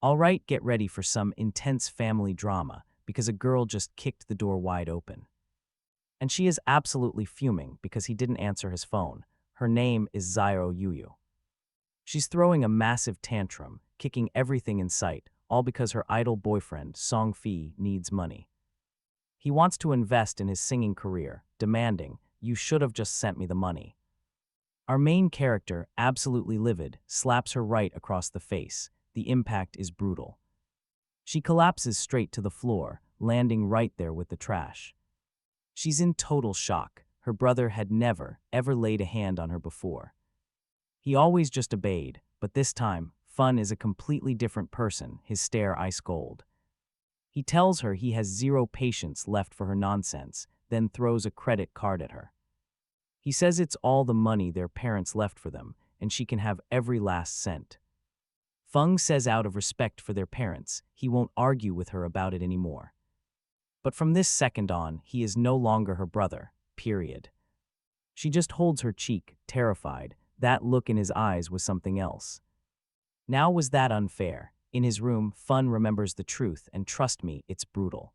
All right, get ready for some intense family drama because a girl just kicked the door wide open. And she is absolutely fuming because he didn't answer his phone. Her name is Xiao Yuyu. She's throwing a massive tantrum, kicking everything in sight, all because her idol boyfriend, Song Feay, needs money. He wants to invest in his singing career, demanding, "You should have just sent me the money." Our main character, absolutely livid, slaps her right across the face. The impact is brutal. She collapses straight to the floor, landing right there with the trash. She's in total shock. Her brother had never, ever laid a hand on her before. He always just obeyed, but this time, Fun is a completely different person, his stare ice cold. He tells her he has zero patience left for her nonsense, then throws a credit card at her. He says it's all the money their parents left for them, and she can have every last cent. Feng says out of respect for their parents, he won't argue with her about it anymore. But from this second on, he is no longer her brother, period. She just holds her cheek, terrified. That look in his eyes was something else. Now was that unfair? In his room, Fun remembers the truth, and trust me, it's brutal.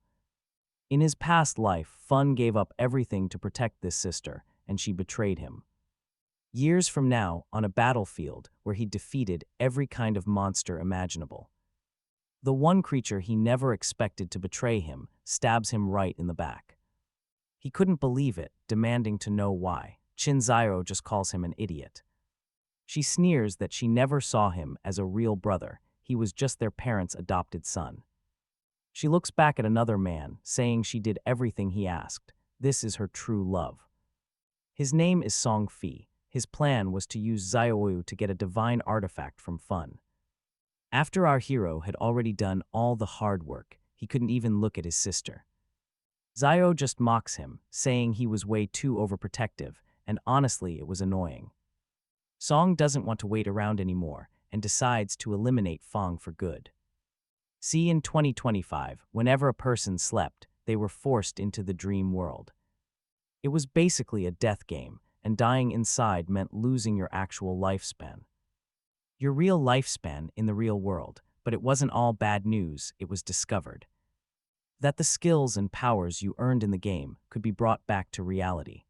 In his past life, Fun gave up everything to protect this sister, and she betrayed him. Years from now, on a battlefield where he defeated every kind of monster imaginable. The one creature he never expected to betray him stabs him right in the back. He couldn't believe it, demanding to know why. Chinziro just calls him an idiot. She sneers that she never saw him as a real brother, he was just their parents' adopted son. She looks back at another man, saying she did everything he asked. This is her true love. His name is Song Feay. His plan was to use Xiao Yuyu to get a divine artifact from Fun. After our hero had already done all the hard work, he couldn't even look at his sister. Xiao just mocks him, saying he was way too overprotective, and honestly it was annoying. Song doesn't want to wait around anymore and decides to eliminate Fong for good. See, in 2025, whenever a person slept, they were forced into the dream world. It was basically a death game, and dying inside meant losing your actual lifespan. Your real lifespan in the real world, but it wasn't all bad news, it was discovered that the skills and powers you earned in the game could be brought back to reality.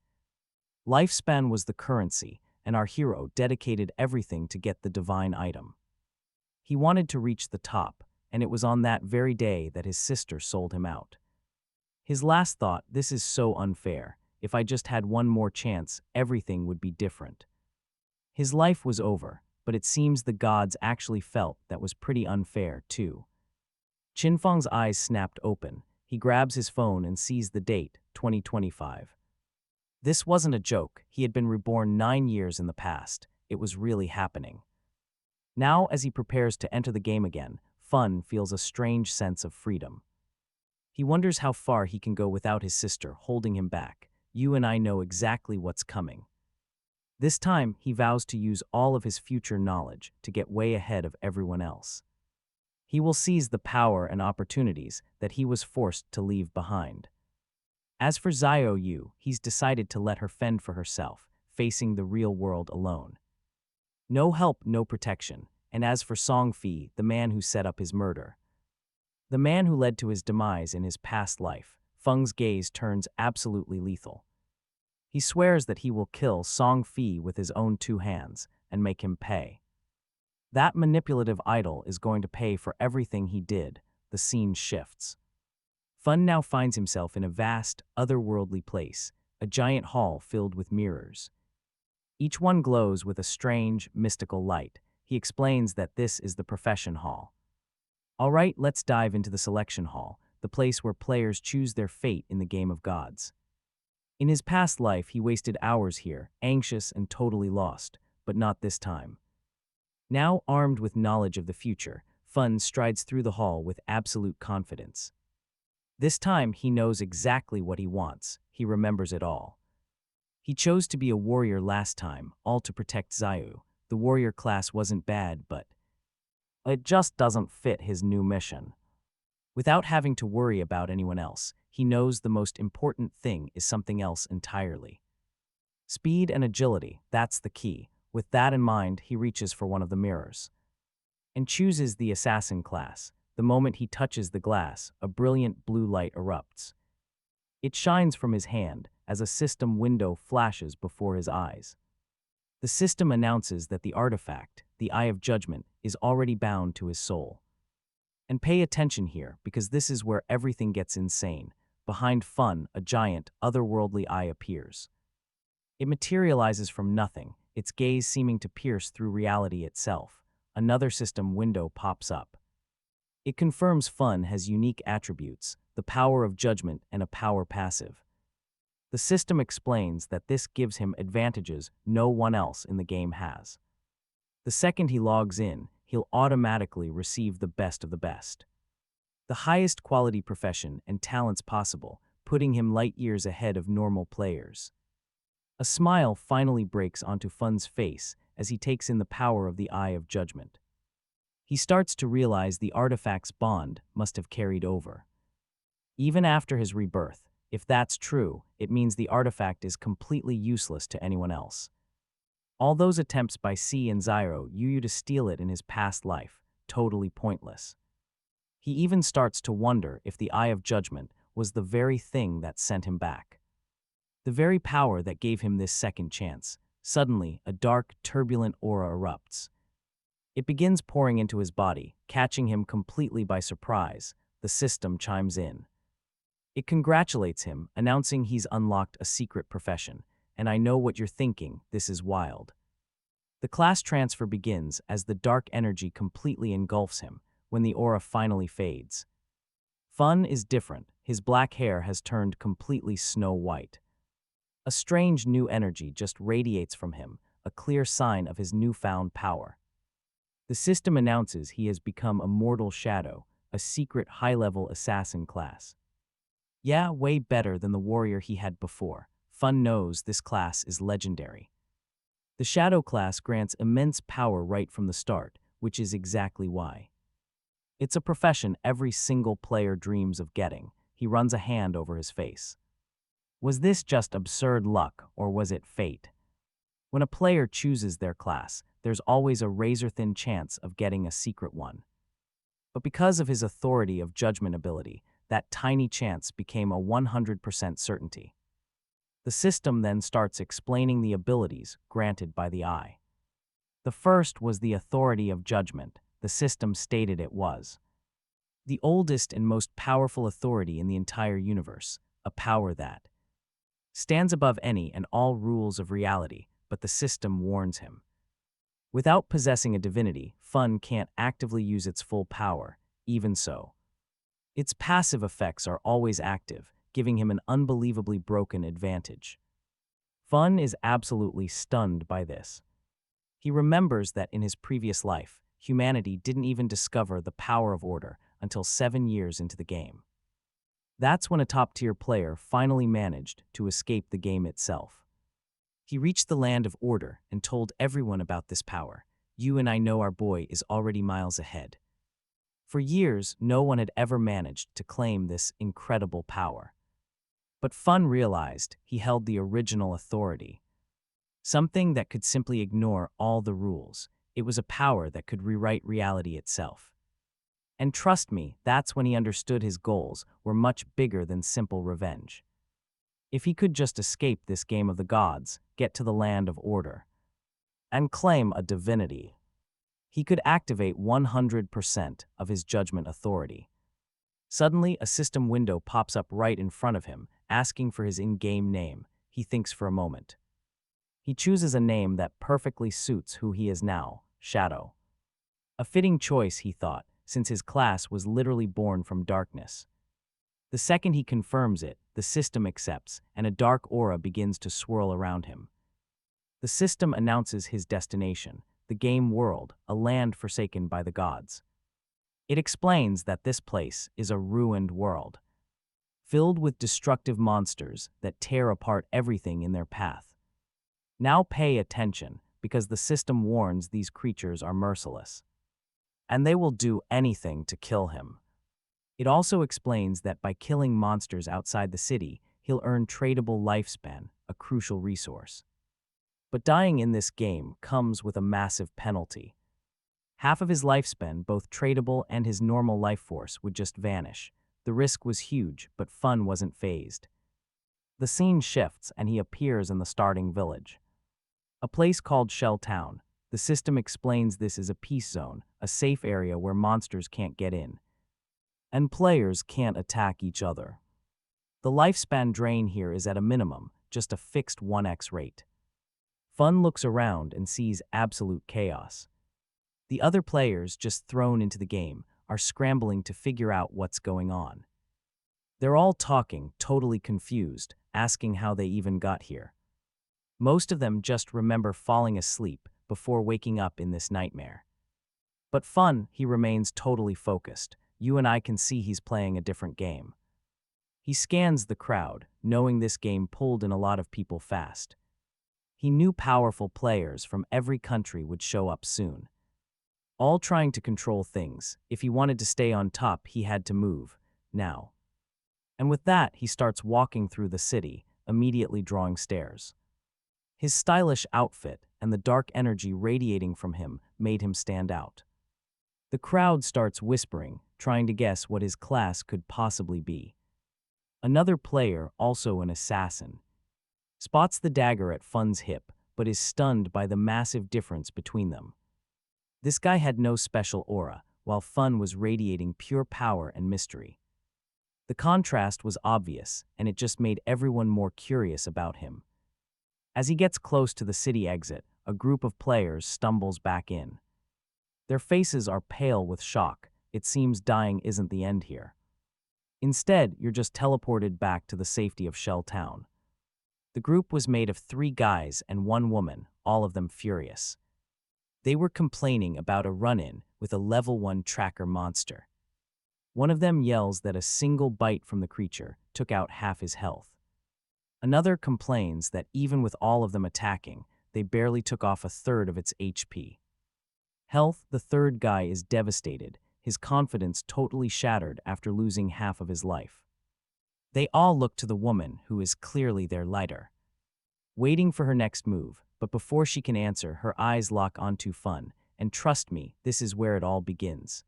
Lifespan was the currency, and our hero dedicated everything to get the divine item. He wanted to reach the top, and it was on that very day that his sister sold him out. His last thought, this is so unfair. If I just had one more chance, everything would be different. His life was over, but it seems the gods actually felt that was pretty unfair, too. Qinfeng's eyes snapped open. He grabs his phone and sees the date, 2025. This wasn't a joke. He had been reborn 9 years in the past. It was really happening. Now, as he prepares to enter the game again, Fun feels a strange sense of freedom. He wonders how far he can go without his sister holding him back. You and I know exactly what's coming. This time, he vows to use all of his future knowledge to get way ahead of everyone else. He will seize the power and opportunities that he was forced to leave behind. As for Xiao Yuyu, he's decided to let her fend for herself, facing the real world alone. No help, no protection. And as for Song Feay, the man who set up his murder, the man who led to his demise in his past life, Feng's gaze turns absolutely lethal. He swears that he will kill Song Feay with his own 2 hands and make him pay. That manipulative idol is going to pay for everything he did. The scene shifts. Fun now finds himself in a vast, otherworldly place, a giant hall filled with mirrors. Each one glows with a strange, mystical light. He explains that this is the profession hall. All right, let's dive into the selection hall, the place where players choose their fate in the game of gods. In his past life, he wasted hours here, anxious and totally lost, but not this time. Now, armed with knowledge of the future, Fun strides through the hall with absolute confidence. This time, he knows exactly what he wants. He remembers it all. He chose to be a warrior last time, all to protect Xiao. The warrior class wasn't bad, but it just doesn't fit his new mission. Without having to worry about anyone else, he knows the most important thing is something else entirely. Speed and agility, that's the key. With that in mind, he reaches for one of the mirrors. and chooses the assassin class. The moment he touches the glass, a brilliant blue light erupts. It shines from his hand as a system window flashes before his eyes. The system announces that the artifact, the Eye of Judgment, is already bound to his soul. And pay attention here, because this is where everything gets insane. Behind Fun, a giant, otherworldly eye appears. It materializes from nothing, its gaze seeming to pierce through reality itself. Another system window pops up. It confirms Fun has unique attributes, the power of judgment and a power passive. The system explains that this gives him advantages no one else in the game has. The second he logs in, he'll automatically receive the best of the best. The highest quality profession and talents possible, putting him light years ahead of normal players. A smile finally breaks onto Fun's face as he takes in the power of the Eye of Judgment. He starts to realize the artifact's bond must have carried over. Even after his rebirth, if that's true, it means the artifact is completely useless to anyone else. All those attempts by Feay and Xiao Yuyu to steal it in his past life, totally pointless. He even starts to wonder if the Eye of Judgment was the very thing that sent him back. The very power that gave him this second chance. Suddenly, a dark, turbulent aura erupts. It begins pouring into his body, catching him completely by surprise. The system chimes in. It congratulates him, announcing he's unlocked a secret profession. And I know what you're thinking, this is wild. The class transfer begins as the dark energy completely engulfs him, when the aura finally fades. Fun is different, his black hair has turned completely snow white. A strange new energy just radiates from him, a clear sign of his newfound power. The system announces he has become a mortal shadow, a secret high-level assassin class. Yeah, way better than the warrior he had before. Fun knows this class is legendary. The Shadow class grants immense power right from the start, which is exactly why. It's a profession every single player dreams of getting. He runs a hand over his face. Was this just absurd luck, or was it fate? When a player chooses their class, there's always a razor-thin chance of getting a secret one. But because of his authority of judgment ability, that tiny chance became a 100% certainty. The system then starts explaining the abilities granted by the Eye. The first was the authority of judgment. The system stated it was the oldest and most powerful authority in the entire universe, a power that stands above any and all rules of reality, but the system warns him. Without possessing a divinity, Fun can't actively use its full power. Even so, its passive effects are always active, giving him an unbelievably broken advantage. Fun is absolutely stunned by this. He remembers that in his previous life, humanity didn't even discover the power of order until 7 years into the game. That's when a top-tier player finally managed to escape the game itself. He reached the land of order and told everyone about this power. You and I know our boy is already miles ahead. For years, no one had ever managed to claim this incredible power. But Fun realized he held the original authority. Something that could simply ignore all the rules. It was a power that could rewrite reality itself. And trust me, that's when he understood his goals were much bigger than simple revenge. If he could just escape this game of the gods, get to the land of order, and claim a divinity, he could activate 100% of his judgment authority. Suddenly, a system window pops up right in front of him, asking for his in-game name. He thinks for a moment. He chooses a name that perfectly suits who he is now, Shadow. A fitting choice, he thought, since his class was literally born from darkness. The second he confirms it, the system accepts, and a dark aura begins to swirl around him. The system announces his destination, the game world, a land forsaken by the gods. It explains that this place is a ruined world, filled with destructive monsters that tear apart everything in their path. Now pay attention, because the system warns these creatures are merciless, and they will do anything to kill him. It also explains that by killing monsters outside the city, he'll earn tradable lifespan, a crucial resource. But dying in this game comes with a massive penalty. Half of his lifespan, both tradable and his normal life force, would just vanish. The risk was huge, but Fun wasn't phased. The scene shifts and he appears in the starting village. A place called Shell Town. The system explains this is a peace zone, a safe area where monsters can't get in. And players can't attack each other. The lifespan drain here is at a minimum, just a fixed 1x rate. Fun looks around and sees absolute chaos. The other players, just thrown into the game, are scrambling to figure out what's going on. They're all talking, totally confused, asking how they even got here. Most of them just remember falling asleep before waking up in this nightmare. But Fun, he remains totally focused. You and I can see he's playing a different game. He scans the crowd, knowing this game pulled in a lot of people fast. He knew powerful players from every country would show up soon. All trying to control things. If he wanted to stay on top, he had to move, now. And with that, he starts walking through the city, immediately drawing stares. His stylish outfit and the dark energy radiating from him made him stand out. The crowd starts whispering, trying to guess what his class could possibly be. Another player, also an assassin, spots the dagger at Fun's hip, but is stunned by the massive difference between them. This guy had no special aura, while Fun was radiating pure power and mystery. The contrast was obvious, and it just made everyone more curious about him. As he gets close to the city exit, a group of players stumbles back in. Their faces are pale with shock. It seems dying isn't the end here. Instead, you're just teleported back to the safety of Shell Town. The group was made of 3 guys and 1 woman, all of them furious. They were complaining about a run-in with a level 1 tracker monster. One of them yells that a single bite from the creature took out half his health. Another complains that even with all of them attacking, they barely took off a third of its HP. Health, the third guy, is devastated, his confidence totally shattered after losing half of his life. They all look to the woman, who is clearly their leader, waiting for her next move, but before she can answer, her eyes lock onto Fun, and trust me, this is where it all begins.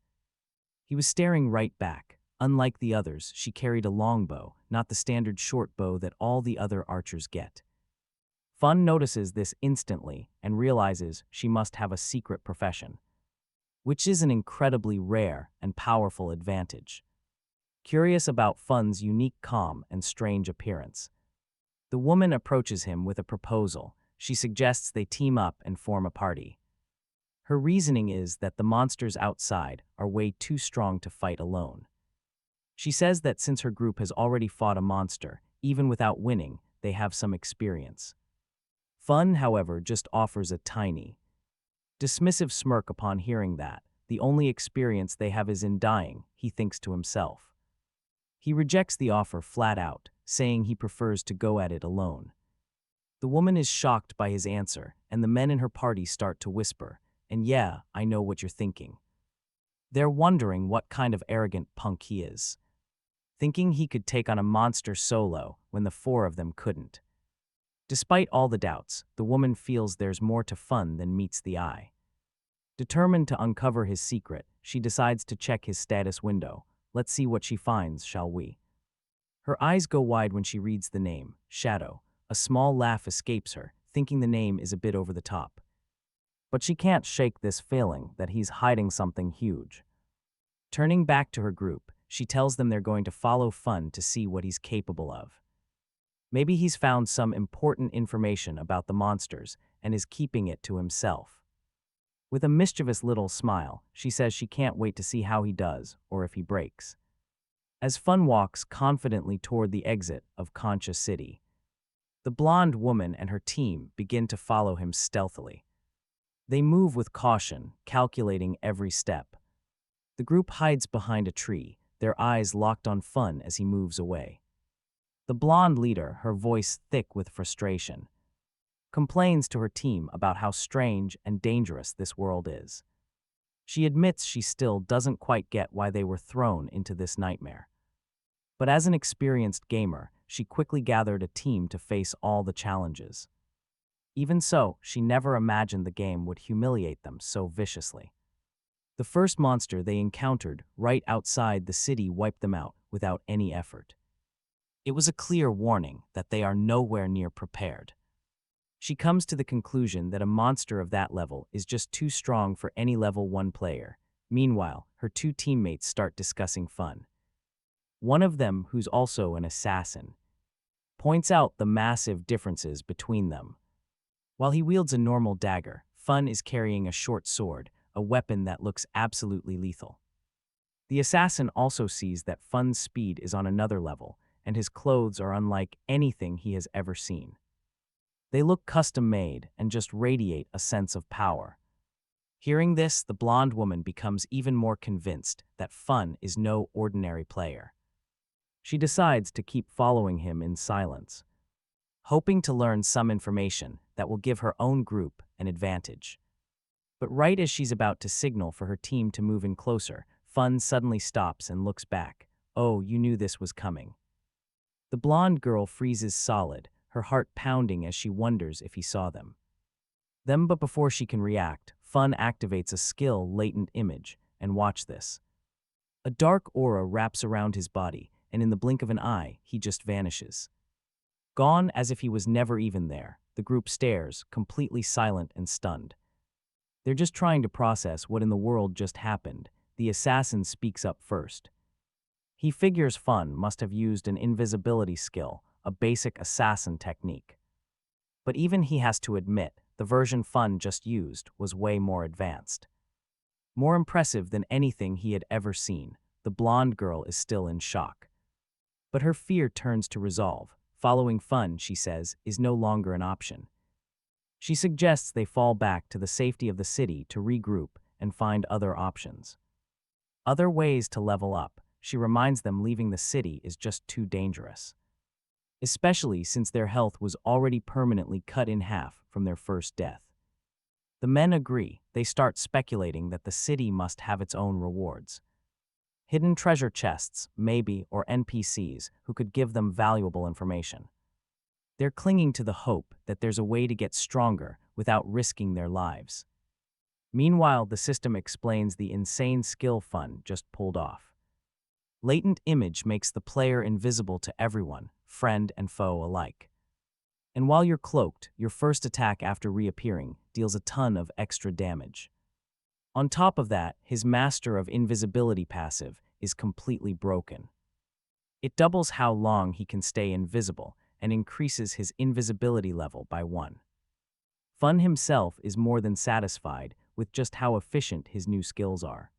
He was staring right back. Unlike the others, she carried a longbow, not the standard short bow that all the other archers get. Fun notices this instantly and realizes she must have a secret profession, which is an incredibly rare and powerful advantage. Curious about Fun's unique calm and strange appearance, the woman approaches him with a proposal. She suggests they team up and form a party. Her reasoning is that the monsters outside are way too strong to fight alone. She says that since her group has already fought a monster, even without winning, they have some experience. Fun, however, just offers a tiny, dismissive smirk upon hearing that. The only experience they have is in dying, he thinks to himself. He rejects the offer flat out, saying he prefers to go at it alone. The woman is shocked by his answer, and the men in her party start to whisper, "And yeah, I know what you're thinking." They're wondering what kind of arrogant punk he is, thinking he could take on a monster solo when the 4 of them couldn't. Despite all the doubts, the woman feels there's more to Fun than meets the eye. Determined to uncover his secret, she decides to check his status window. Let's see what she finds, shall we? Her eyes go wide when she reads the name, Shadow. A small laugh escapes her, thinking the name is a bit over the top. But she can't shake this feeling that he's hiding something huge. Turning back to her group, she tells them they're going to follow Fun to see what he's capable of. Maybe he's found some important information about the monsters and is keeping it to himself. With a mischievous little smile, she says she can't wait to see how he does or if he breaks. As Fun walks confidently toward the exit of Concha City, the blonde woman and her team begin to follow him stealthily. They move with caution, calculating every step. The group hides behind a tree, their eyes locked on Fun as he moves away. The blonde leader, her voice thick with frustration, complains to her team about how strange and dangerous this world is. She admits she still doesn't quite get why they were thrown into this nightmare. But as an experienced gamer, she quickly gathered a team to face all the challenges. Even so, she never imagined the game would humiliate them so viciously. The first monster they encountered right outside the city wiped them out without any effort. It was a clear warning that they are nowhere near prepared. She comes to the conclusion that a monster of that level is just too strong for any level 1 player. Meanwhile, her two teammates start discussing Fun. One of them, who's also an assassin, points out the massive differences between them. While he wields a normal dagger, Fun is carrying a short sword, a weapon that looks absolutely lethal. The assassin also sees that Fun's speed is on another level, and his clothes are unlike anything he has ever seen. They look custom-made and just radiate a sense of power. Hearing this, the blonde woman becomes even more convinced that Fun is no ordinary player. She decides to keep following him in silence, hoping to learn some information that will give her own group an advantage. But right as she's about to signal for her team to move in closer, Fun suddenly stops and looks back. Oh, you knew this was coming. The blonde girl freezes solid, her heart pounding as she wonders if he saw them. But before she can react, Fun activates a skill latent image, and watch this. A dark aura wraps around his body, and in the blink of an eye, he just vanishes. Gone as if he was never even there, the group stares, completely silent and stunned. They're just trying to process what in the world just happened. The assassin speaks up first. He figures Fun must have used an invisibility skill, a basic assassin technique. But even he has to admit, the version Fun just used was way more advanced. More impressive than anything he had ever seen. The blonde girl is still in shock. But her fear turns to resolve. Following Fun, she says, is no longer an option. She suggests they fall back to the safety of the city to regroup and find other options. Other ways to level up. She reminds them leaving the city is just too dangerous, especially since their health was already permanently cut in half from their first death. The men agree. They start speculating that the city must have its own rewards. Hidden treasure chests, maybe, or NPCs who could give them valuable information. They're clinging to the hope that there's a way to get stronger without risking their lives. Meanwhile, the system explains the insane skill Fun just pulled off. Latent image makes the player invisible to everyone, friend and foe alike. And while you're cloaked, your first attack after reappearing deals a ton of extra damage. On top of that, his Master of Invisibility passive is completely broken. It doubles how long he can stay invisible and increases his invisibility level by 1. Fun himself is more than satisfied with just how efficient his new skills are.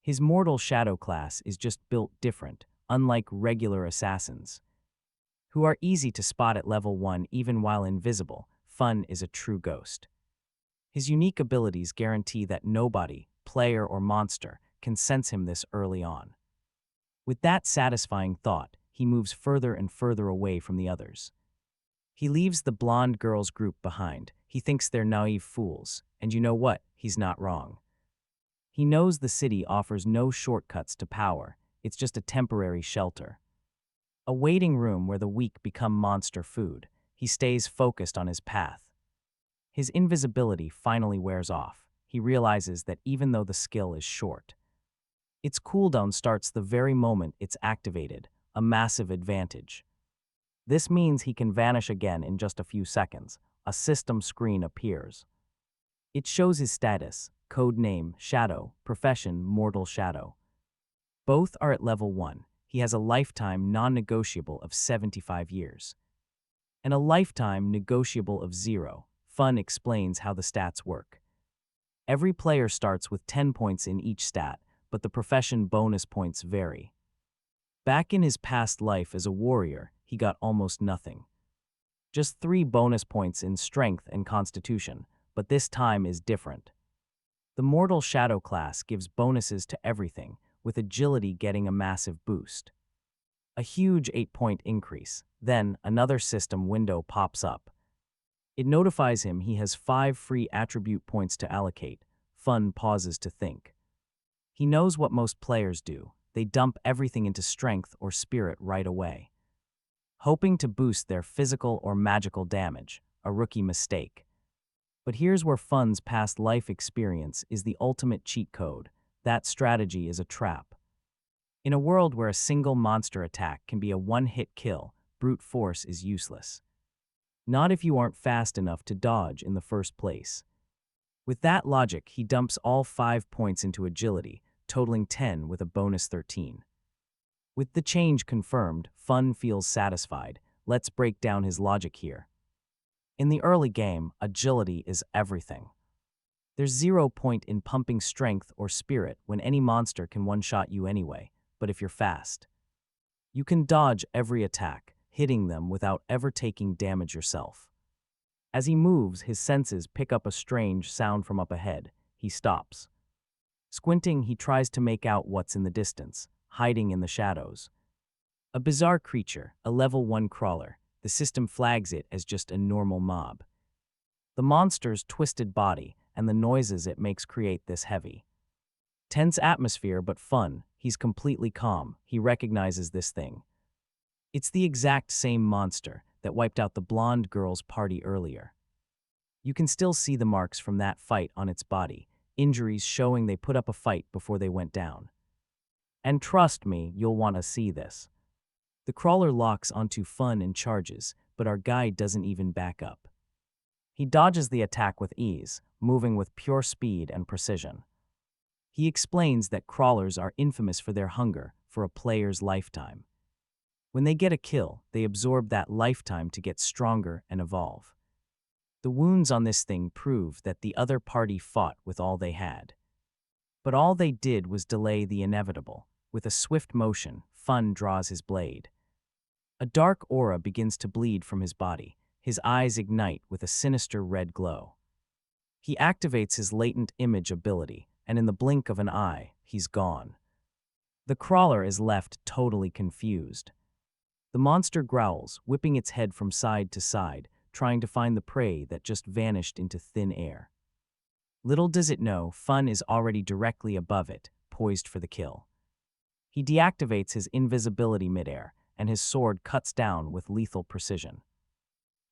His mortal shadow class is just built different, unlike regular assassins, who are easy to spot at level 1 even while invisible. Fun is a true ghost. His unique abilities guarantee that nobody, player or monster, can sense him this early on. With that satisfying thought, he moves further and further away from the others. He leaves the blonde girl's group behind. He thinks they're naive fools, and you know what? He's not wrong. He knows the city offers no shortcuts to power. It's just a temporary shelter. A waiting room where the weak become monster food. He stays focused on his path. His invisibility finally wears off. He realizes that even though the skill is short, its cooldown starts the very moment it's activated, a massive advantage. This means he can vanish again in just a few seconds. A system screen appears. It shows his status, code name, Shadow, profession, Mortal Shadow. Both are at level 1. He has a lifetime non-negotiable of 75 years. And a lifetime negotiable of 0. Fun explains how the stats work. Every player starts with 10 points in each stat, but the profession bonus points vary. Back in his past life as a warrior, he got almost nothing. Just 3 bonus points in strength and constitution, but this time is different. The Mortal Shadow class gives bonuses to everything, with agility getting a massive boost. A huge 8-point increase. Then, another system window pops up. It notifies him he has 5 free attribute points to allocate. Fun pauses to think. He knows what most players do. They dump everything into strength or spirit right away, hoping to boost their physical or magical damage, a rookie mistake. But here's where Fun's past life experience is the ultimate cheat code. That strategy is a trap. In a world where a single monster attack can be a one-hit kill, brute force is useless. Not if you aren't fast enough to dodge in the first place. With that logic, he dumps all 5 points into agility, totaling 10 with a bonus 13. With the change confirmed, Fun feels satisfied. Let's break down his logic here. In the early game, agility is everything. There's 0 point in pumping strength or spirit when any monster can one-shot you anyway, but if you're fast, you can dodge every attack, hitting them without ever taking damage yourself. As he moves, his senses pick up a strange sound from up ahead. He stops. Squinting, he tries to make out what's in the distance, hiding in the shadows. A bizarre creature, a level 1 crawler. The system flags it as just a normal mob. The monster's twisted body and the noises it makes create this heavy, tense atmosphere, but Fun. He's completely calm. He recognizes this thing. It's the exact same monster that wiped out the blonde girl's party earlier. You can still see the marks from that fight on its body, injuries showing they put up a fight before they went down. And trust me, you'll want to see this. The crawler locks onto Fun and charges, but our guy doesn't even back up. He dodges the attack with ease, moving with pure speed and precision. He explains that crawlers are infamous for their hunger for a player's lifetime. When they get a kill, they absorb that lifetime to get stronger and evolve. The wounds on this thing prove that the other party fought with all they had. But all they did was delay the inevitable. With a swift motion, Fun draws his blade. A dark aura begins to bleed from his body. His eyes ignite with a sinister red glow. He activates his latent image ability, and in the blink of an eye, he's gone. The crawler is left totally confused. The monster growls, whipping its head from side to side, trying to find the prey that just vanished into thin air. Little does it know, Fun is already directly above it, poised for the kill. He deactivates his invisibility midair, and his sword cuts down with lethal precision.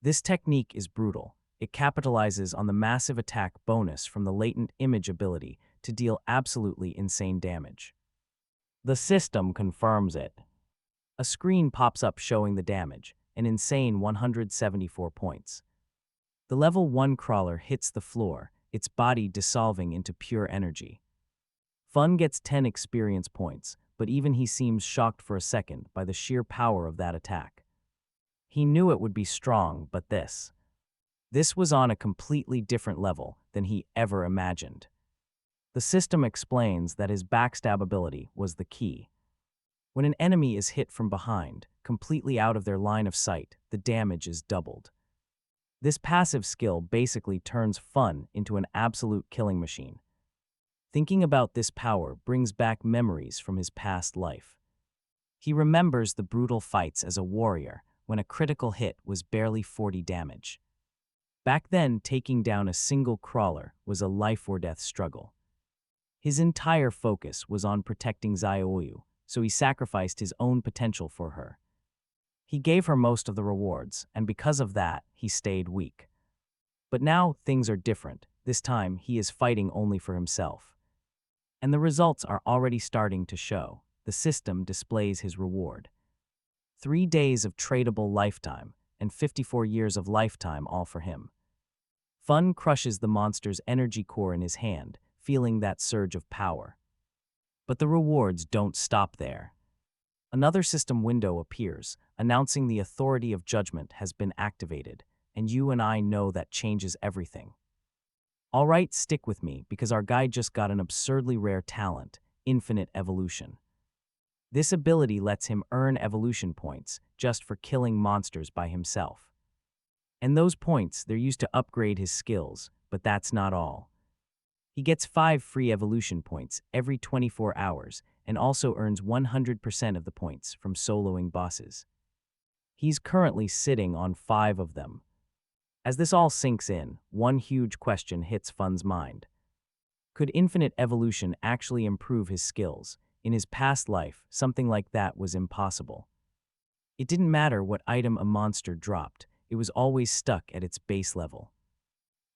This technique is brutal. It capitalizes on the massive attack bonus from the latent image ability to deal absolutely insane damage. The system confirms it. A screen pops up showing the damage, an insane 174 points. The level 1 crawler hits the floor, its body dissolving into pure energy. Fun gets 10 experience points, but even he seems shocked for a second by the sheer power of that attack. He knew it would be strong, but this was on a completely different level than he ever imagined. The system explains that his backstab ability was the key. When an enemy is hit from behind, completely out of their line of sight, the damage is doubled. This passive skill basically turns Fun into an absolute killing machine. Thinking about this power brings back memories from his past life. He remembers the brutal fights as a warrior when a critical hit was barely 40 damage. Back then, taking down a single crawler was a life-or-death struggle. His entire focus was on protecting Xiao Yuyu, so he sacrificed his own potential for her. He gave her most of the rewards, and because of that, he stayed weak. But now, things are different. This time, he is fighting only for himself. And the results are already starting to show. The system displays his reward. 3 days of tradable lifetime, and 54 years of lifetime all for him. Fun crushes the monster's energy core in his hand, feeling that surge of power. But the rewards don't stop there. Another system window appears, announcing the authority of judgment has been activated, and you and I know that changes everything. All right, stick with me, because our guy just got an absurdly rare talent, infinite evolution. This ability lets him earn evolution points just for killing monsters by himself. And those points, they're used to upgrade his skills, but that's not all. He gets 5 free evolution points every 24 hours and also earns 100% of the points from soloing bosses. He's currently sitting on 5 of them. As this all sinks in, one huge question hits Fun's mind. Could infinite evolution actually improve his skills? In his past life, something like that was impossible. It didn't matter what item a monster dropped, it was always stuck at its base level.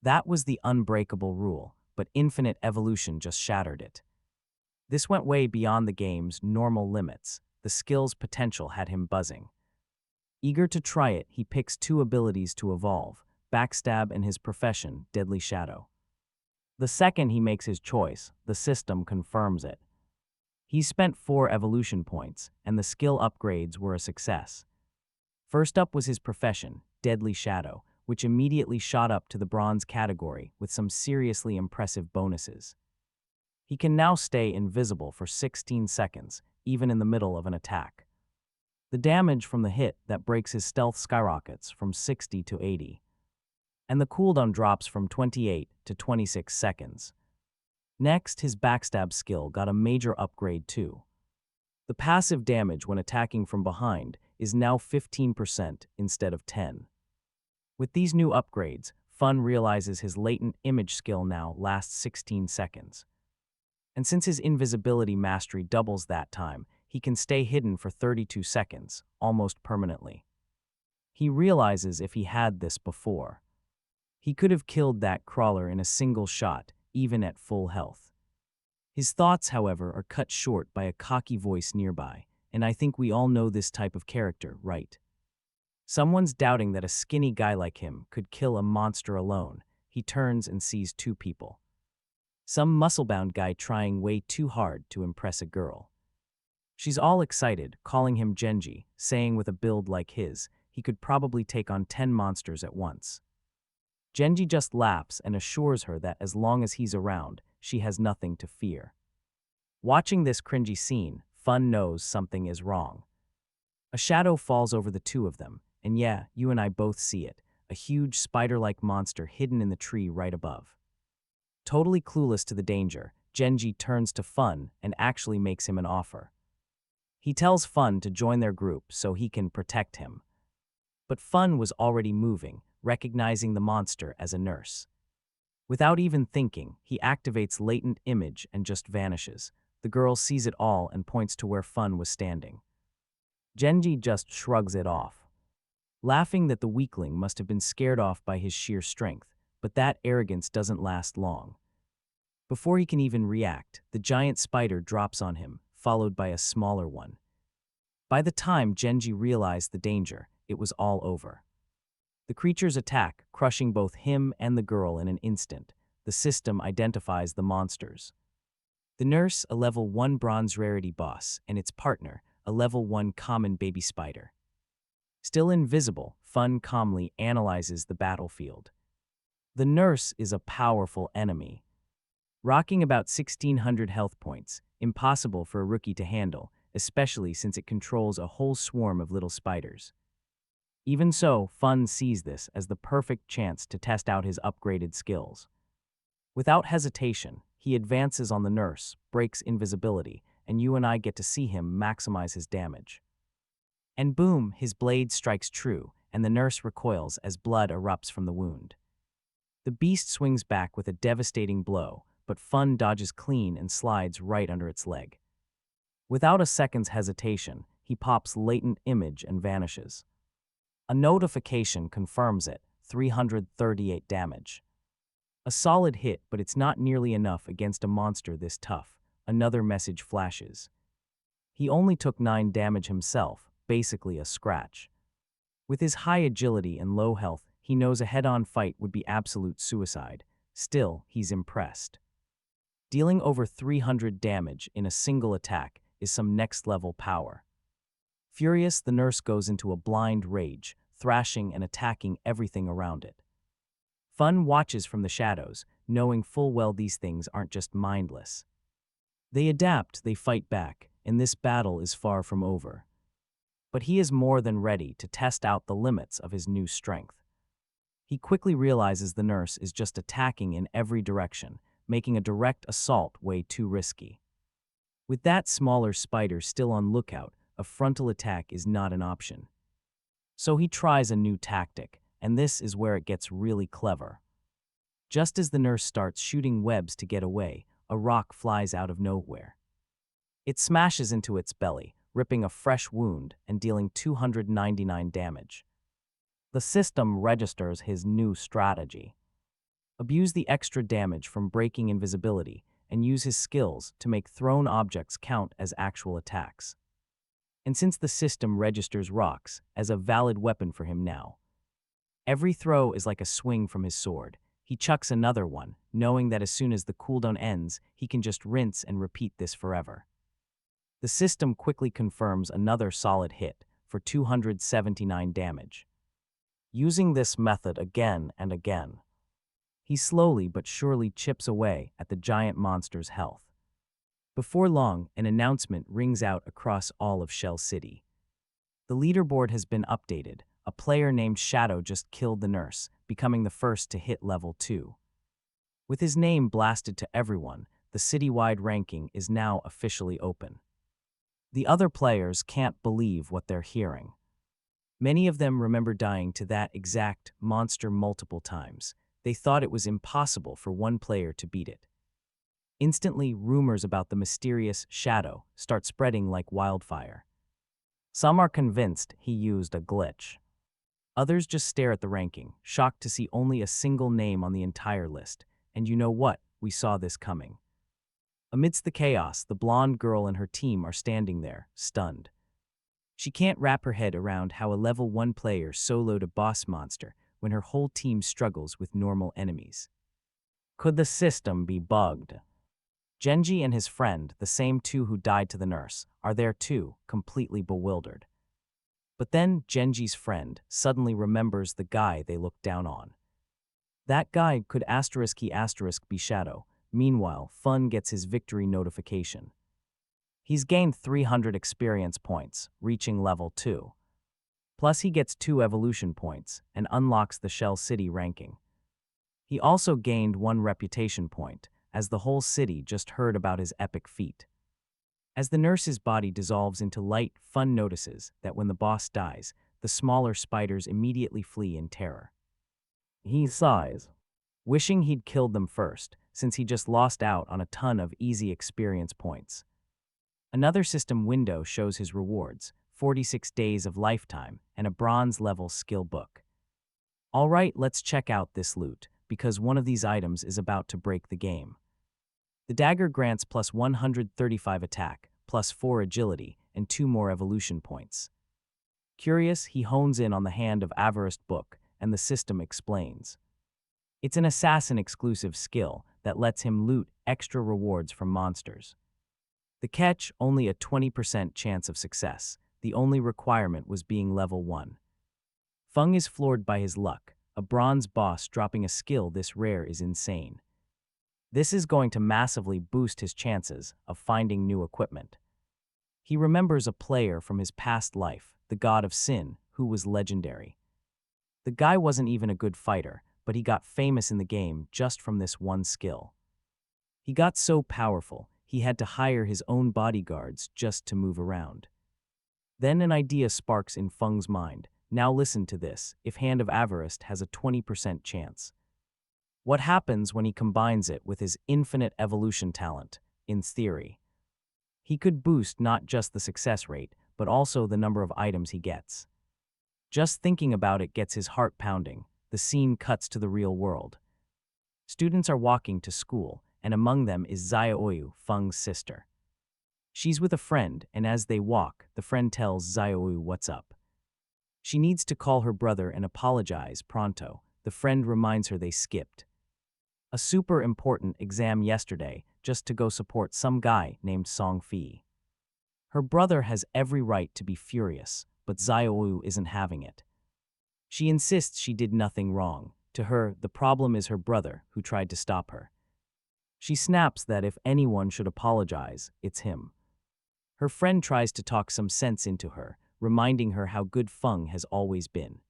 That was the unbreakable rule, but infinite evolution just shattered it. This went way beyond the game's normal limits. The skill's potential had him buzzing. Eager to try it, he picks two abilities to evolve: backstab and his profession, deadly shadow. The second he makes his choice, the system confirms it. He spent 4 evolution points, and the skill upgrades were a success. First up was his profession, deadly shadow, which immediately shot up to the bronze category with some seriously impressive bonuses. He can now stay invisible for 16 seconds, even in the middle of an attack. The damage from the hit that breaks his stealth skyrockets from 60 to 80, and the cooldown drops from 28 to 26 seconds. Next, his backstab skill got a major upgrade too. The passive damage when attacking from behind is now 15% instead of 10. With these new upgrades, Fun realizes his latent image skill now lasts 16 seconds. And since his invisibility mastery doubles that time, he can stay hidden for 32 seconds, almost permanently. He realizes if he had this before, he could have killed that crawler in a single shot, even at full health. His thoughts, however, are cut short by a cocky voice nearby, and I think we all know this type of character, right? Someone's doubting that a skinny guy like him could kill a monster alone. He turns and sees 2 people. Some muscle-bound guy trying way too hard to impress a girl. She's all excited, calling him Genji, saying with a build like his, he could probably take on 10 monsters at once. Genji just laughs and assures her that as long as he's around, she has nothing to fear. Watching this cringy scene, Fun knows something is wrong. A shadow falls over the 2 of them, and yeah, you and I both see it, a huge spider-like monster hidden in the tree right above. Totally clueless to the danger, Genji turns to Fun and actually makes him an offer. He tells Fun to join their group so he can protect him. But Fun was already moving, recognizing the monster as a nurse. Without even thinking, he activates latent image and just vanishes. The girl sees it all and points to where Fun was standing. Genji just shrugs it off, laughing that the weakling must have been scared off by his sheer strength, but that arrogance doesn't last long. Before he can even react, the giant spider drops on him, followed by a smaller one. By the time Genji realized the danger, it was all over. The creatures attack, crushing both him and the girl in an instant. The system identifies the monsters. The nurse, a level 1 bronze rarity boss, and its partner, a level 1 common baby spider. Still invisible, Fun calmly analyzes the battlefield. The nurse is a powerful enemy, rocking about 1,600 health points, impossible for a rookie to handle, especially since it controls a whole swarm of little spiders. Even so, Fun sees this as the perfect chance to test out his upgraded skills. Without hesitation, he advances on the nurse, breaks invisibility, and you and I get to see him maximize his damage. And boom, his blade strikes true, and the nurse recoils as blood erupts from the wound. The beast swings back with a devastating blow, but Fun dodges clean and slides right under its leg. Without a second's hesitation, he pops latent image and vanishes. A notification confirms it, 338 damage. A solid hit, but it's not nearly enough against a monster this tough. Another message flashes. He only took 9 damage himself, basically a scratch. With his high agility and low health, he knows a head-on fight would be absolute suicide. Still, he's impressed. Dealing over 300 damage in a single attack is some next-level power. Furious, the nurse goes into a blind rage, thrashing and attacking everything around it. Fun watches from the shadows, knowing full well these things aren't just mindless. They adapt, they fight back, and this battle is far from over. But he is more than ready to test out the limits of his new strength. He quickly realizes the nurse is just attacking in every direction, making a direct assault way too risky. With that smaller spider still on lookout, a frontal attack is not an option. So he tries a new tactic, and this is where it gets really clever. Just as the nurse starts shooting webs to get away, a rock flies out of nowhere. It smashes into its belly, ripping a fresh wound and dealing 299 damage. The system registers his new strategy. abuse the extra damage from breaking invisibility, and use his skills to make thrown objects count as actual attacks. And since the system registers rocks as a valid weapon for him now, every throw is like a swing from his sword. He chucks another one, knowing that as soon as the cooldown ends, he can just rinse and repeat this forever. The system quickly confirms another solid hit for 279 damage. Using this method again and again, he slowly but surely chips away at the giant monster's health. Before long, an announcement rings out across all of Shell City. The leaderboard has been updated. A player named Shadow just killed the nurse, becoming the first to hit level 2. With his name blasted to everyone, the citywide ranking is now officially open. The other players can't believe what they're hearing. Many of them remember dying to that exact monster multiple times. They thought it was impossible for one player to beat it. Instantly, rumors about the mysterious Shadow start spreading like wildfire. Some are convinced he used a glitch. Others just stare at the ranking, shocked to see only a single name on the entire list. And you know what? We saw this coming. Amidst the chaos, the blonde girl and her team are standing there, stunned. She can't wrap her head around how a level 1 player soloed a boss monster when her whole team struggles with normal enemies. Could the system be bugged? Genji and his friend, the same two who died to the nurse, are there too, completely bewildered. But then Genji's friend suddenly remembers the guy they looked down on. That guy could **** be Shadow. Meanwhile, Fun gets his victory notification. He's gained 300 experience points, reaching level 2. Plus he gets 2 evolution points and unlocks the Shell City ranking. He also gained 1 reputation point, as the whole city just heard about his epic feat. As the nurse's body dissolves into light, Fun notices that when the boss dies, the smaller spiders immediately flee in terror. He sighs, wishing he'd killed them first, since he just lost out on a ton of easy experience points. Another system window shows his rewards, 46 days of lifetime and a bronze-level skill book. Alright, let's check out this loot, because one of these items is about to break the game. The dagger grants plus 135 attack, plus 4 agility, and 2 more evolution points. Curious, he hones in on the Hand of Avarice book, and the system explains. It's an assassin-exclusive skill that lets him loot extra rewards from monsters. The catch, only a 20% chance of success. The only requirement was being level 1. Fung is floored by his luck. A bronze boss dropping a skill this rare is insane. This is going to massively boost his chances of finding new equipment. He remembers a player from his past life, the God of Sin, who was legendary. The guy wasn't even a good fighter, but he got famous in the game just from this one skill. He got so powerful, he had to hire his own bodyguards just to move around. Then an idea sparks in Fung's mind. Now listen to this, if Hand of Avarice has a 20% chance. What happens when he combines it with his infinite evolution talent, in theory? He could boost not just the success rate, but also the number of items he gets. Just thinking about it gets his heart pounding. The scene cuts to the real world. Students are walking to school, and among them is Xiao Yuyu, Fung's sister. She's with a friend, and as they walk, the friend tells Xiao Yuyu what's up. She needs to call her brother and apologize pronto. The friend reminds her they skipped a super important exam yesterday just to go support some guy named Feay. Her brother has every right to be furious, but Xiao Yuyu isn't having it. She insists she did nothing wrong. To her, the problem is her brother, who tried to stop her. She snaps that if anyone should apologize, it's him. Her friend tries to talk some sense into her, reminding her how good Fung has always been.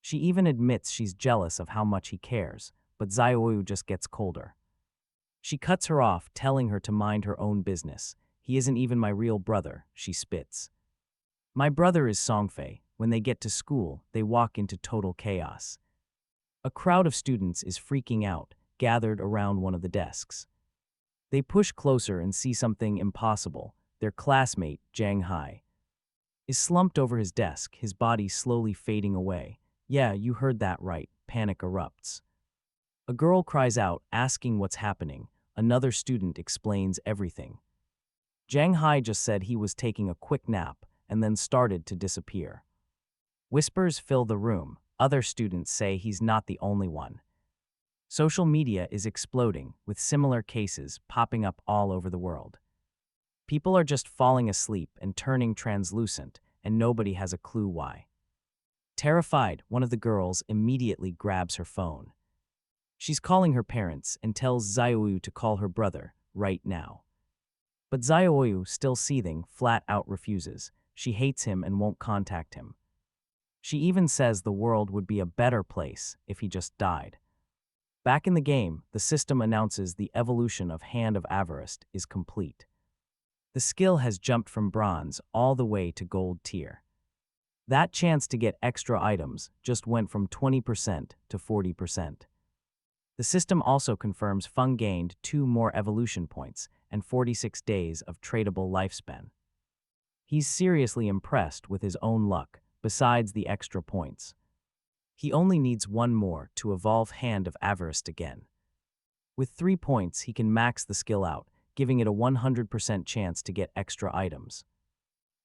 She even admits she's jealous of how much he cares, but Xiao Yuyu just gets colder. She cuts her off, telling her to mind her own business. He isn't even my real brother, she spits. My brother is Feay. When they get to school, they walk into total chaos. A crowd of students is freaking out, gathered around one of the desks. They push closer and see something impossible. Their classmate, Jiang Hai, is slumped over his desk, his body slowly fading away. Yeah, you heard that right, panic erupts. A girl cries out, asking what's happening. Another student explains everything. Jiang Hai just said he was taking a quick nap and then started to disappear. Whispers fill the room. Other students say he's not the only one. Social media is exploding, with similar cases popping up all over the world. People are just falling asleep and turning translucent, and nobody has a clue why. Terrified, one of the girls immediately grabs her phone. She's calling her parents and tells Xiao Yuyu to call her brother right now. But Xiao Yuyu, still seething, flat out refuses. She hates him and won't contact him. She even says the world would be a better place if he just died. Back in the game, the system announces the evolution of Hand of Avarice is complete. The skill has jumped from bronze all the way to gold tier. That chance to get extra items just went from 20% to 40%. The system also confirms Feng gained 2 more evolution points and 46 days of tradable lifespan. He's seriously impressed with his own luck, besides the extra points. He only needs 1 more to evolve Hand of Avarice again. With 3 points, he can max the skill out, giving it a 100% chance to get extra items.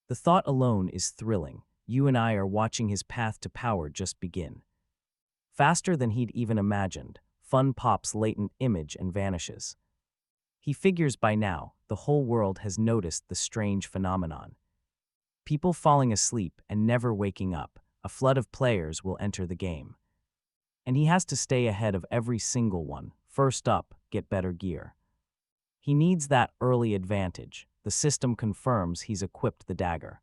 The thought alone is thrilling. You and I are watching his path to power just begin. Faster than he'd even imagined, Fun pops latent image and vanishes. He figures by now the whole world has noticed the strange phenomenon. People falling asleep and never waking up, a flood of players will enter the game. And he has to stay ahead of every single one. First up, get better gear. He needs that early advantage. The system confirms he's equipped the dagger.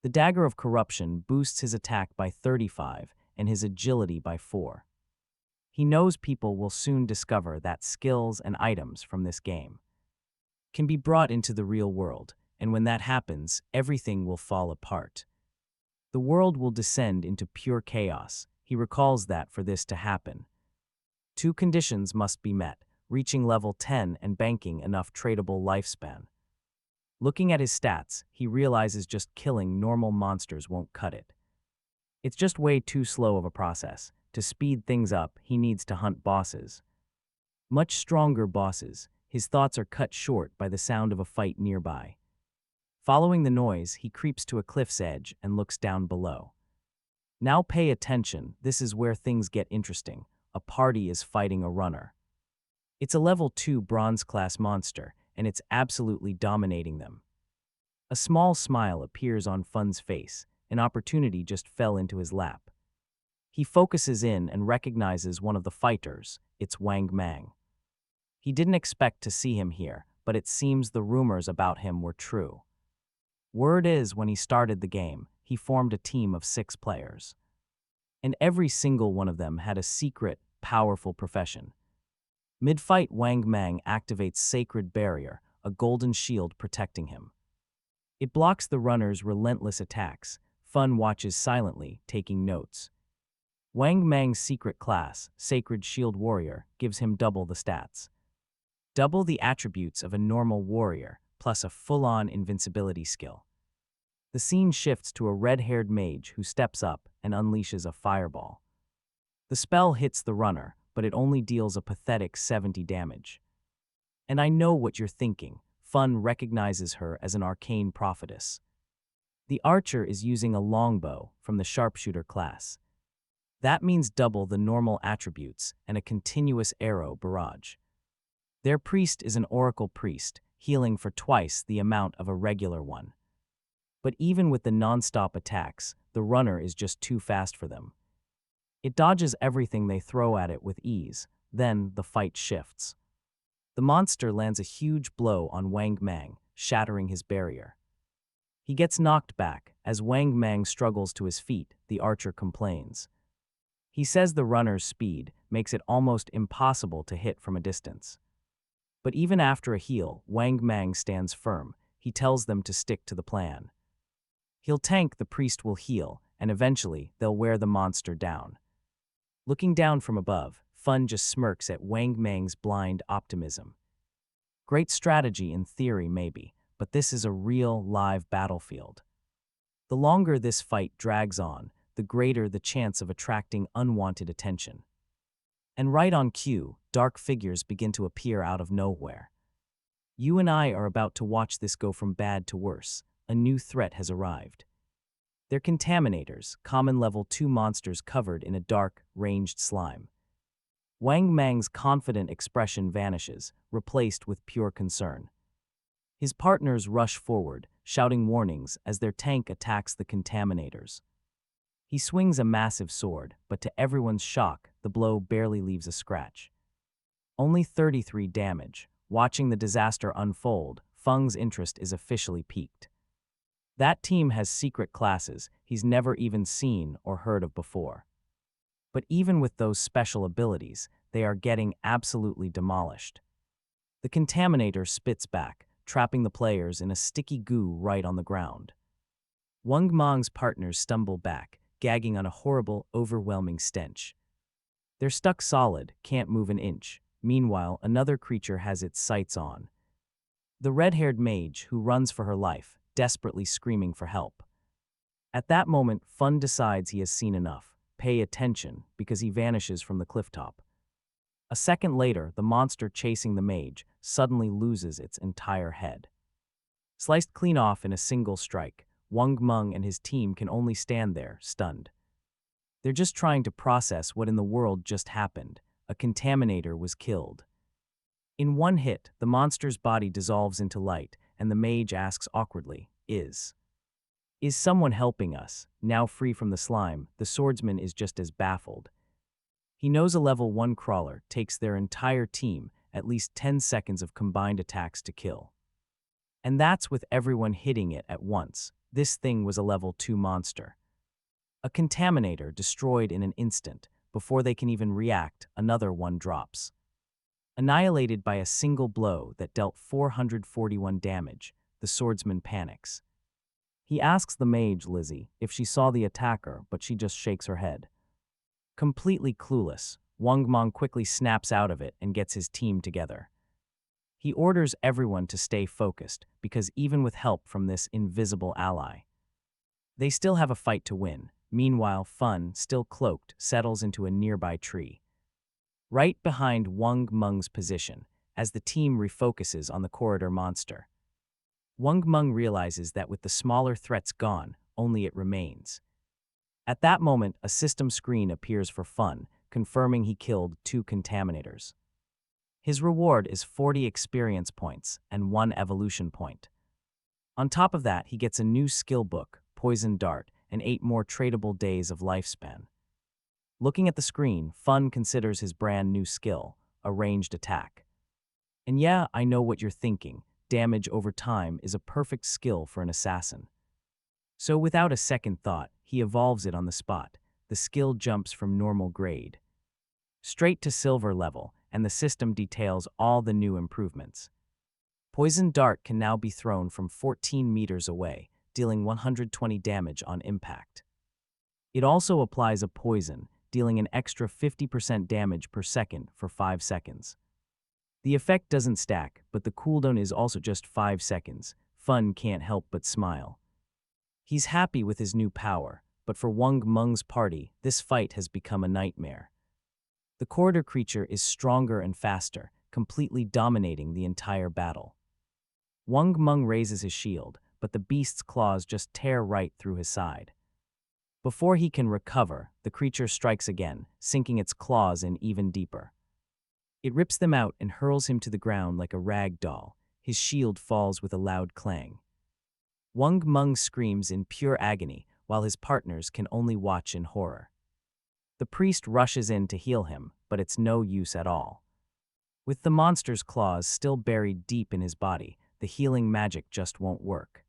The dagger of corruption boosts his attack by 35 and his agility by 4. He knows people will soon discover that skills and items from this game can be brought into the real world, and when that happens, everything will fall apart. The world will descend into pure chaos. He recalls that for this to happen, 2 conditions must be met: reaching level 10 and banking enough tradable lifespan. Looking at his stats, he realizes just killing normal monsters won't cut it. It's just way too slow of a process. To speed things up, he needs to hunt bosses. Much stronger bosses. His thoughts are cut short by the sound of a fight nearby. Following the noise, he creeps to a cliff's edge and looks down below. Now pay attention, this is where things get interesting. A party is fighting a runner. It's a level 2 bronze-class monster, and it's absolutely dominating them. A small smile appears on Fun's face. An opportunity just fell into his lap. He focuses in and recognizes one of the fighters. It's Wang Mang. He didn't expect to see him here, but it seems the rumors about him were true. Word is, when he started the game, he formed a team of 6 players. And every single one of them had a secret, powerful profession. Mid-fight, Wang Mang activates Sacred Barrier, a golden shield protecting him. It blocks the runner's relentless attacks. Fun watches silently, taking notes. Wang Mang's secret class, Sacred Shield Warrior, gives him double the stats. Double the attributes of a normal warrior, plus a full-on invincibility skill. The scene shifts to a red-haired mage who steps up and unleashes a fireball. The spell hits the runner, but it only deals a pathetic 70 damage. And I know what you're thinking. Fun recognizes her as an arcane prophetess. The archer is using a longbow from the sharpshooter class. That means double the normal attributes and a continuous arrow barrage. Their priest is an oracle priest, healing for twice the amount of a regular one. But even with the non-stop attacks, the runner is just too fast for them. It dodges everything they throw at it with ease. Then the fight shifts. The monster lands a huge blow on Wang Mang, shattering his barrier. He gets knocked back. As Wang Mang struggles to his feet, the archer complains. He says the runner's speed makes it almost impossible to hit from a distance. But even after a heal, Wang Mang stands firm. He tells them to stick to the plan. He'll tank, the priest will heal, and eventually they'll wear the monster down. Looking down from above, Fun just smirks at Wang Mang's blind optimism. Great strategy in theory maybe, but this is a real, live battlefield. The longer this fight drags on, the greater the chance of attracting unwanted attention. And right on cue, dark figures begin to appear out of nowhere. You and I are about to watch this go from bad to worse. A new threat has arrived. They're contaminators, common level 2 monsters covered in a dark, ranged slime. Wang Mang's confident expression vanishes, replaced with pure concern. His partners rush forward, shouting warnings as their tank attacks the contaminators. He swings a massive sword, but to everyone's shock, the blow barely leaves a scratch. Only 33 damage. Watching the disaster unfold, Feng's interest is officially piqued. That team has secret classes he's never even seen or heard of before. But even with those special abilities, they are getting absolutely demolished. The contaminator spits back, trapping the players in a sticky goo right on the ground. Wang Mang's partners stumble back, gagging on a horrible, overwhelming stench. They're stuck solid, can't move an inch. Meanwhile, another creature has its sights on. The red-haired mage who runs for her life, desperately screaming for help. At that moment, Fun decides he has seen enough. Pay attention, because he vanishes from the clifftop. A second later, the monster chasing the mage suddenly loses its entire head. Sliced clean off in a single strike, Wang Meng and his team can only stand there, stunned. They're just trying to process what in the world just happened. A contaminator was killed. In one hit, the monster's body dissolves into light, and the mage asks awkwardly, Is someone helping us? Now free from the slime, the swordsman is just as baffled. He knows a level 1 crawler takes their entire team at least 10 seconds of combined attacks to kill. And that's with everyone hitting it at once. This thing was a level 2 monster. A contaminator destroyed in an instant. Before they can even react, another one drops. Annihilated by a single blow that dealt 441 damage, the swordsman panics. He asks the mage, Lizzie, if she saw the attacker, but she just shakes her head. Completely clueless, Wang Meng quickly snaps out of it and gets his team together. He orders everyone to stay focused, because even with help from this invisible ally, they still have a fight to win. Meanwhile, Fun, still cloaked, settles into a nearby tree. Right behind Wang Meng's position, as the team refocuses on the corridor monster. Wang Meng realizes that with the smaller threats gone, only it remains. At that moment, a system screen appears for Fun, confirming he killed 2 contaminators. His reward is 40 experience points and 1 evolution point. On top of that, he gets a new skill book, Poison Dart, and 8 more tradable days of lifespan. Looking at the screen, Fun considers his brand new skill, a ranged attack. And yeah, I know what you're thinking. Damage over time is a perfect skill for an assassin. So without a second thought, he evolves it on the spot. The skill jumps from normal grade straight to silver level, and the system details all the new improvements. Poison Dart can now be thrown from 14 meters away, dealing 120 damage on impact. It also applies a poison, dealing an extra 50% damage per second for 5 seconds. The effect doesn't stack, but the cooldown is also just 5 seconds. Fun can't help but smile. He's happy with his new power, but for Wang Meng's party, this fight has become a nightmare. The corridor creature is stronger and faster, completely dominating the entire battle. Wang Meng raises his shield, but the beast's claws just tear right through his side. Before he can recover, the creature strikes again, sinking its claws in even deeper. It rips them out and hurls him to the ground like a rag doll. His shield falls with a loud clang. Wang Meng screams in pure agony, while his partners can only watch in horror. The priest rushes in to heal him, but it's no use at all. With the monster's claws still buried deep in his body, the healing magic just won't work.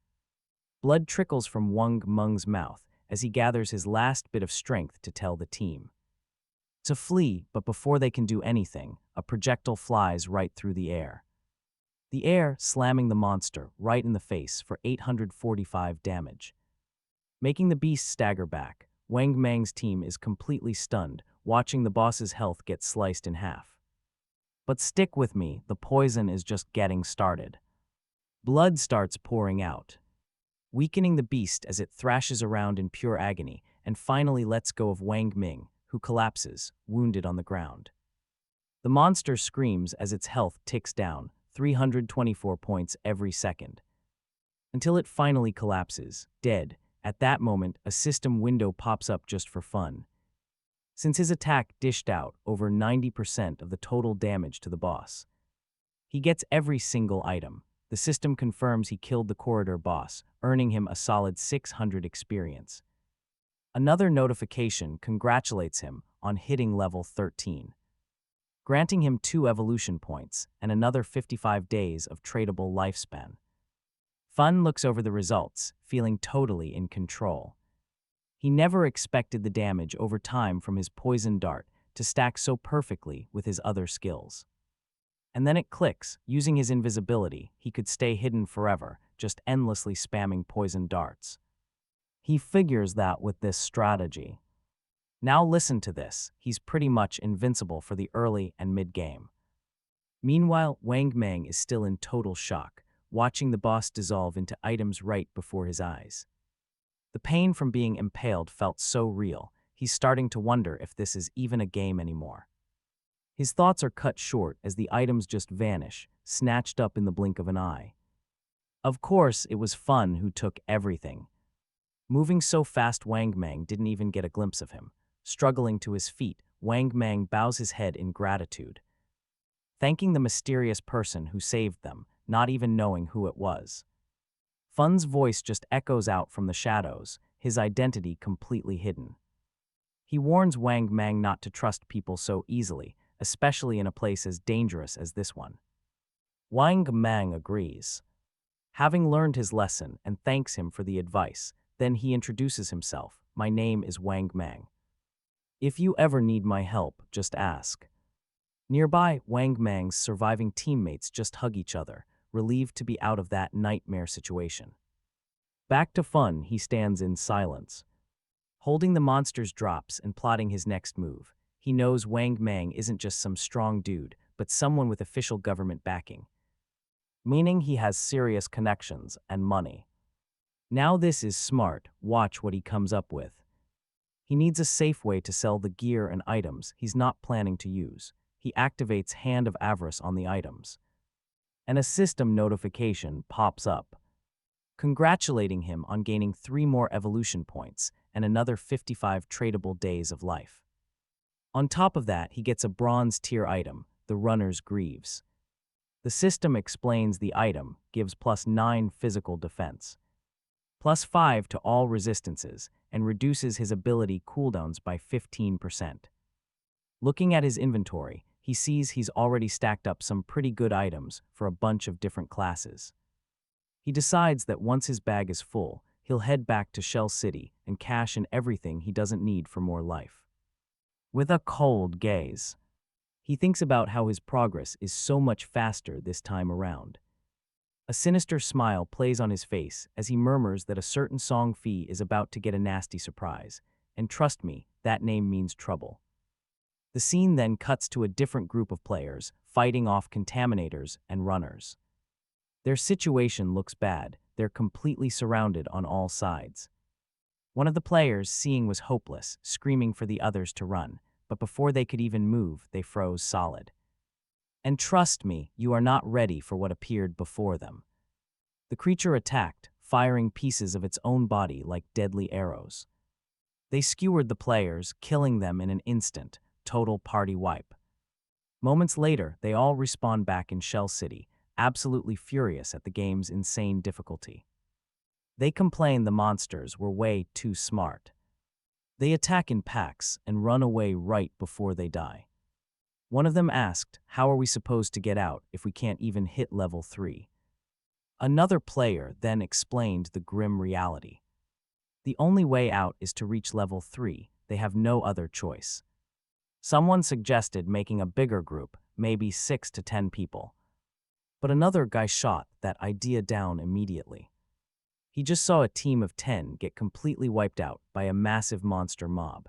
Blood trickles from Wang Meng's mouth as he gathers his last bit of strength to tell the team to flee, but before they can do anything, a projectile flies right through the air. The air slamming the monster right in the face for 845 damage. Making the beast stagger back, Wang Meng's team is completely stunned, watching the boss's health get sliced in half. But stick with me, the poison is just getting started. Blood starts pouring out, weakening the beast as it thrashes around in pure agony and finally lets go of Wang Ming, who collapses, wounded on the ground. The monster screams as its health ticks down, 324 points every second, until it finally collapses, dead. At that moment, a system window pops up just for fun. Since his attack dished out over 90% of the total damage to the boss, he gets every single item. The system confirms he killed the corridor boss, earning him a solid 600 experience. Another notification congratulates him on hitting level 13, granting him 2 evolution points and another 55 days of tradable lifespan. Fun looks over the results, feeling totally in control. He never expected the damage over time from his poison dart to stack so perfectly with his other skills. And then it clicks. Using his invisibility, he could stay hidden forever, just endlessly spamming poison darts. He figures that with this strategy. Now listen to this, he's pretty much invincible for the early and mid-game. Meanwhile, Wang Mang is still in total shock, watching the boss dissolve into items right before his eyes. The pain from being impaled felt so real, he's starting to wonder if this is even a game anymore. His thoughts are cut short as the items just vanish, snatched up in the blink of an eye. Of course, it was Fun who took everything. Moving so fast, Wang Mang didn't even get a glimpse of him. Struggling to his feet, Wang Mang bows his head in gratitude, thanking the mysterious person who saved them, not even knowing who it was. Fun's voice just echoes out from the shadows, his identity completely hidden. He warns Wang Mang not to trust people so easily, especially in a place as dangerous as this one. Wang Mang agrees, having learned his lesson, and thanks him for the advice. Then he introduces himself. My name is Wang Mang. If you ever need my help, just ask. Nearby, Wang Mang's surviving teammates just hug each other, relieved to be out of that nightmare situation. Back to Fun, he stands in silence, holding the monster's drops and plotting his next move. He knows Wang Mang isn't just some strong dude, but someone with official government backing, meaning he has serious connections and money. Now this is smart, watch what he comes up with. He needs a safe way to sell the gear and items he's not planning to use. He activates Hand of Avarice on the items, and a system notification pops up, congratulating him on gaining 3 more evolution points and another 55 tradable days of life. On top of that, he gets a bronze tier item, the Runner's Greaves. The system explains the item gives +9 physical defense, +5 to all resistances, and reduces his ability cooldowns by 15%. Looking at his inventory, he sees he's already stacked up some pretty good items for a bunch of different classes. He decides that once his bag is full, he'll head back to Shell City and cash in everything he doesn't need for more life. With a cold gaze, he thinks about how his progress is so much faster this time around. A sinister smile plays on his face as he murmurs that a certain song Feay is about to get a nasty surprise, and trust me, that name means trouble. The scene then cuts to a different group of players fighting off contaminators and runners. Their situation looks bad, they're completely surrounded on all sides. One of the players, seeing was hopeless, screaming for the others to run, but before they could even move, they froze solid. And trust me, you are not ready for what appeared before them. The creature attacked, firing pieces of its own body like deadly arrows. They skewered the players, killing them in an instant, total party wipe. Moments later, they all respawn back in Shell City, absolutely furious at the game's insane difficulty. They complain the monsters were way too smart. They attack in packs and run away right before they die. One of them asked, how are we supposed to get out if we can't even hit level 3? Another player then explained the grim reality. The only way out is to reach level 3, they have no other choice. Someone suggested making a bigger group, maybe 6 to 10 people. But another guy shot that idea down immediately. He just saw a team of 10 get completely wiped out by a massive monster mob.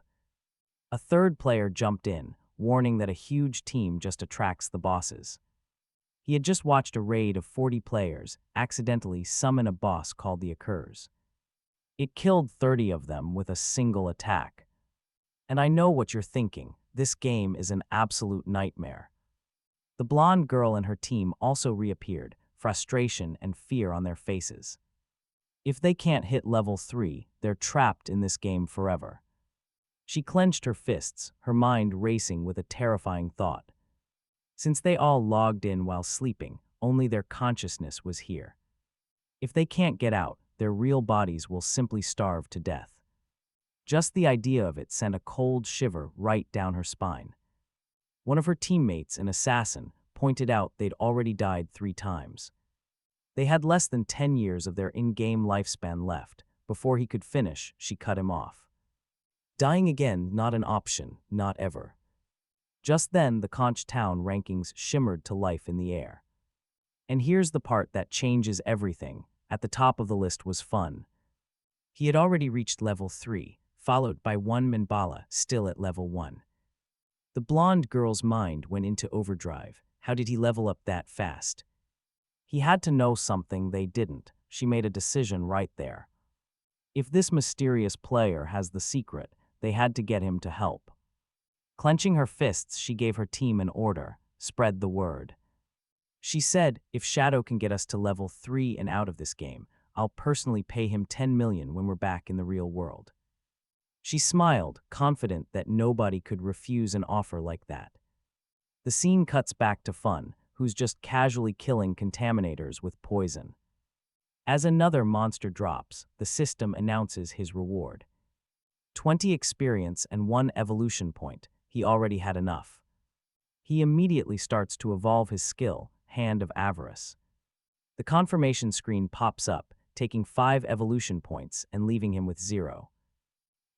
A third player jumped in, warning that a huge team just attracts the bosses. He had just watched a raid of 40 players accidentally summon a boss called the Occurs. It killed 30 of them with a single attack. And I know what you're thinking, this game is an absolute nightmare. The blonde girl and her team also reappeared, frustration and fear on their faces. If they can't hit level 3, they're trapped in this game forever. She clenched her fists, her mind racing with a terrifying thought. Since they all logged in while sleeping, only their consciousness was here. If they can't get out, their real bodies will simply starve to death. Just the idea of it sent a cold shiver right down her spine. One of her teammates, an assassin, pointed out they'd already died 3 times. They had less than 10 years of their in-game lifespan left. Before he could finish, she cut him off. Dying again, not an option, not ever. Just then, the conch town rankings shimmered to life in the air. And here's the part that changes everything. At the top of the list was Fun. He had already reached level 3, followed by one Minbala, still at level 1. The blonde girl's mind went into overdrive. How did he level up that fast? He had to know something they didn't. She made a decision right there. If this mysterious player has the secret, they had to get him to help. Clenching her fists, she gave her team an order: spread the word. She said, if Shadow can get us to level 3 and out of this game, I'll personally pay him 10 million when we're back in the real world. She smiled, confident that nobody could refuse an offer like that. The scene cuts back to Fun, who's just casually killing contaminators with poison. As another monster drops, the system announces his reward. 20 experience and 1 evolution point. He already had enough. He immediately starts to evolve his skill, Hand of Avarice. The confirmation screen pops up, taking 5 evolution points and leaving him with 0.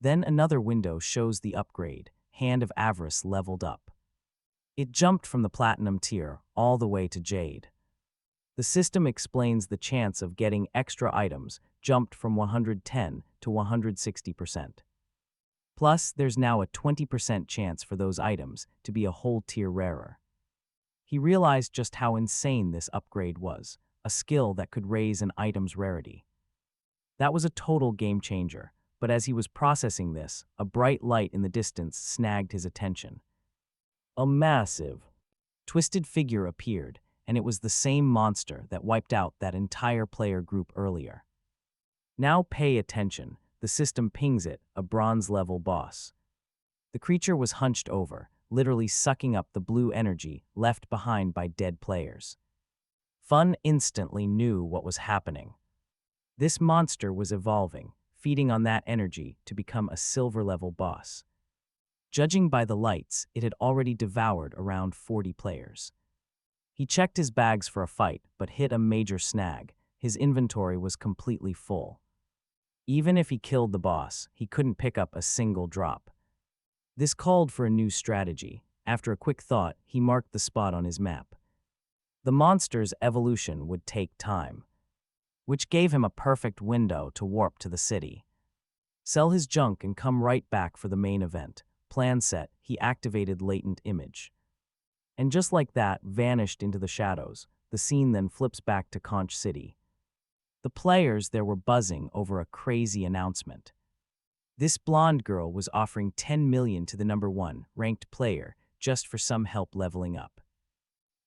Then another window shows the upgrade, Hand of Avarice leveled up. It jumped from the Platinum tier all the way to Jade. The system explains the chance of getting extra items jumped from 110 to 160%. Plus, there's now a 20% chance for those items to be a whole tier rarer. He realized just how insane this upgrade was, a skill that could raise an item's rarity. That was a total game changer, but as he was processing this, a bright light in the distance snagged his attention. A massive, twisted figure appeared, and it was the same monster that wiped out that entire player group earlier. Now pay attention, the system pings it, a bronze-level boss. The creature was hunched over, literally sucking up the blue energy left behind by dead players. Fun instantly knew what was happening. This monster was evolving, feeding on that energy to become a silver-level boss. Judging by the lights, it had already devoured around 40 players. He checked his bags for a fight, but hit a major snag. His inventory was completely full. Even if he killed the boss, he couldn't pick up a single drop. This called for a new strategy. After a quick thought, he marked the spot on his map. The monster's evolution would take time, which gave him a perfect window to warp to the city. Sell his junk and come right back for the main event. Plan set, he activated latent image. And just like that, vanished into the shadows. The scene then flips back to Conch City. The players there were buzzing over a crazy announcement. This blonde girl was offering 10 million to the number 1 ranked player just for some help leveling up.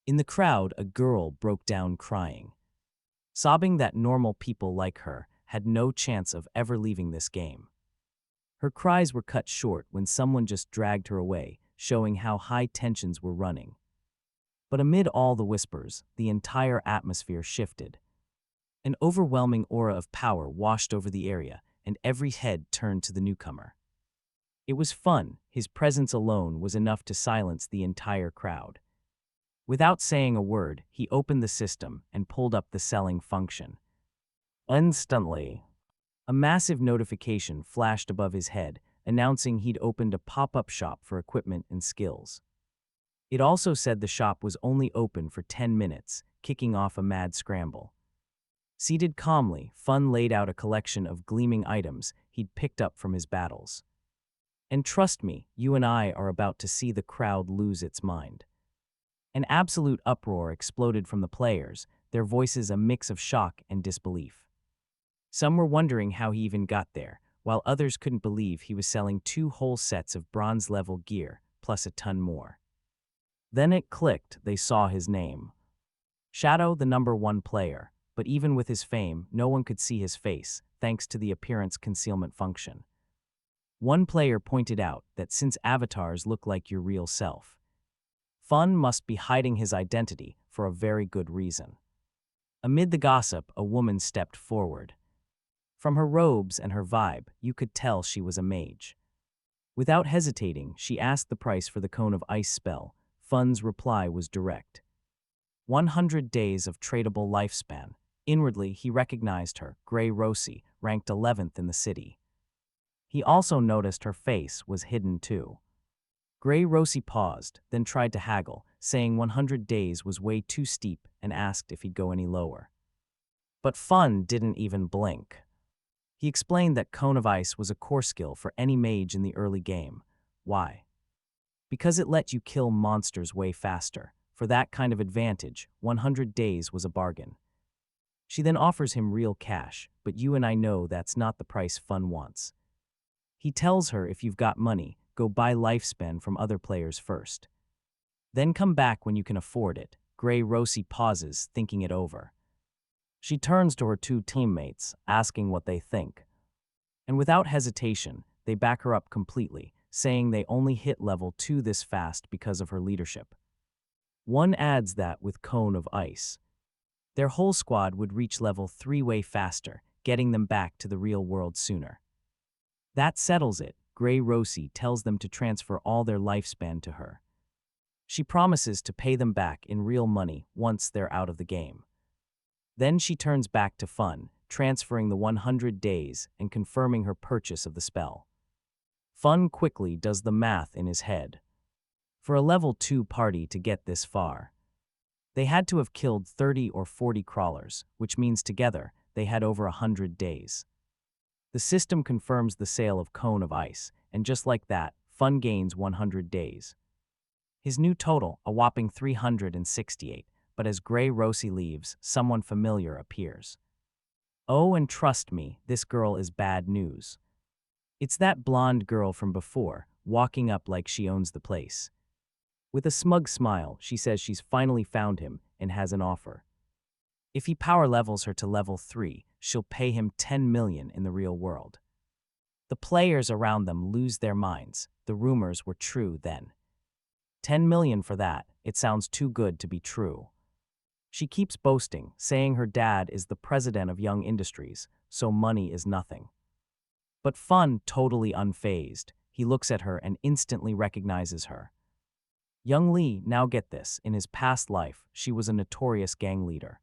In the crowd, a girl broke down crying, sobbing that normal people like her had no chance of ever leaving this game. Her cries were cut short when someone just dragged her away, showing how high tensions were running. But amid all the whispers, the entire atmosphere shifted. An overwhelming aura of power washed over the area, and every head turned to the newcomer. It was Fun. His presence alone was enough to silence the entire crowd. Without saying a word, he opened the system and pulled up the selling function. Instantly, a massive notification flashed above his head, announcing he'd opened a pop-up shop for equipment and skills. It also said the shop was only open for 10 minutes, kicking off a mad scramble. Seated calmly, Fun laid out a collection of gleaming items he'd picked up from his battles. And trust me, you and I are about to see the crowd lose its mind. An absolute uproar exploded from the players, their voices a mix of shock and disbelief. Some were wondering how he even got there, while others couldn't believe he was selling 2 whole sets of bronze-level gear, plus a ton more. Then it clicked, they saw his name. Shadow, the #1 player, but even with his fame, no one could see his face, thanks to the appearance concealment function. One player pointed out that since avatars look like your real self, Fun must be hiding his identity for a very good reason. Amid the gossip, a woman stepped forward. From her robes and her vibe, you could tell she was a mage. Without hesitating, she asked the price for the cone of ice spell. Fun's reply was direct. 100 days of tradable lifespan. Inwardly, he recognized her, Grey Rosie, ranked 11th in the city. He also noticed her face was hidden too. Grey Rosie paused, then tried to haggle, saying 100 days was way too steep and asked if he'd go any lower. But Fun didn't even blink. He explained that Cone of Ice was a core skill for any mage in the early game. Why? Because it let you kill monsters way faster. For that kind of advantage, 100 days was a bargain. She then offers him real cash, but you and I know that's not the price Fun wants. He tells her if you've got money, go buy lifespan from other players first. Then come back when you can afford it. Grey Rosie pauses, thinking it over. She turns to her two teammates, asking what they think. And without hesitation, they back her up completely, saying they only hit level 2 this fast because of her leadership. One adds that with Cone of Ice, their whole squad would reach level 3 way faster, getting them back to the real world sooner. That settles it. Grey Rosie tells them to transfer all their lifespan to her. She promises to pay them back in real money once they're out of the game. Then she turns back to Fun, transferring the 100 days and confirming her purchase of the spell. Fun quickly does the math in his head. For a level 2 party to get this far, they had to have killed 30 or 40 crawlers, which means together they had over 100 days. The system confirms the sale of Cone of Ice, and just like that, Fun gains 100 days. His new total, a whopping 368, but as Grey Rosie leaves, someone familiar appears. Oh, and trust me, this girl is bad news. It's that blonde girl from before, walking up like she owns the place. With a smug smile, she says she's finally found him and has an offer. If he power levels her to level 3, she'll pay him 10 million in the real world. The players around them lose their minds. The rumors were true then. 10 million for that, it sounds too good to be true. She keeps boasting, saying her dad is the president of Young Industries, so money is nothing. But Fun, totally unfazed, he looks at her and instantly recognizes her. Young Lee, now get this, in his past life, she was a notorious gang leader.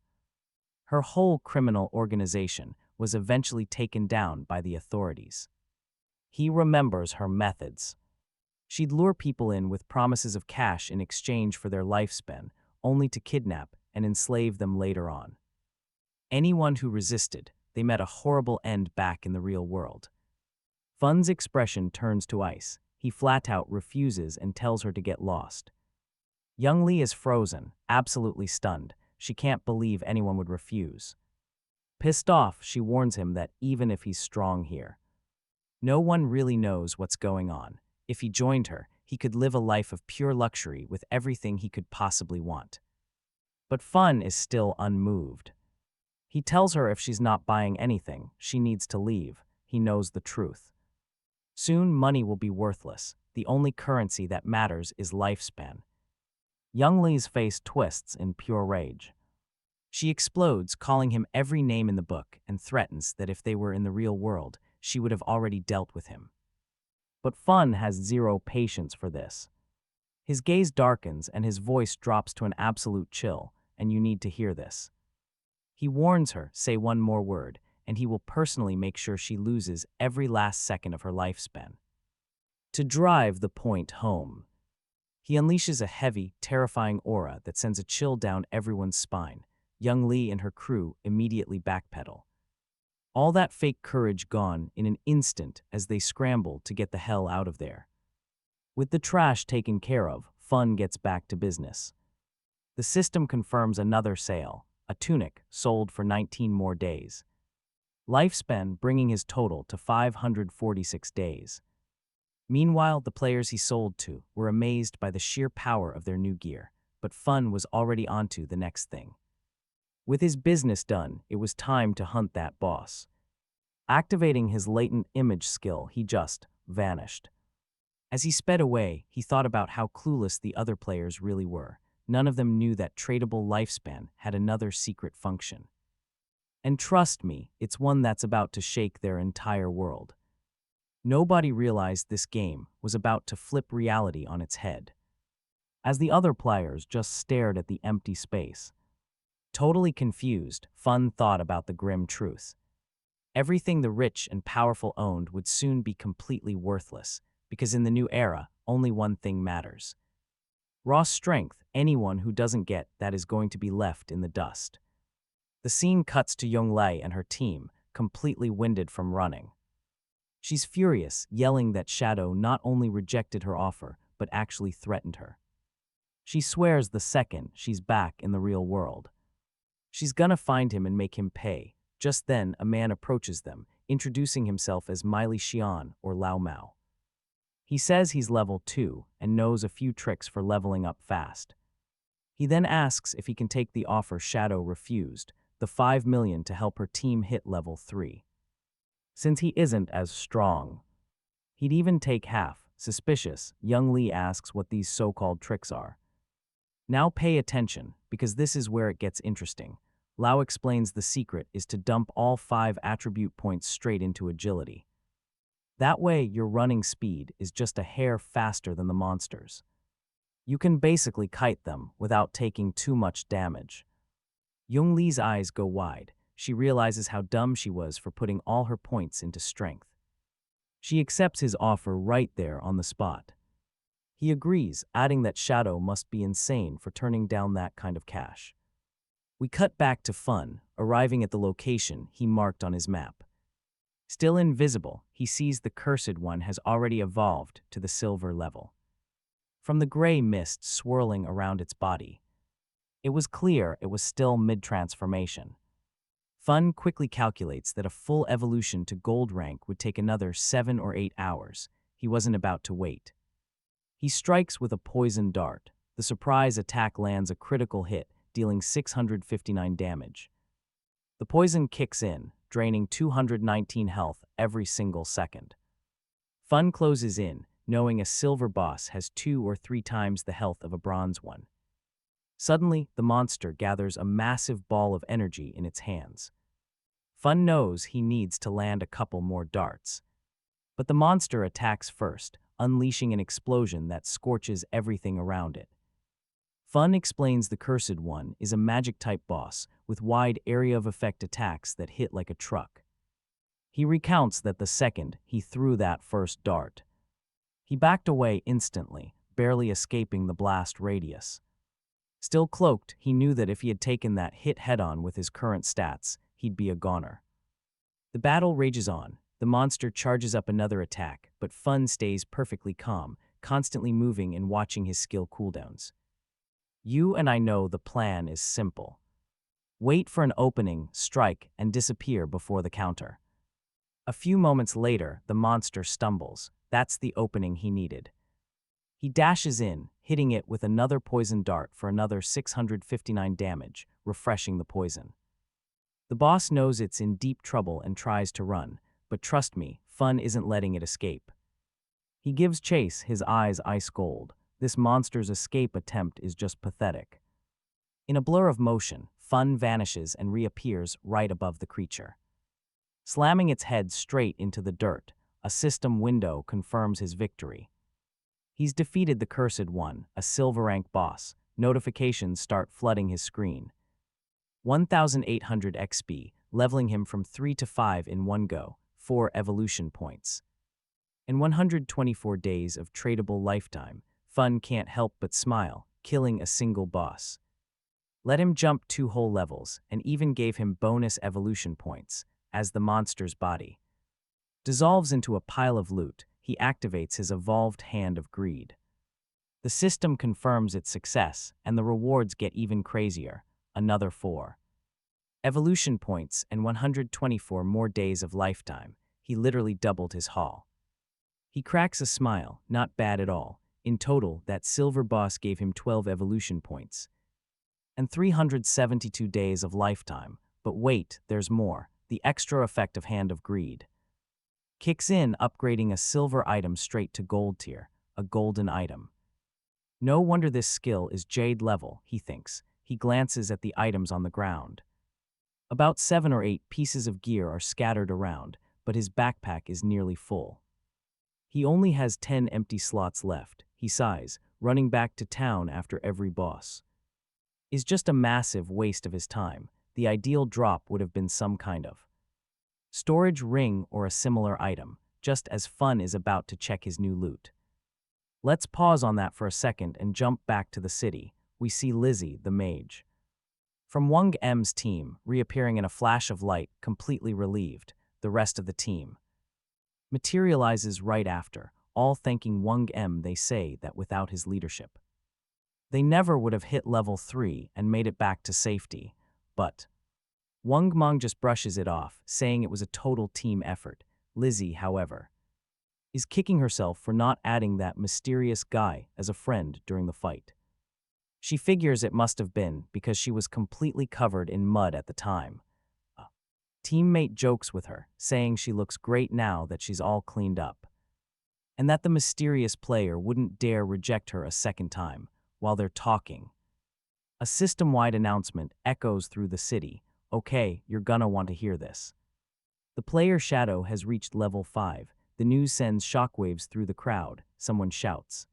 Her whole criminal organization was eventually taken down by the authorities. He remembers her methods. She'd lure people in with promises of cash in exchange for their lifespan, only to kidnap and enslave them later on. Anyone who resisted, they met a horrible end back in the real world. Fun's expression turns to ice. He flat out refuses and tells her to get lost. Young Lee is frozen, absolutely stunned. She can't believe anyone would refuse. Pissed off, she warns him that even if he's strong here, no one really knows what's going on. If he joined her, he could live a life of pure luxury with everything he could possibly want. But Fun is still unmoved. He tells her if she's not buying anything, she needs to leave. He knows the truth. Soon, money will be worthless. The only currency that matters is lifespan. Young Lee's face twists in pure rage. She explodes, calling him every name in the book, and threatens that if they were in the real world, she would have already dealt with him. But Fun has zero patience for this. His gaze darkens and his voice drops to an absolute chill, and you need to hear this. He warns her, say one more word, and he will personally make sure she loses every last second of her lifespan. To drive the point home, he unleashes a heavy, terrifying aura that sends a chill down everyone's spine. Young Lee and her crew immediately backpedal. All that fake courage gone in an instant as they scramble to get the hell out of there. With the trash taken care of, Fun gets back to business. The system confirms another sale, a tunic sold for 19 more days. Lifespan bringing his total to 546 days. Meanwhile, the players he sold to were amazed by the sheer power of their new gear, but Fun was already onto the next thing. With his business done, it was time to hunt that boss. Activating his latent image skill, he just vanished. As he sped away, he thought about how clueless the other players really were. None of them knew that tradable lifespan had another secret function. And trust me, it's one that's about to shake their entire world. Nobody realized this game was about to flip reality on its head. As the other players just stared at the empty space. Totally confused, Fun thought about the grim truth. Everything the rich and powerful owned would soon be completely worthless, because in the new era, only one thing matters. Raw strength. Anyone who doesn't get that is going to be left in the dust. The scene cuts to Yonglei and her team, completely winded from running. She's furious, yelling that Shadow not only rejected her offer, but actually threatened her. She swears the second she's back in the real world, she's gonna find him and make him pay. Just then, a man approaches them, introducing himself as Miley Xian or Lao Mao. He says he's level 2 and knows a few tricks for leveling up fast. He then asks if he can take the offer Shadow refused, the 5 million to help her team hit level 3. Since he isn't as strong, he'd even take half. Suspicious, Young Lee asks what these so-called tricks are. Now pay attention, because this is where it gets interesting. Lao explains the secret is to dump all 5 attribute points straight into agility. That way, your running speed is just a hair faster than the monsters. You can basically kite them without taking too much damage. Young Lee's eyes go wide. She realizes how dumb she was for putting all her points into strength. She accepts his offer right there on the spot. He agrees, adding that Shadow must be insane for turning down that kind of cash. We cut back to Fun, arriving at the location he marked on his map. Still invisible, he sees the Cursed One has already evolved to the silver level. From the gray mist swirling around its body, it was clear it was still mid-transformation. Fun quickly calculates that a full evolution to gold rank would take another 7 or 8 hours. He wasn't about to wait. He strikes with a poison dart. The surprise attack lands a critical hit, dealing 659 damage. The poison kicks in, draining 219 health every single second. Fun closes in, knowing a silver boss has 2 or 3 times the health of a bronze one. Suddenly, the monster gathers a massive ball of energy in its hands. Fun knows he needs to land a couple more darts. But the monster attacks first, unleashing an explosion that scorches everything around it. Fun explains the Cursed One is a magic-type boss with wide area of effect attacks that hit like a truck. He recounts that the second he threw that first dart, he backed away instantly, barely escaping the blast radius. Still cloaked, he knew that if he had taken that hit head-on with his current stats, he'd be a goner. The battle rages on. The monster charges up another attack, but Fun stays perfectly calm, constantly moving and watching his skill cooldowns. You and I know the plan is simple. Wait for an opening, strike, and disappear before the counter. A few moments later, the monster stumbles. That's the opening he needed. He dashes in, hitting it with another poison dart for another 659 damage, refreshing the poison. The boss knows it's in deep trouble and tries to run, but trust me, Fun isn't letting it escape. He gives chase, his eyes ice gold. This monster's escape attempt is just pathetic. In a blur of motion, Fun vanishes and reappears right above the creature. Slamming its head straight into the dirt, a system window confirms his victory. He's defeated the Cursed One, a silver rank boss. Notifications start flooding his screen. 1,800 XP, leveling him from 3 to 5 in one go, 4 evolution points. In 124 days of tradable lifetime, Fun can't help but smile, killing a single boss. Let him jump 2 whole levels, and even gave him bonus evolution points, as the monster's body dissolves into a pile of loot. He activates his evolved Hand of Greed. The system confirms its success, and the rewards get even crazier. Another 4 evolution points and 124 more days of lifetime. He literally doubled his haul. He cracks a smile, not bad at all. In total, that silver boss gave him 12 evolution points and 372 days of lifetime. But wait, there's more. The extra effect of Hand of Greed kicks in, upgrading a silver item straight to gold tier, a golden item. No wonder this skill is Jade level, he thinks. He glances at the items on the ground. About 7 or 8 pieces of gear are scattered around, but his backpack is nearly full. He only has 10 empty slots left, he sighs, running back to town after every boss. Is just a massive waste of his time. The ideal drop would have been some kind of storage ring or a similar item, just as Fun is about to check his new loot. Let's pause on that for a second and jump back to the city. We see Lizzie, the mage, from Wang M's team, reappearing in a flash of light, completely relieved. The rest of the team materializes right after, all thanking Wang M. They say that without his leadership, they never would have hit level 3 and made it back to safety. But Wang Meng just brushes it off, saying it was a total team effort. Lizzie, however, is kicking herself for not adding that mysterious guy as a friend during the fight. She figures it must have been because she was completely covered in mud at the time. A teammate jokes with her, saying she looks great now that she's all cleaned up, and that the mysterious player wouldn't dare reject her a second time. While they're talking, a system-wide announcement echoes through the city. Okay, you're gonna want to hear this. The player Shadow has reached level 5. The news sends shockwaves through the crowd. Someone shouts,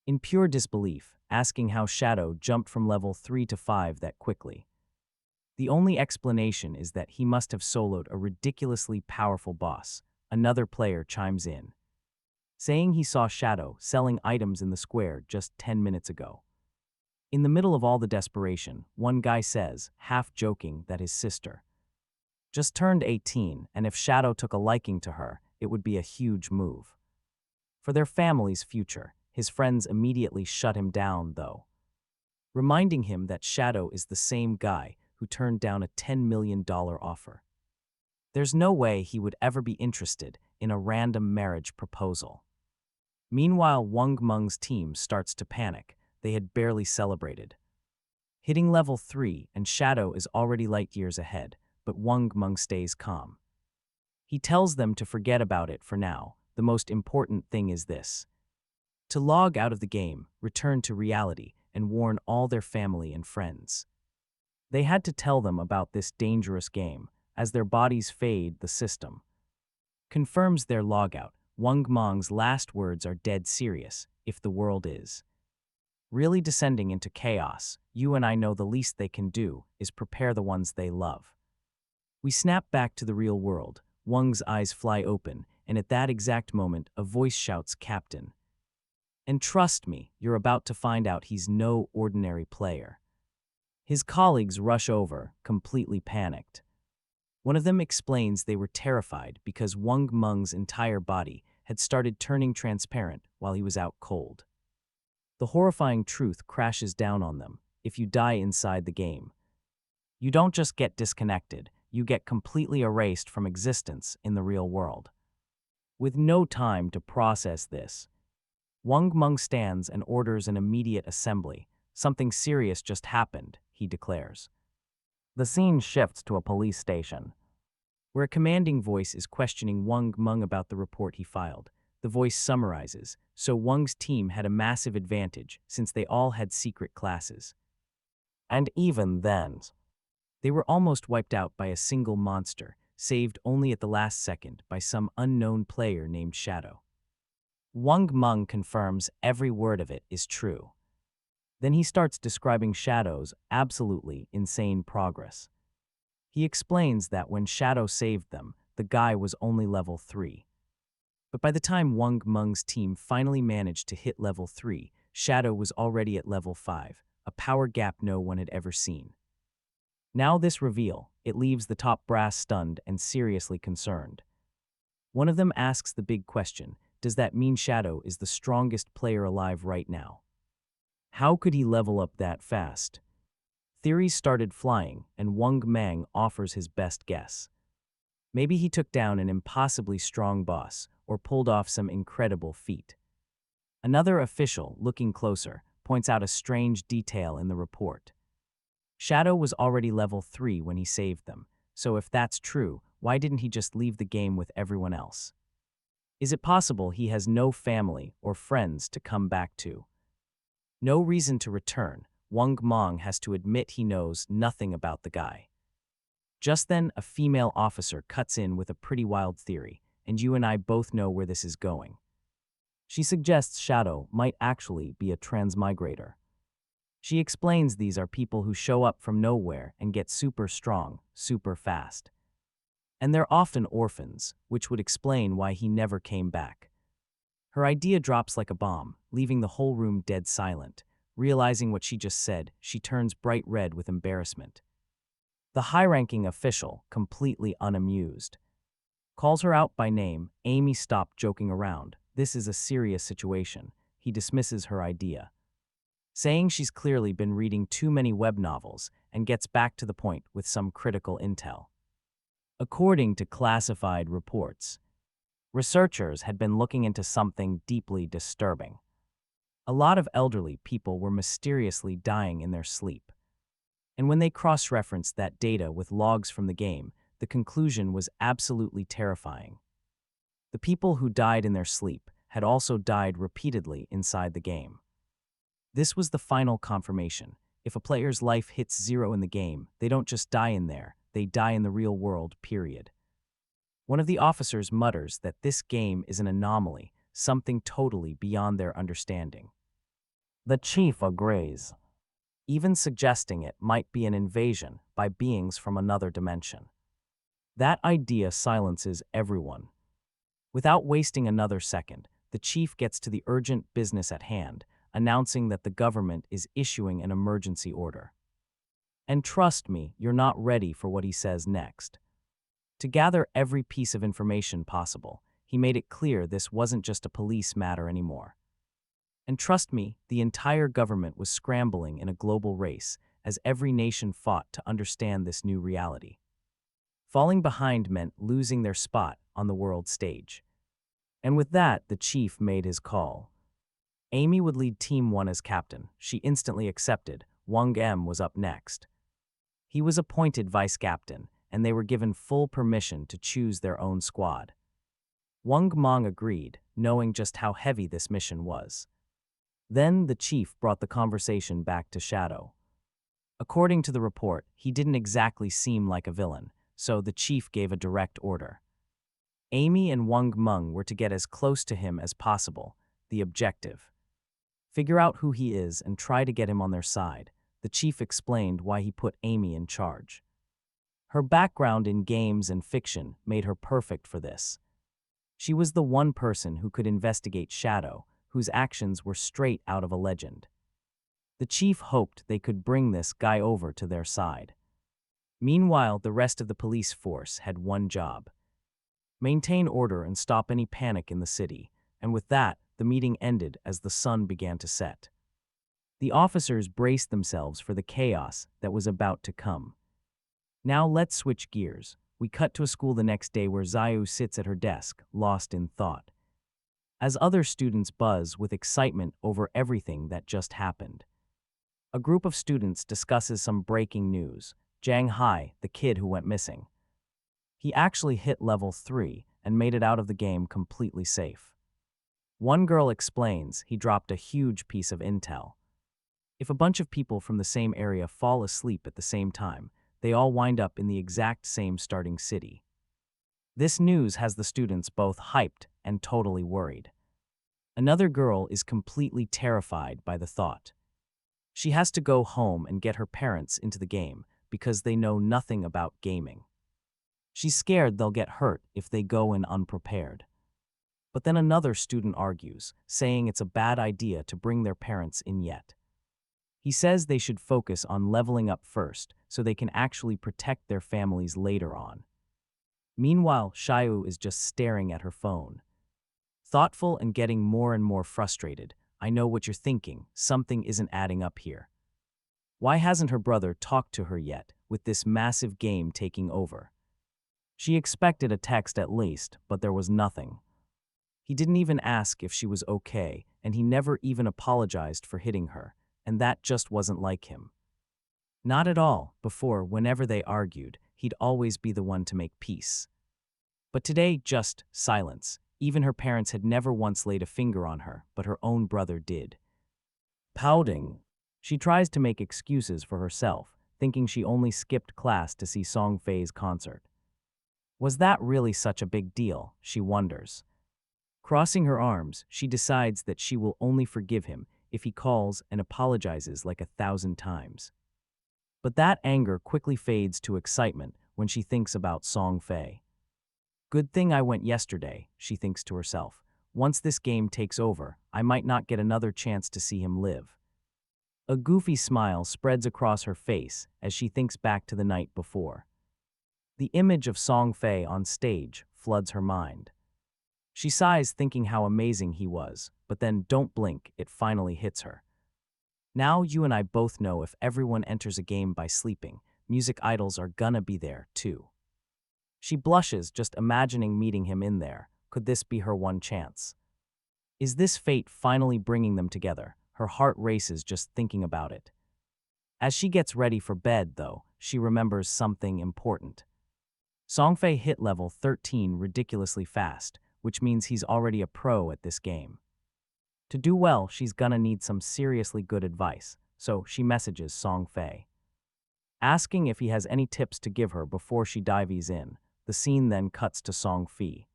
in pure disbelief, asking how Shadow jumped from level 3 to 5 that quickly. The only explanation is that he must have soloed a ridiculously powerful boss. Another player chimes in, saying he saw Shadow selling items in the square just 10 minutes ago. In the middle of all the desperation, one guy says, half joking, that his sister just turned 18, and if Shadow took a liking to her, it would be a huge move for their family's future. His friends immediately shut him down, though, reminding him that Shadow is the same guy who turned down a $10 million offer. There's no way he would ever be interested in a random marriage proposal. Meanwhile, Wang Meng's team starts to panic. They had barely celebrated hitting level 3, and Shadow is already light years ahead, but Wang Meng stays calm. He tells them to forget about it for now. The most important thing is this: to log out of the game, return to reality, and warn all their family and friends. They had to tell them about this dangerous game. As their bodies fade, the system confirms their logout. Wang Meng's last words are dead serious. If the world is really descending into chaos, you and I know the least they can do is prepare the ones they love. We snap back to the real world. Wang's eyes fly open, and at that exact moment, a voice shouts, "Captain. And trust me, you're about to find out he's no ordinary player." His colleagues rush over, completely panicked. One of them explains they were terrified because Wang Meng's entire body had started turning transparent while he was out cold. The horrifying truth crashes down on them. If you die inside the game, you don't just get disconnected, you get completely erased from existence in the real world. With no time to process this, Wang Meng stands and orders an immediate assembly. Something serious just happened, he declares. The scene shifts to a police station, where a commanding voice is questioning Wang Meng about the report he filed. The voice summarizes, so Wang's team had a massive advantage since they all had secret classes. And even then, they were almost wiped out by a single monster, saved only at the last second by some unknown player named Shadow. Wang Meng confirms every word of it is true. Then he starts describing Shadow's absolutely insane progress. He explains that when Shadow saved them, the guy was only level 3. But by the time Wang Meng's team finally managed to hit level 3, Shadow was already at level 5, a power gap no one had ever seen. Now this reveal, it leaves the top brass stunned and seriously concerned. One of them asks the big question, does that mean Shadow is the strongest player alive right now? How could he level up that fast? Theories started flying, and Wang Meng offers his best guess. Maybe he took down an impossibly strong boss or pulled off some incredible feat. Another official, looking closer, points out a strange detail in the report. Shadow was already level 3 when he saved them, so if that's true, why didn't he just leave the game with everyone else? Is it possible he has no family or friends to come back to? No reason to return. Wang Meng has to admit he knows nothing about the guy. Just then, a female officer cuts in with a pretty wild theory, and you and I both know where this is going. She suggests Shadow might actually be a transmigrator. She explains these are people who show up from nowhere and get super strong, super fast. And they're often orphans, which would explain why he never came back. Her idea drops like a bomb, leaving the whole room dead silent. Realizing what she just said, she turns bright red with embarrassment. The high-ranking official, completely unamused, calls her out by name. Amy stopped joking around. This is a serious situation. He dismisses her idea, saying she's clearly been reading too many web novels, and gets back to the point with some critical intel. According to classified reports, researchers had been looking into something deeply disturbing. A lot of elderly people were mysteriously dying in their sleep. And when they cross-referenced that data with logs from the game, the conclusion was absolutely terrifying. The people who died in their sleep had also died repeatedly inside the game. This was the final confirmation. If a player's life hits 0 in the game, they don't just die in there, they die in the real world, period. One of the officers mutters that this game is an anomaly, something totally beyond their understanding. The chief agrees, even suggesting it might be an invasion by beings from another dimension. That idea silences everyone. Without wasting another second, the chief gets to the urgent business at hand, announcing that the government is issuing an emergency order. And trust me, you're not ready for what he says next. To gather every piece of information possible, he made it clear this wasn't just a police matter anymore. And trust me, the entire government was scrambling in a global race as every nation fought to understand this new reality. Falling behind meant losing their spot on the world stage. And with that, the chief made his call. Amy would lead Team 1 as captain. She instantly accepted. Wang M was up next. He was appointed vice captain, and they were given full permission to choose their own squad. Wang Meng agreed, knowing just how heavy this mission was. Then the chief brought the conversation back to Shadow. According to the report, he didn't exactly seem like a villain, so the chief gave a direct order. Amy and Wang Meng were to get as close to him as possible, the objective. Figure out who he is and try to get him on their side. The chief explained why he put Amy in charge. Her background in games and fiction made her perfect for this. She was the one person who could investigate Shadow, whose actions were straight out of a legend. The chief hoped they could bring this guy over to their side. Meanwhile, the rest of the police force had one job: maintain order and stop any panic in the city, and with that, the meeting ended as the sun began to set. The officers braced themselves for the chaos that was about to come. Now let's switch gears. We cut to a school the next day where Xiao sits at her desk, lost in thought. As other students buzz with excitement over everything that just happened, a group of students discusses some breaking news. Zhang Hai, the kid who went missing. He actually hit level 3 and made it out of the game completely safe. One girl explains he dropped a huge piece of intel. If a bunch of people from the same area fall asleep at the same time, they all wind up in the exact same starting city. This news has the students both hyped and totally worried. Another girl is completely terrified by the thought. She has to go home and get her parents into the game because they know nothing about gaming. She's scared they'll get hurt if they go in unprepared. But then another student argues, saying it's a bad idea to bring their parents in yet. He says they should focus on leveling up first so they can actually protect their families later on. Meanwhile, Xiao is just staring at her phone. Thoughtful and getting more and more frustrated. I know what you're thinking, something isn't adding up here. Why hasn't her brother talked to her yet, with this massive game taking over? She expected a text at least, but there was nothing. He didn't even ask if she was okay, and he never even apologized for hitting her, and that just wasn't like him. Not at all. Before, whenever they argued, he'd always be the one to make peace. But today, just silence. Even her parents had never once laid a finger on her, but her own brother did. Pouting. She tries to make excuses for herself, thinking she only skipped class to see Song Feay's concert. Was that really such a big deal, she wonders. Crossing her arms, she decides that she will only forgive him if he calls and apologizes like 1,000 times. But that anger quickly fades to excitement when she thinks about Song Feay. Good thing I went yesterday, she thinks to herself. Once this game takes over, I might not get another chance to see him live. A goofy smile spreads across her face as she thinks back to the night before. The image of Song Feay on stage floods her mind. She sighs thinking how amazing he was, but then don't blink, it finally hits her. Now you and I both know if everyone enters a game by sleeping, music idols are gonna be there too. She blushes just imagining meeting him in there. Could this be her one chance? Is this fate finally bringing them together? Her heart races just thinking about it. As she gets ready for bed, though, she remembers something important. Song Feay hit level 13 ridiculously fast, which means he's already a pro at this game. To do well, she's gonna need some seriously good advice, so she messages Song Feay, asking if he has any tips to give her before she dives in. The scene then cuts to Song Feay.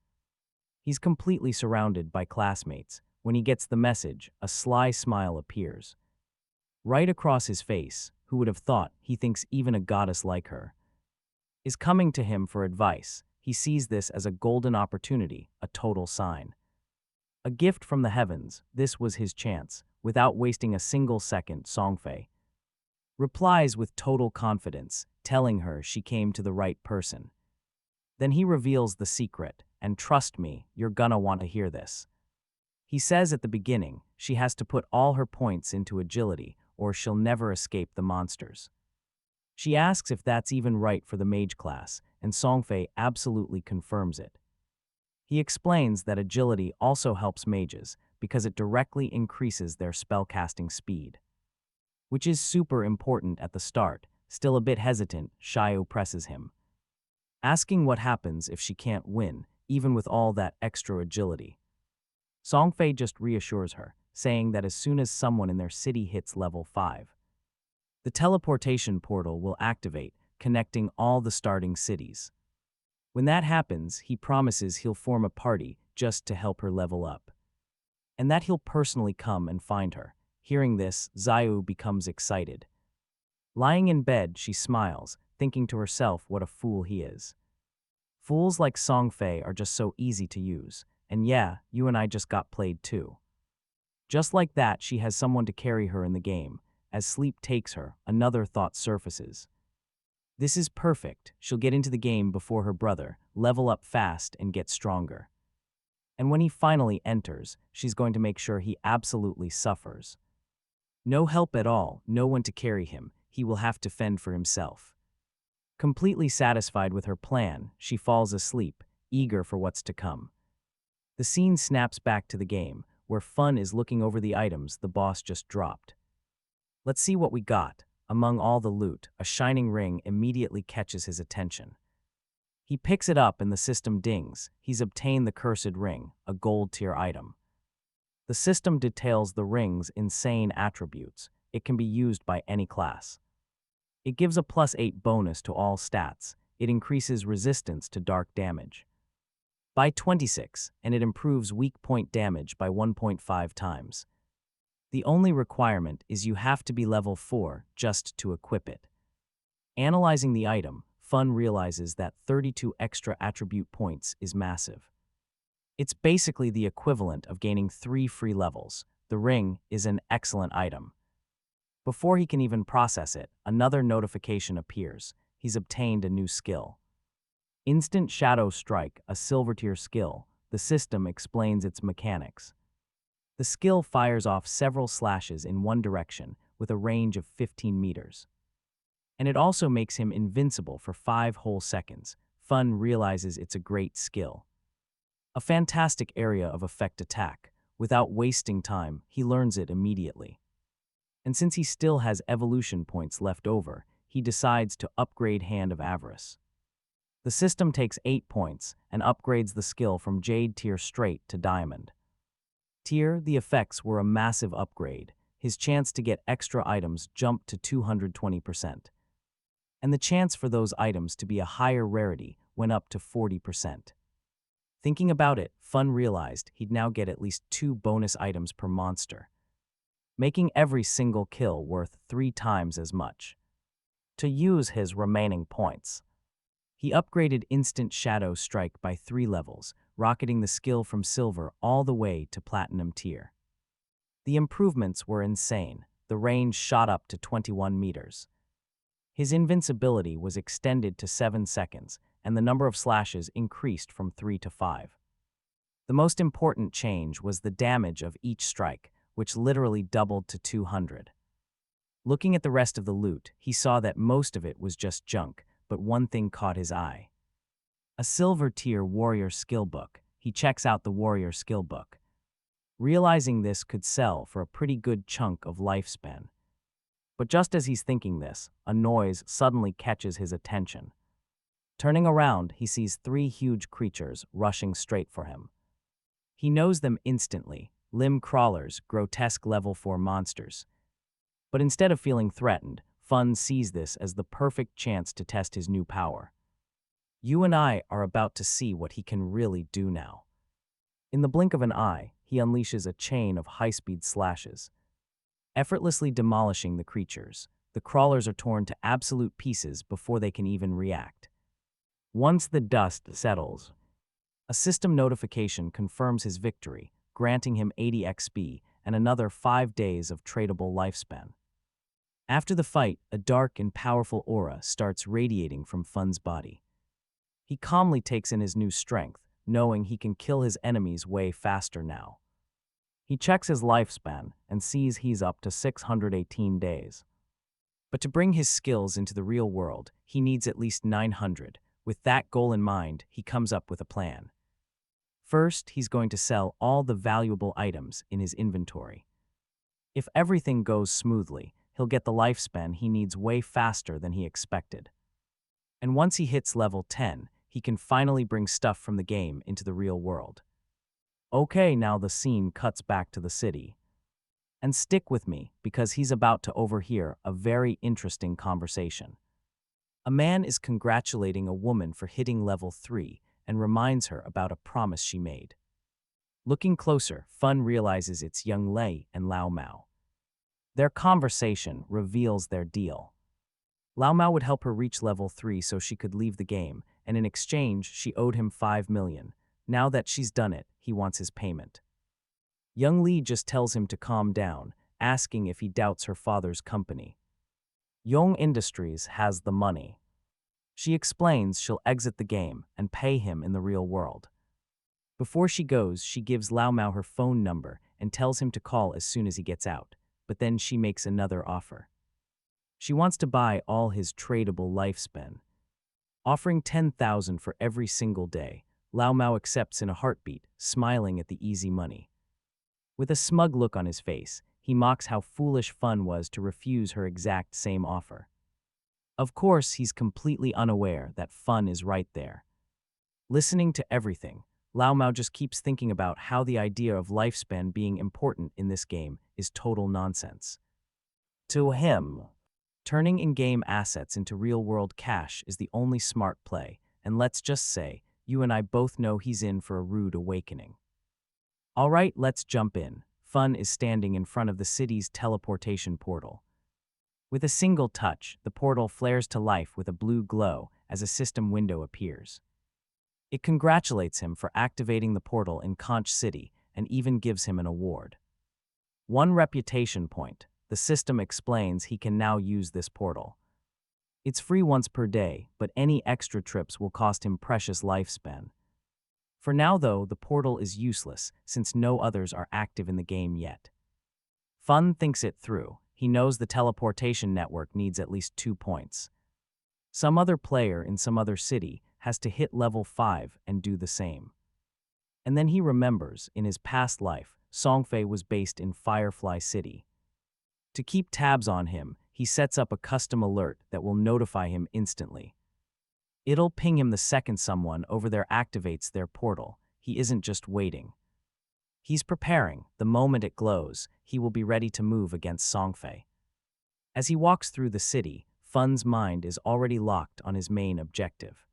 He's completely surrounded by classmates. When he gets the message, a sly smile appears. Right across his face, who would have thought he thinks even a goddess like her is coming to him for advice. He sees this as a golden opportunity, a total sign. A gift from the heavens, this was his chance. Without wasting a single second, Song Feay replies with total confidence, telling her she came to the right person. Then he reveals the secret, and trust me, you're gonna want to hear this. He says at the beginning, she has to put all her points into agility, or she'll never escape the monsters. She asks if that's even right for the mage class, and Song Feay absolutely confirms it. He explains that agility also helps mages because it directly increases their spellcasting speed, which is super important at the start. Still a bit hesitant, Xiao presses him, asking what happens if she can't win, even with all that extra agility. Song Feay just reassures her, saying that as soon as someone in their city hits level 5, the teleportation portal will activate, connecting all the starting cities. When that happens, he promises he'll form a party just to help her level up, and that he'll personally come and find her. Hearing this, Xiao becomes excited. Lying in bed, she smiles, thinking to herself what a fool he is. Fools like Song Feay are just so easy to use, and yeah, you and I just got played too. Just like that, she has someone to carry her in the game. As sleep takes her, another thought surfaces. This is perfect. She'll get into the game before her brother, level up fast and get stronger. And when he finally enters, she's going to make sure he absolutely suffers. No help at all, no one to carry him, he will have to fend for himself. Completely satisfied with her plan, she falls asleep, eager for what's to come. The scene snaps back to the game, where Fun is looking over the items the boss just dropped. Let's see what we got. Among all the loot, a shining ring immediately catches his attention. He picks it up and the system dings. He's obtained the cursed ring, a gold tier item. The system details the ring's insane attributes. It can be used by any class. It gives a +8 bonus to all stats. It increases resistance to dark damage by 26, and it improves weak point damage by 1.5 times. The only requirement is you have to be level 4 just to equip it. Analyzing the item, Fun realizes that 32 extra attribute points is massive. It's basically the equivalent of gaining 3 free levels. The ring is an excellent item. Before he can even process it, another notification appears. He's obtained a new skill. Instant Shadow Strike, a silver tier skill. The system explains its mechanics. The skill fires off several slashes in one direction with a range of 15 meters. And it also makes him invincible for 5 whole seconds. Fun realizes it's a great skill. A fantastic area of effect attack. Without wasting time, he learns it immediately. And since he still has evolution points left over, he decides to upgrade Hand of Avarice. The system takes 8 points and upgrades the skill from Jade tier straight to Diamond. Tier, the effects were a massive upgrade. His chance to get extra items jumped to 220%. And the chance for those items to be a higher rarity went up to 40%. Thinking about it, Fun realized he'd now get at least 2 bonus items per monster, making every single kill worth 3 times as much. To use his remaining points, he upgraded Instant Shadow Strike by 3 levels, rocketing the skill from Silver all the way to Platinum tier. The improvements were insane. The range shot up to 21 meters. His invincibility was extended to 7 seconds, and the number of slashes increased from 3 to 5. The most important change was the damage of each strike, which literally doubled to 200. Looking at the rest of the loot, he saw that most of it was just junk, but one thing caught his eye. A Silver tier warrior skill book. He checks out the warrior skill book, realizing this could sell for a pretty good chunk of lifespan. But just as he's thinking this, a noise suddenly catches his attention. Turning around, he sees 3 huge creatures rushing straight for him. He knows them instantly, limb crawlers, grotesque level 4 monsters. But instead of feeling threatened, Fun sees this as the perfect chance to test his new power. You and I are about to see what he can really do now. In the blink of an eye, he unleashes a chain of high-speed slashes, effortlessly demolishing the creatures. The crawlers are torn to absolute pieces before they can even react. Once the dust settles, a system notification confirms his victory, granting him 80 XP and another 5 days of tradable lifespan. After the fight, a dark and powerful aura starts radiating from Fun's body. He calmly takes in his new strength, knowing he can kill his enemies way faster now. He checks his lifespan and sees he's up to 618 days. But to bring his skills into the real world, he needs at least 900. With that goal in mind, he comes up with a plan. First, he's going to sell all the valuable items in his inventory. If everything goes smoothly, he'll get the lifespan he needs way faster than he expected. And once he hits level 10, he can finally bring stuff from the game into the real world. Okay, now the scene cuts back to the city. And stick with me, because he's about to overhear a very interesting conversation. A man is congratulating a woman for hitting level 3 and reminds her about a promise she made. Looking closer, Fun realizes it's Young Lei and Lao Mao. Their conversation reveals their deal. Lao Mao would help her reach level 3 so she could leave the game, and in exchange, she owed him 5 million. Now that she's done it, he wants his payment. Young Li just tells him to calm down, asking if he doubts her father's company. Yong Industries has the money. She explains she'll exit the game and pay him in the real world. Before she goes, she gives Lao Mao her phone number and tells him to call as soon as he gets out, but then she makes another offer. She wants to buy all his tradable lifespan. Offering 10,000 for every single day, Lao Mao accepts in a heartbeat, smiling at the easy money. With a smug look on his face, he mocks how foolish Fun was to refuse her exact same offer. Of course, he's completely unaware that Fun is right there. Listening to everything, Lao Mao just keeps thinking about how the idea of lifespan being important in this game is total nonsense. To him, turning in-game assets into real-world cash is the only smart play, and let's just say, you and I both know he's in for a rude awakening. Alright, let's jump in. Fun is standing in front of the city's teleportation portal. With a single touch, the portal flares to life with a blue glow as a system window appears. It congratulates him for activating the portal in Conch City and even gives him an award. 1 reputation point. The system explains he can now use this portal. It's free once per day, but any extra trips will cost him precious lifespan. For now, though, the portal is useless since no others are active in the game yet. Fun thinks it through. He knows the teleportation network needs at least 2 points. Some other player in some other city has to hit level 5 and do the same. And then he remembers, in his past life, Songfei was based in Firefly City. To keep tabs on him, he sets up a custom alert that will notify him instantly. It'll ping him the second someone over there activates their portal. He isn't just waiting. He's preparing. The moment it glows, he will be ready to move against Songfei. As he walks through the city, Fun's mind is already locked on his main objective.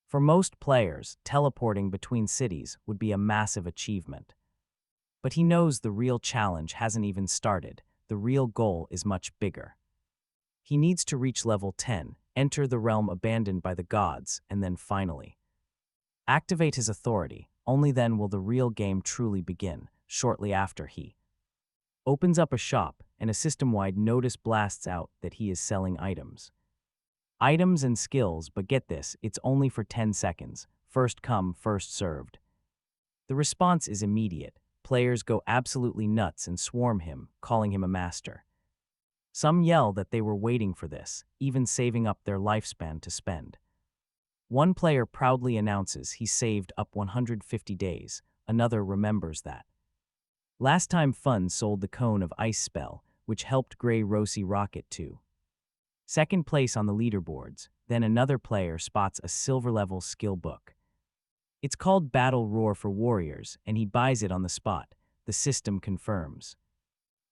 For most players, teleporting between cities would be a massive achievement. But he knows the real challenge hasn't even started. The real goal is much bigger. He needs to reach level 10, enter the realm abandoned by the gods, and then finally activate his authority. Only then will the real game truly begin. Shortly after, he opens up a shop, and a system-wide notice blasts out that he is selling items. Items and skills, but get this, it's only for 10 seconds. First come, first served. The response is immediate. Players go absolutely nuts and swarm him, calling him a master. Some yell that they were waiting for this, even saving up their lifespan to spend. One player proudly announces he saved up 150 days, another remembers that last time Fun sold the cone of ice spell, which helped Grey Rosy Rocket to second place on the leaderboards. Then another player spots a silver-level skill book. It's called Battle Roar for Warriors, and he buys it on the spot. The system confirms.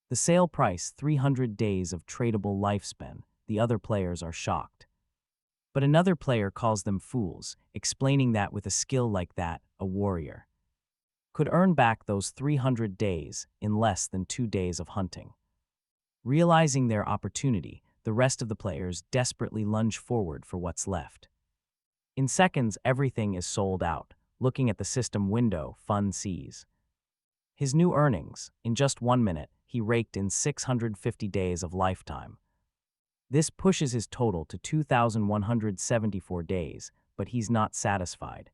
The sale price, 300 days of tradable lifespan. The other players are shocked. But another player calls them fools, explaining that with a skill like that, a warrior could earn back those 300 days in less than 2 days of hunting. Realizing their opportunity, the rest of the players desperately lunge forward for what's left. In seconds, everything is sold out. Looking at the system window, Fun sees his new earnings. In just 1 minute, he raked in 650 days of lifetime. This pushes his total to 2,174 days, but he's not satisfied.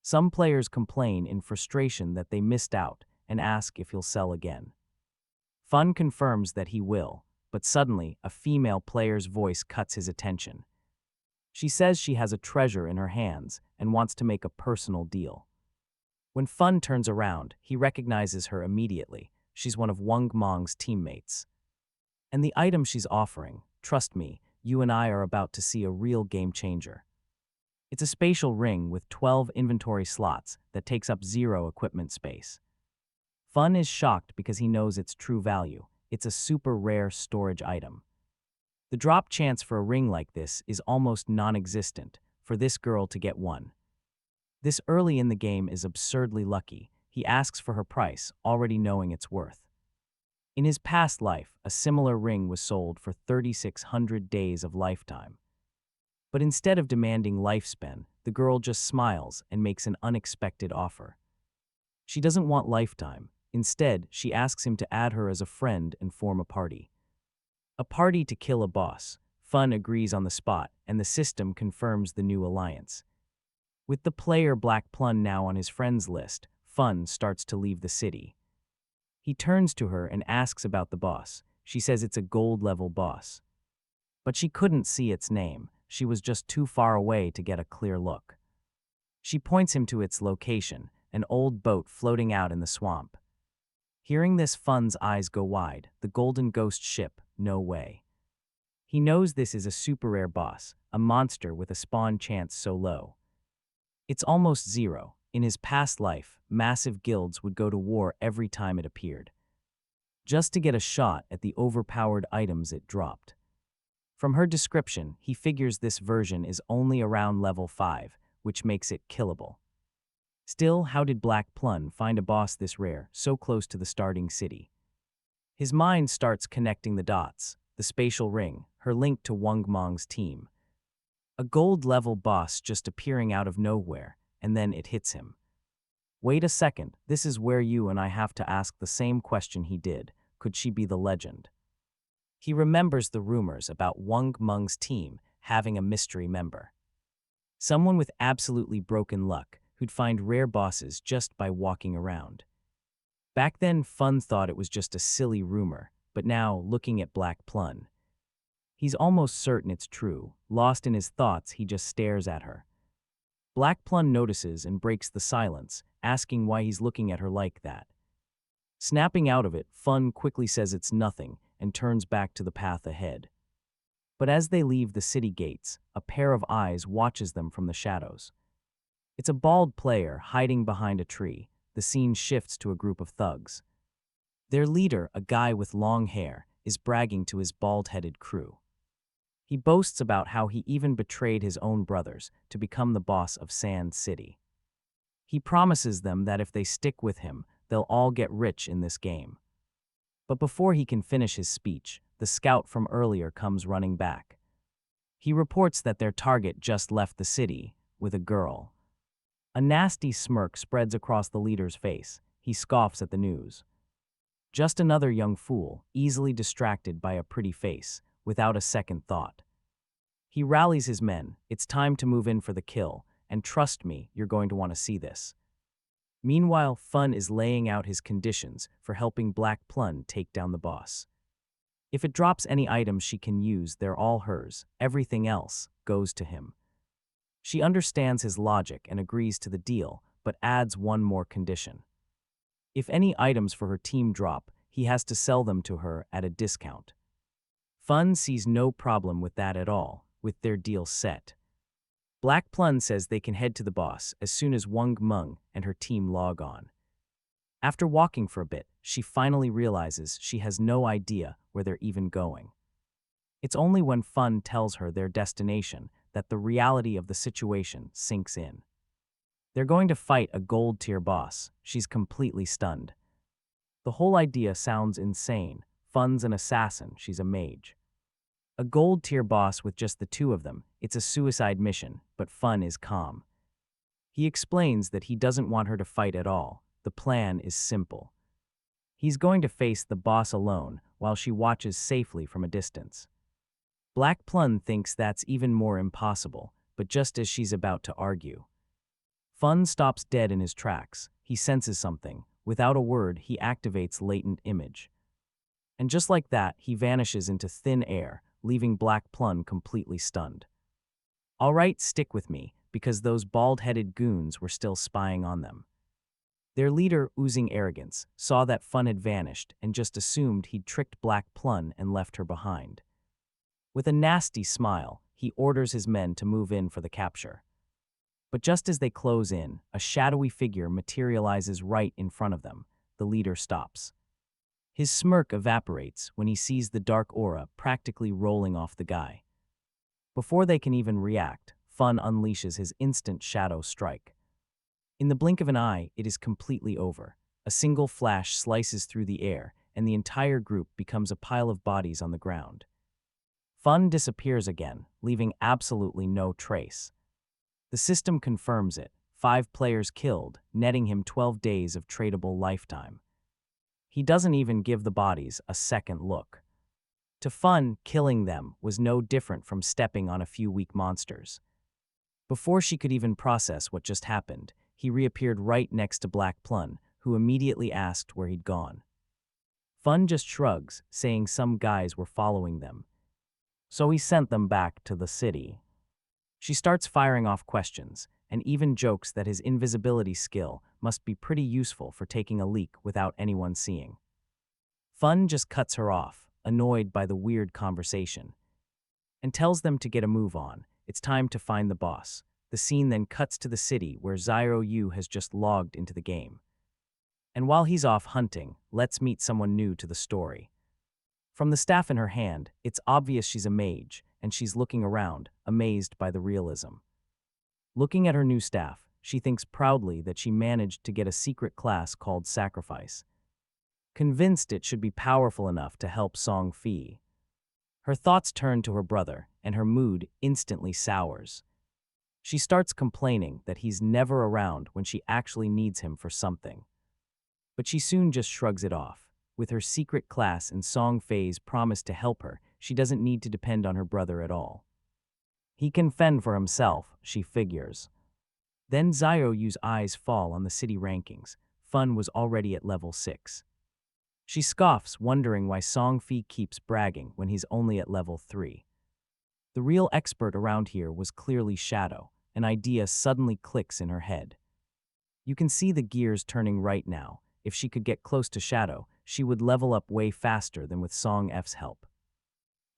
Some players complain in frustration that they missed out and ask if he'll sell again. Fun confirms that he will, but suddenly a female player's voice cuts his attention. She says she has a treasure in her hands and wants to make a personal deal. When Fun turns around, he recognizes her immediately. She's one of Wang Mong's teammates. And the item she's offering, trust me, you and I are about to see a real game changer. It's a spatial ring with 12 inventory slots that takes up 0 equipment space. Fun is shocked because he knows its true value. It's a super rare storage item. The drop chance for a ring like this is almost non-existent for this girl to get one. This early in the game is absurdly lucky. He asks for her price, already knowing its worth. In his past life, a similar ring was sold for 3,600 days of lifetime. But instead of demanding lifespan, the girl just smiles and makes an unexpected offer. She doesn't want lifetime. Instead, she asks him to add her as a friend and form a party. A party to kill a boss. Fun agrees on the spot, and the system confirms the new alliance. With the player Black Plun now on his friends list, Fun starts to leave the city. He turns to her and asks about the boss. She says it's a gold-level boss. But she couldn't see its name. She was just too far away to get a clear look. She points him to its location, an old boat floating out in the swamp. Hearing this, Fun's eyes go wide. The Golden Ghost ship, no way. He knows this is a super rare boss, a monster with a spawn chance so low. It's almost 0. In his past life, massive guilds would go to war every time it appeared, just to get a shot at the overpowered items it dropped. From her description, he figures this version is only around level 5, which makes it killable. Still, how did Black Plun find a boss this rare, so close to the starting city? His mind starts connecting the dots. The spatial ring, her link to Wang Mong's team. A gold-level boss just appearing out of nowhere, and then it hits him. Wait a second, this is where you and I have to ask the same question he did. Could she be the legend? He remembers the rumors about Wang Mong's team having a mystery member. Someone with absolutely broken luck who'd find rare bosses just by walking around. Back then, Fun thought it was just a silly rumor, but now, looking at Black Plun, he's almost certain it's true. Lost in his thoughts, he just stares at her. Black Plum notices and breaks the silence, asking why he's looking at her like that. Snapping out of it, Fun quickly says it's nothing and turns back to the path ahead. But as they leave the city gates, a pair of eyes watches them from the shadows. It's a bald player hiding behind a tree. The scene shifts to a group of thugs. Their leader, a guy with long hair, is bragging to his bald-headed crew. He boasts about how he even betrayed his own brothers to become the boss of Sand City. He promises them that if they stick with him, they'll all get rich in this game. But before he can finish his speech, the scout from earlier comes running back. He reports that their target just left the city with a girl. A nasty smirk spreads across the leader's face. He scoffs at the news. Just another young fool, easily distracted by a pretty face, without a second thought. He rallies his men. It's time to move in for the kill, and trust me, you're going to want to see this. Meanwhile, Fun is laying out his conditions for helping Black Plum take down the boss. If it drops any items she can use, they're all hers. Everything else goes to him. She understands his logic and agrees to the deal, but adds one more condition. If any items for her team drop, he has to sell them to her at a discount. Fun sees no problem with that at all, with their deal set. Black Plum says they can head to the boss as soon as Wang Meng and her team log on. After walking for a bit, she finally realizes she has no idea where they're even going. It's only when Fun tells her their destination that the reality of the situation sinks in. They're going to fight a gold-tier boss. She's completely stunned. The whole idea sounds insane. Fun's an assassin, she's a mage. A gold-tier boss with just the two of them, it's a suicide mission, but Fun is calm. He explains that he doesn't want her to fight at all. The plan is simple. He's going to face the boss alone while she watches safely from a distance. Black Plum thinks that's even more impossible, but just as she's about to argue, Fun stops dead in his tracks. He senses something. Without a word, he activates latent image. And just like that, he vanishes into thin air, leaving Black Plum completely stunned. All right, stick with me, because those bald-headed goons were still spying on them. Their leader, oozing arrogance, saw that Fun had vanished and just assumed he'd tricked Black Plum and left her behind. With a nasty smile, he orders his men to move in for the capture. But just as they close in, a shadowy figure materializes right in front of them. The leader stops. His smirk evaporates when he sees the dark aura practically rolling off the guy. Before they can even react, Fun unleashes his instant shadow strike. In the blink of an eye, it is completely over. A single flash slices through the air, and the entire group becomes a pile of bodies on the ground. Fun disappears again, leaving absolutely no trace. The system confirms it. 5 players killed, netting him 12 days of tradable lifetime. He doesn't even give the bodies a second look. To Fun, killing them was no different from stepping on a few weak monsters. Before she could even process what just happened, he reappeared right next to Black Plum, who immediately asked where he'd gone. Fun just shrugs, saying some guys were following them. So he sent them back to the city. She starts firing off questions, and even jokes that his invisibility skill must be pretty useful for taking a leak without anyone seeing. Fun just cuts her off, annoyed by the weird conversation, and tells them to get a move on. It's time to find the boss. The scene then cuts to the city where Xiao Yuyu has just logged into the game. And while he's off hunting, let's meet someone new to the story. From the staff in her hand, it's obvious she's a mage, and she's looking around, amazed by the realism. Looking at her new staff, she thinks proudly that she managed to get a secret class called Sacrifice. Convinced it should be powerful enough to help Song Feay. Her thoughts turn to her brother, and her mood instantly sours. She starts complaining that he's never around when she actually needs him for something. But she soon just shrugs it off. With her secret class and Song Feay's promise to help her, she doesn't need to depend on her brother at all. He can fend for himself, she figures. Then Xiao Yuyu's eyes fall on the city rankings. Fun was already at level 6. She scoffs, wondering why Song Feay keeps bragging when he's only at level 3. The real expert around here was clearly Shadow, an idea suddenly clicks in her head. You can see the gears turning right now. If she could get close to Shadow, she would level up way faster than with Song F's help.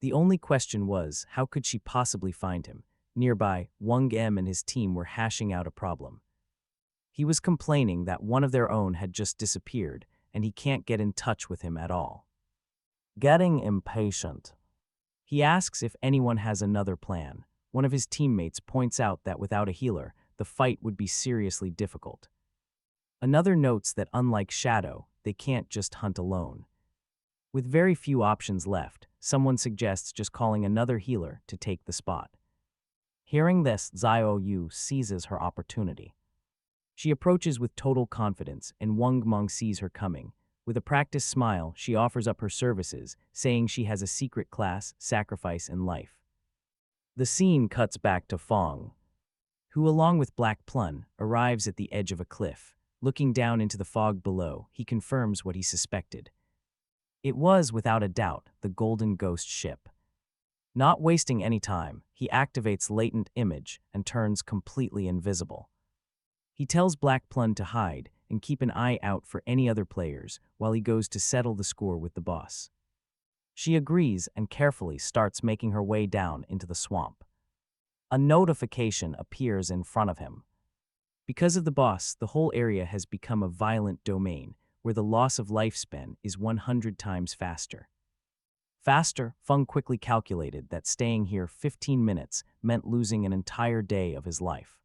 The only question was, how could she possibly find him? Nearby, Wang M and his team were hashing out a problem. He was complaining that one of their own had just disappeared, and he can't get in touch with him at all. Getting impatient. He asks if anyone has another plan. One of his teammates points out that without a healer, the fight would be seriously difficult. Another notes that unlike Shadow, they can't just hunt alone. With very few options left, someone suggests just calling another healer to take the spot. Hearing this, Xiao Yuyu seizes her opportunity. She approaches with total confidence, and Wang Meng sees her coming. With a practiced smile, she offers up her services, saying she has a secret class, sacrifice, and life. The scene cuts back to Feng, who, along with Black Plun, arrives at the edge of a cliff. Looking down into the fog below, he confirms what he suspected. It was, without a doubt, the Golden Ghost ship. Not wasting any time, he activates Latent Image and turns completely invisible. He tells Black Plun to hide and keep an eye out for any other players while he goes to settle the score with the boss. She agrees and carefully starts making her way down into the swamp. A notification appears in front of him. Because of the boss, the whole area has become a violent domain where the loss of lifespan is 100 times faster. Feng quickly calculated that staying here 15 minutes meant losing an entire day of his life.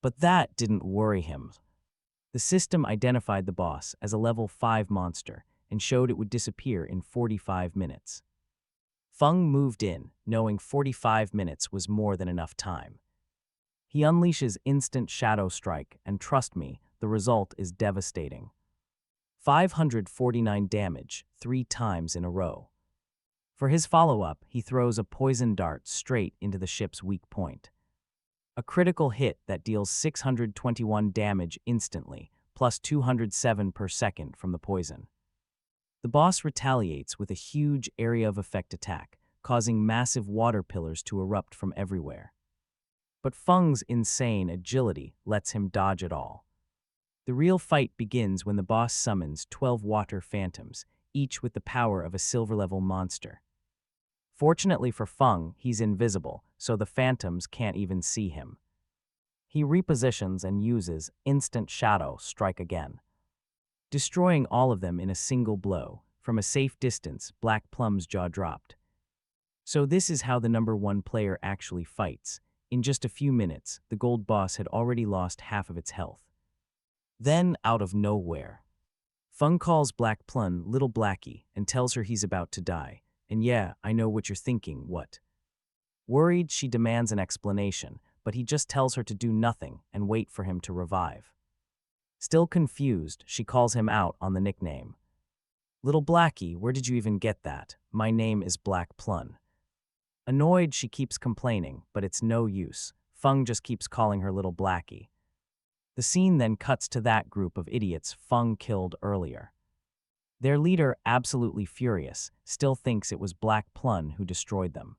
But that didn't worry him. The system identified the boss as a level 5 monster and showed it would disappear in 45 minutes. Feng moved in, knowing 45 minutes was more than enough time. He unleashes instant Shadow Strike, and trust me, the result is devastating. 549 damage, 3 times in a row. For his follow-up, he throws a poison dart straight into the ship's weak point. A critical hit that deals 621 damage instantly, plus 207 per second from the poison. The boss retaliates with a huge area of effect attack, causing massive water pillars to erupt from everywhere. But Feng's insane agility lets him dodge it all. The real fight begins when the boss summons 12 water phantoms, each with the power of a silver-level monster. Fortunately for Feng, he's invisible, so the phantoms can't even see him. He repositions and uses instant Shadow Strike again, destroying all of them in a single blow. From a safe distance, Black Plum's jaw dropped. So this is how the number 1 player actually fights. In just a few minutes, the gold boss had already lost half of its health. Then, out of nowhere, Feng calls Black Plun Little Blackie and tells her he's about to die. And yeah, I know what you're thinking, what? Worried, she demands an explanation, but he just tells her to do nothing and wait for him to revive. Still confused, she calls him out on the nickname. Little Blackie, where did you even get that? My name is Black Plun. Annoyed, she keeps complaining, but it's no use. Feng just keeps calling her Little Blackie. The scene then cuts to that group of idiots Feng killed earlier. Their leader, absolutely furious, still thinks it was Black Plun who destroyed them.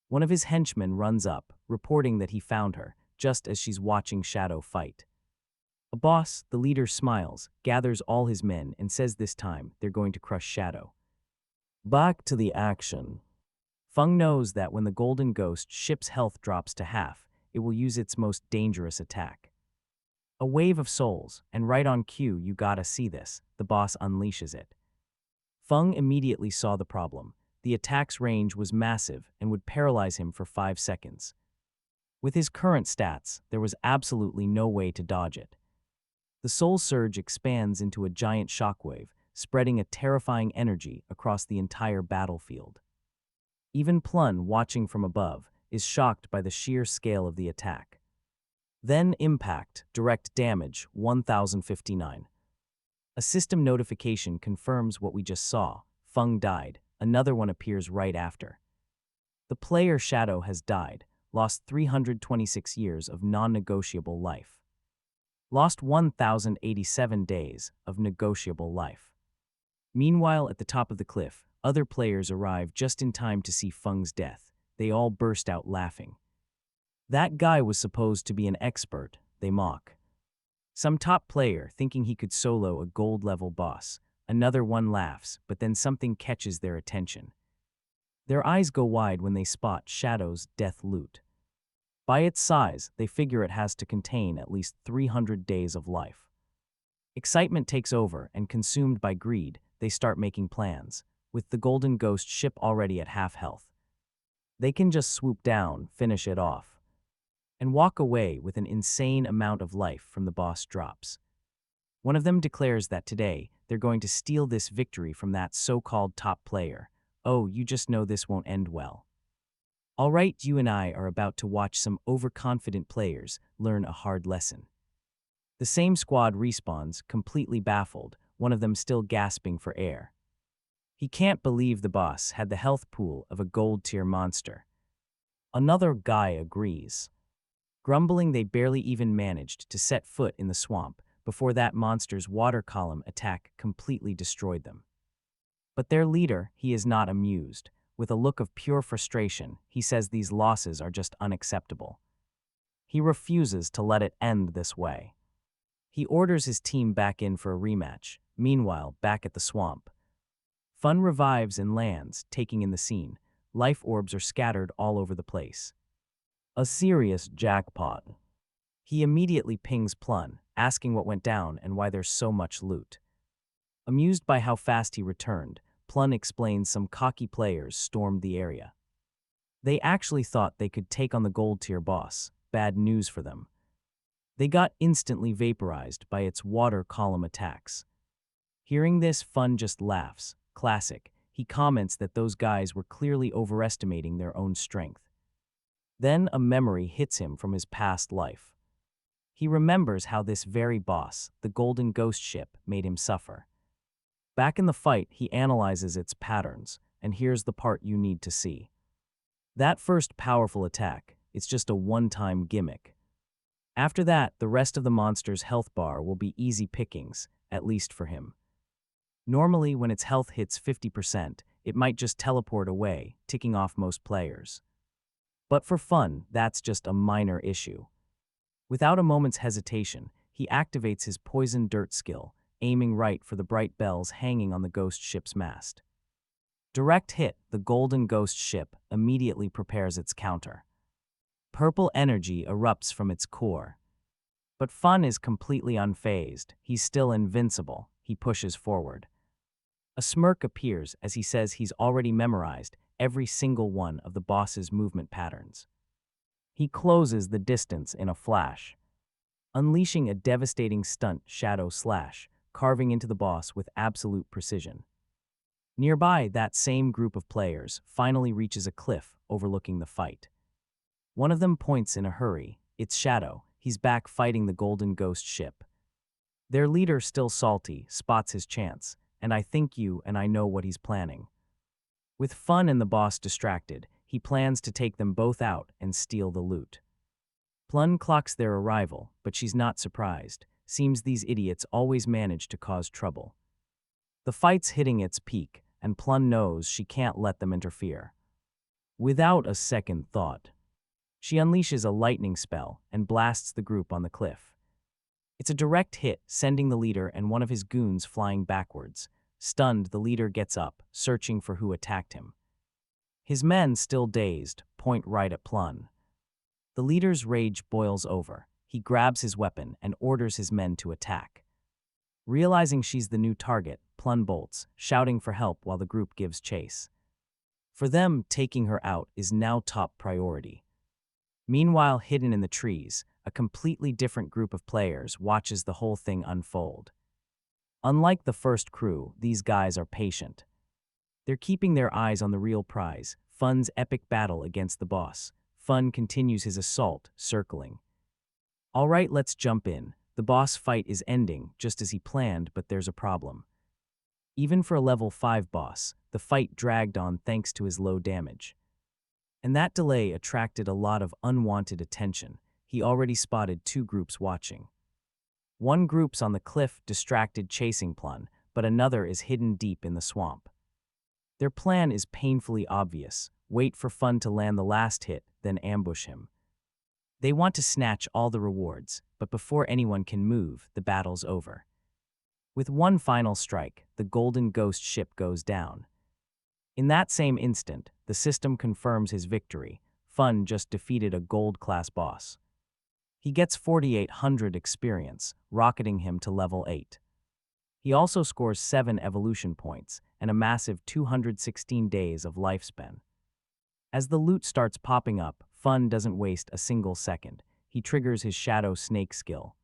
One of his henchmen runs up, reporting that he found her, just as she's watching Shadow fight. A boss, the leader smiles, gathers all his men, and says this time they're going to crush Shadow. Back to the action. Feng knows that when the Golden Ghost ship's health drops to half, it will use its most dangerous attack. A wave of souls, and right on cue, you gotta see this, the boss unleashes it. Feng immediately saw the problem. The attack's range was massive and would paralyze him for 5 seconds. With his current stats, there was absolutely no way to dodge it. The soul surge expands into a giant shockwave, spreading a terrifying energy across the entire battlefield. Even Plun, watching from above, is shocked by the sheer scale of the attack. Then impact, direct damage, 1059. A system notification confirms what we just saw. Feng died. Another one appears right after. The player Shadow has died, lost 326 years of non-negotiable life. Lost 1,087 days of negotiable life. Meanwhile, at the top of the cliff, other players arrive just in time to see Feng's death. They all burst out laughing. That guy was supposed to be an expert, they mock. Some top player thinking he could solo a gold-level boss. Another one laughs, but then something catches their attention. Their eyes go wide when they spot Shadow's death loot. By its size, they figure it has to contain at least 300 days of life. Excitement takes over, and consumed by greed, they start making plans, with the Golden Ghost ship already at half health. They can just swoop down, finish it off, and walk away with an insane amount of life from the boss drops. One of them declares that today, they're going to steal this victory from that so-called top player. Oh, you just know this won't end well. All right, you and I are about to watch some overconfident players learn a hard lesson. The same squad respawns, completely baffled, one of them still gasping for air. He can't believe the boss had the health pool of a gold-tier monster. Another guy agrees. Grumbling, they barely even managed to set foot in the swamp before that monster's water column attack completely destroyed them. But their leader, he is not amused. With a look of pure frustration, he says these losses are just unacceptable. He refuses to let it end this way. He orders his team back in for a rematch. Meanwhile, back at the swamp, Fun revives and lands, taking in the scene. Life orbs are scattered all over the place. A serious jackpot. He immediately pings Plun, asking what went down and why there's so much loot. Amused by how fast he returned, Plun explains some cocky players stormed the area. They actually thought they could take on the gold-tier boss. Bad news for them. They got instantly vaporized by its water column attacks. Hearing this, Fun just laughs. Classic. He comments that those guys were clearly overestimating their own strength. Then a memory hits him from his past life. He remembers how this very boss, the Golden Ghost ship, made him suffer. Back in the fight, he analyzes its patterns, and here's the part you need to see. That first powerful attack, it's just a one-time gimmick. After that, the rest of the monster's health bar will be easy pickings, at least for him. Normally, when its health hits 50%, it might just teleport away, ticking off most players. But for Fun, that's just a minor issue. Without a moment's hesitation, he activates his poison dirt skill, aiming right for the bright bells hanging on the ghost ship's mast. Direct hit, the Golden Ghost ship immediately prepares its counter. Purple energy erupts from its core. But Fun is completely unfazed. He's still invincible. He pushes forward. A smirk appears as he says he's already memorized every single one of the boss's movement patterns. He closes the distance in a flash, unleashing a devastating stunt shadow slash, carving into the boss with absolute precision. Nearby, that same group of players finally reaches a cliff overlooking the fight. One of them points in a hurry. It's Shadow. He's back fighting the Golden Ghost ship. Their leader, still salty, spots his chance, and I think you and I know what he's planning. With Fun and the boss distracted, he plans to take them both out and steal the loot. Plun clocks their arrival, but she's not surprised. Seems these idiots always manage to cause trouble. The fight's hitting its peak, and Plun knows she can't let them interfere. Without a second thought, she unleashes a lightning spell and blasts the group on the cliff. It's a direct hit, sending the leader and one of his goons flying backwards. Stunned, the leader gets up, searching for who attacked him. His men, still dazed, point right at Plun. The leader's rage boils over. He grabs his weapon and orders his men to attack. Realizing she's the new target, Plun bolts, shouting for help while the group gives chase. For them, taking her out is now top priority. Meanwhile, hidden in the trees, a completely different group of players watches the whole thing unfold. Unlike the first crew, these guys are patient. They're keeping their eyes on the real prize, Fun's epic battle against the boss. Fun continues his assault, circling. All right, let's jump in. The boss fight is ending, just as he planned, but there's a problem. Even for a level 5 boss, the fight dragged on thanks to his low damage. And that delay attracted a lot of unwanted attention. He already spotted 2 groups watching. One group's on the cliff, distracted chasing Plun, but another is hidden deep in the swamp. Their plan is painfully obvious. Wait for Fun to land the last hit, then ambush him. They want to snatch all the rewards, but before anyone can move, the battle's over. With one final strike, the golden ghost ship goes down. In that same instant, the system confirms his victory. Fun just defeated a gold-class boss. He gets 4,800 experience, rocketing him to level 8. He also scores 7 evolution points and a massive 216 days of lifespan. As the loot starts popping up, Fun doesn't waste a single second. He triggers his Shadow Snake skill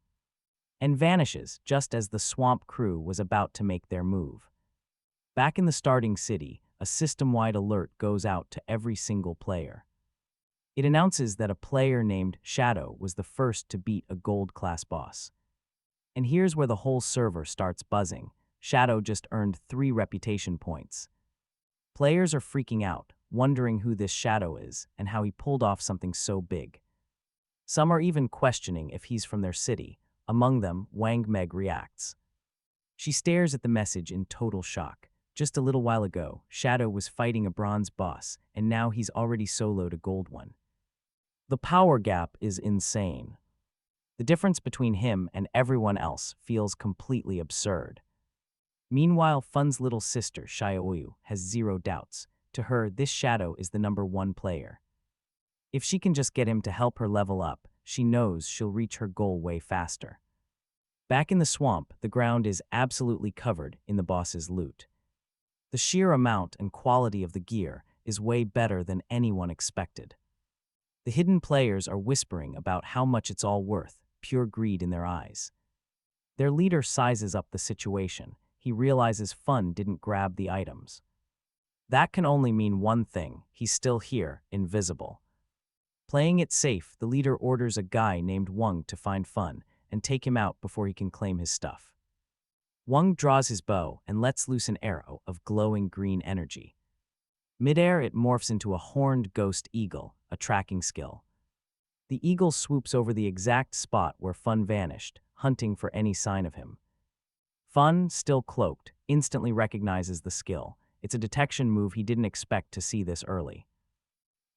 and vanishes just as the swamp crew was about to make their move. Back in the starting city, a system-wide alert goes out to every single player. It announces that a player named Shadow was the first to beat a gold-class boss. And here's where the whole server starts buzzing. Shadow just earned 3 reputation points. Players are freaking out, wondering who this Shadow is and how he pulled off something so big. Some are even questioning if he's from their city. Among them, Wang Meg reacts. She stares at the message in total shock. Just a little while ago, Shadow was fighting a bronze boss, and now he's already soloed a gold one. The power gap is insane. The difference between him and everyone else feels completely absurd. Meanwhile, Fun's little sister, Xiao Yuyu, has zero doubts. To her, this Shadow is the #1 player. If she can just get him to help her level up, she knows she'll reach her goal way faster. Back in the swamp, the ground is absolutely covered in the boss's loot. The sheer amount and quality of the gear is way better than anyone expected. The hidden players are whispering about how much it's all worth, pure greed in their eyes. Their leader sizes up the situation. He realizes Fun didn't grab the items. That can only mean one thing: he's still here, invisible. Playing it safe, the leader orders a guy named Wang to find Fun and take him out before he can claim his stuff. Wang draws his bow and lets loose an arrow of glowing green energy. Midair, it morphs into a horned ghost eagle, a tracking skill. The eagle swoops over the exact spot where Fun vanished, hunting for any sign of him. Fun, still cloaked, instantly recognizes the skill. It's a detection move he didn't expect to see this early.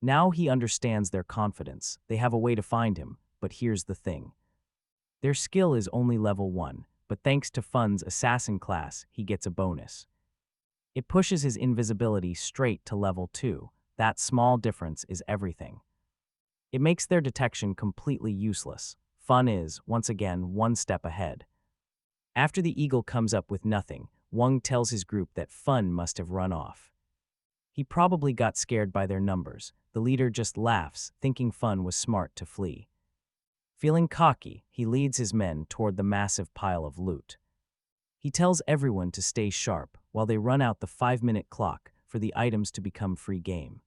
Now he understands their confidence. They have a way to find him, but here's the thing. Their skill is only level 1, but thanks to Fun's assassin class, he gets a bonus. It pushes his invisibility straight to level 2. That small difference is everything. It makes their detection completely useless. Fun is, once again, one step ahead. After the eagle comes up with nothing, Wang tells his group that Fun must have run off. He probably got scared by their numbers. The leader just laughs, thinking Fun was smart to flee. Feeling cocky, he leads his men toward the massive pile of loot. He tells everyone to stay sharp while they run out the 5-minute clock for the items to become free game.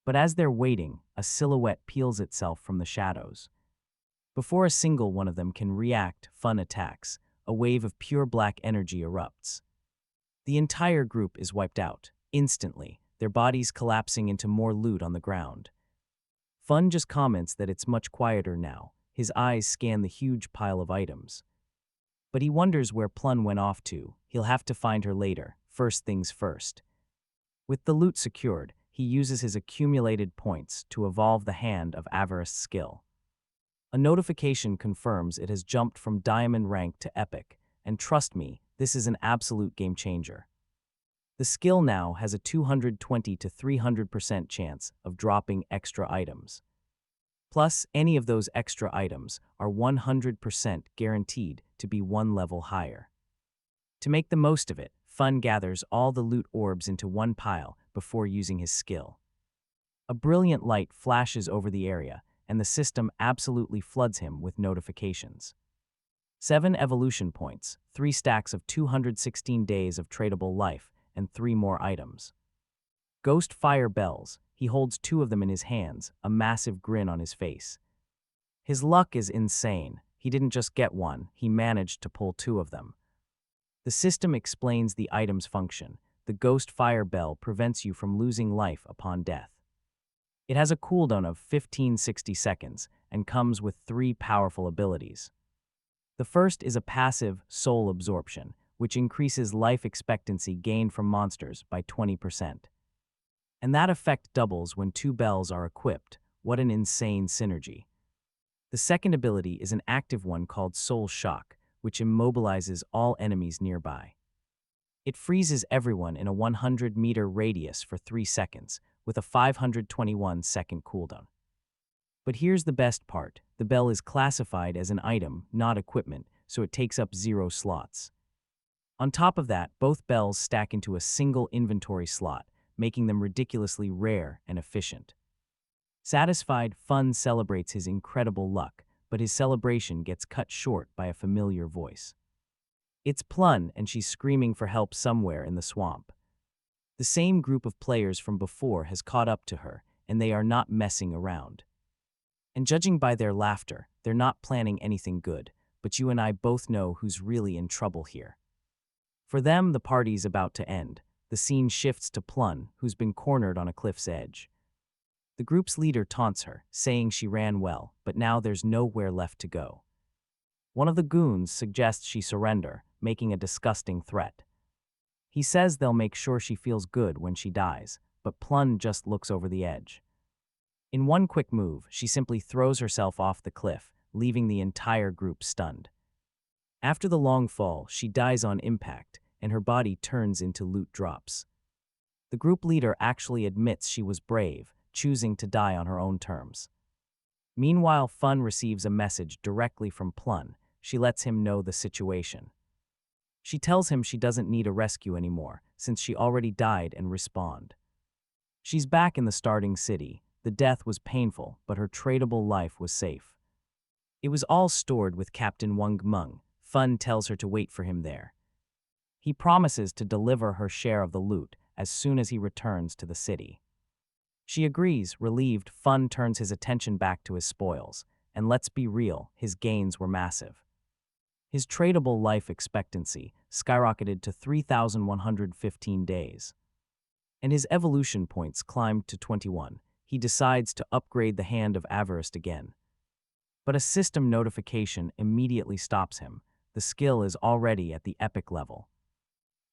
But as they're waiting, a silhouette peels itself from the shadows. Before a single one of them can react, Fun attacks. A wave of pure black energy erupts. The entire group is wiped out, instantly, their bodies collapsing into more loot on the ground. Fun just comments that it's much quieter now. His eyes scan the huge pile of items. But he wonders where Plun went off to. He'll have to find her later, first things first. With the loot secured, he uses his accumulated points to evolve the Hand of Avarice skill. A notification confirms it has jumped from Diamond rank to Epic, and trust me, this is an absolute game changer. The skill now has a 220 to 300% chance of dropping extra items. Plus, any of those extra items are 100% guaranteed to be 1 level higher. To make the most of it, Fun gathers all the loot orbs into one pile before using his skill. A brilliant light flashes over the area, and the system absolutely floods him with notifications. 7 evolution points, 3 stacks of 216 days of tradable life, and 3 more items. Ghost fire bells, he holds 2 of them in his hands, a massive grin on his face. His luck is insane. He didn't just get one, he managed to pull 2 of them. The system explains the item's function. The ghost fire bell prevents you from losing life upon death. It has a cooldown of 15-60 seconds and comes with 3 powerful abilities. The first is a passive soul absorption, which increases life expectancy gained from monsters by 20%. And that effect doubles when 2 bells are equipped. What an insane synergy. The second ability is an active one called Soul Shock, which immobilizes all enemies nearby. It freezes everyone in a 100-meter radius for 3 seconds, with a 521-second cooldown. But here's the best part. The bell is classified as an item, not equipment, so it takes up 0 slots. On top of that, both bells stack into a single inventory slot, making them ridiculously rare and efficient. Satisfied, Fun celebrates his incredible luck, but his celebration gets cut short by a familiar voice. It's Plun, and she's screaming for help somewhere in the swamp. The same group of players from before has caught up to her, and they are not messing around. And judging by their laughter, they're not planning anything good, but you and I both know who's really in trouble here. For them, the party's about to end. The scene shifts to Plun, who's been cornered on a cliff's edge. The group's leader taunts her, saying she ran well, but now there's nowhere left to go. One of the goons suggests she surrender, making a disgusting threat. He says they'll make sure she feels good when she dies, but Plun just looks over the edge. In one quick move, she simply throws herself off the cliff, leaving the entire group stunned. After the long fall, she dies on impact, and her body turns into loot drops. The group leader actually admits she was brave, choosing to die on her own terms. Meanwhile, Fun receives a message directly from Plun. She lets him know the situation. She tells him she doesn't need a rescue anymore, since she already died and respawned. She's back in the starting city. The death was painful, but her tradable life was safe. It was all stored with Captain Wang Meng. Fun tells her to wait for him there. He promises to deliver her share of the loot as soon as he returns to the city. She agrees, relieved. Fun turns his attention back to his spoils, and let's be real, his gains were massive. His tradable life expectancy skyrocketed to 3,115 days. And his evolution points climbed to 21. He decides to upgrade the Hand of Avarice again. But a system notification immediately stops him. The skill is already at the epic level.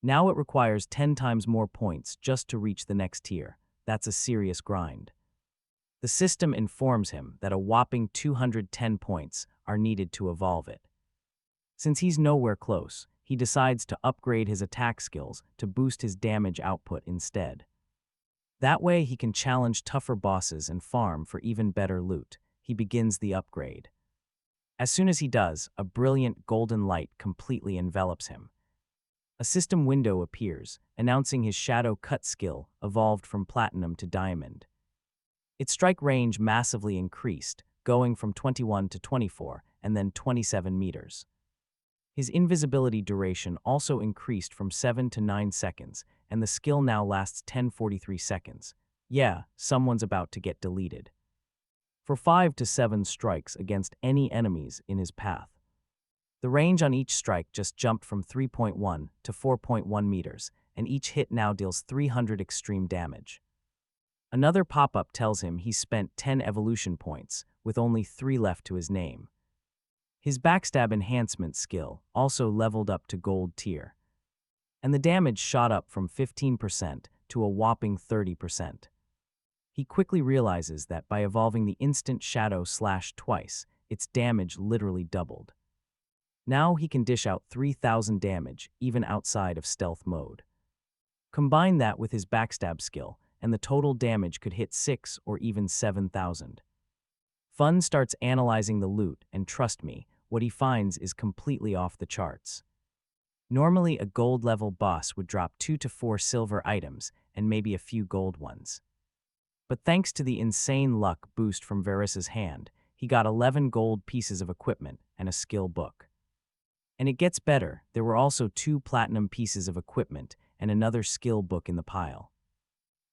Now it requires 10 times more points just to reach the next tier. That's a serious grind. The system informs him that a whopping 210 points are needed to evolve it. Since he's nowhere close, he decides to upgrade his attack skills to boost his damage output instead. That way he can challenge tougher bosses and farm for even better loot. He begins the upgrade. As soon as he does, a brilliant golden light completely envelops him. A system window appears, announcing his Shadow Cut skill evolved from Platinum to Diamond. Its strike range massively increased, going from 21 to 24 and then 27 meters. His invisibility duration also increased from 7 to 9 seconds, and the skill now lasts 1043 seconds. Yeah, someone's about to get deleted. For 5 to 7 strikes against any enemies in his path. The range on each strike just jumped from 3.1 to 4.1 meters, and each hit now deals 300 extreme damage. Another pop-up tells him he's spent 10 evolution points, with only 3 left to his name. His backstab enhancement skill also leveled up to gold tier, and the damage shot up from 15% to a whopping 30%. He quickly realizes that by evolving the instant shadow slash twice, its damage literally doubled. Now he can dish out 3,000 damage even outside of stealth mode. Combine that with his backstab skill, and the total damage could hit 6 or even 7,000. Fun starts analyzing the loot, and trust me, what he finds is completely off the charts. Normally, a gold-level boss would drop 2 to 4 silver items and maybe a few gold ones. But thanks to the insane luck boost from Varis's hand, he got 11 gold pieces of equipment and a skill book. And it gets better, there were also 2 platinum pieces of equipment and another skill book in the pile.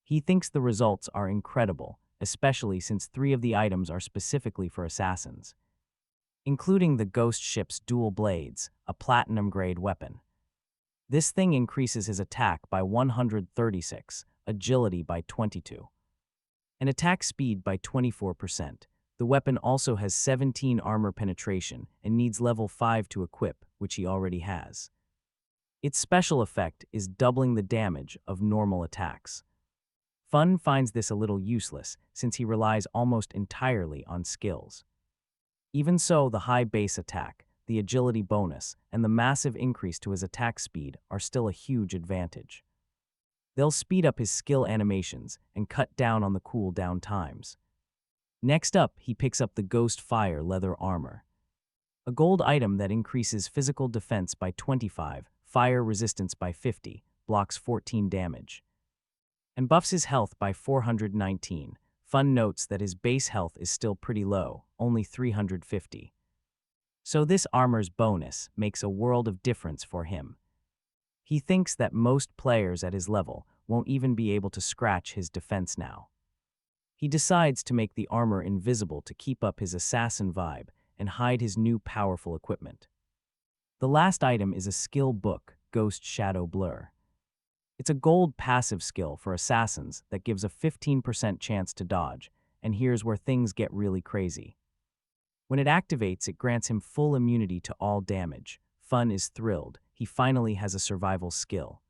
He thinks the results are incredible, especially since 3 of the items are specifically for assassins, including the ghost ship's dual blades, a platinum-grade weapon. This thing increases his attack by 136, agility by 22, and attack speed by 24%. The weapon also has 17 armor penetration and needs level 5 to equip, which he already has. Its special effect is doubling the damage of normal attacks. Fun finds this a little useless since he relies almost entirely on skills. Even so, the high base attack, the agility bonus, and the massive increase to his attack speed are still a huge advantage. They'll speed up his skill animations and cut down on the cooldown times. Next up, he picks up the Ghost Fire leather armor, a gold item that increases physical defense by 25, fire resistance by 50, blocks 14 damage, and buffs his health by 419. Fun notes that his base health is still pretty low, only 350. So this armor's bonus makes a world of difference for him. He thinks that most players at his level won't even be able to scratch his defense now. He decides to make the armor invisible to keep up his assassin vibe and hide his new powerful equipment. The last item is a skill book, Ghost Shadow Blur. It's a gold passive skill for assassins that gives a 15% chance to dodge, and here's where things get really crazy. When it activates, it grants him full immunity to all damage. Fun is thrilled. He finally has a survival skill.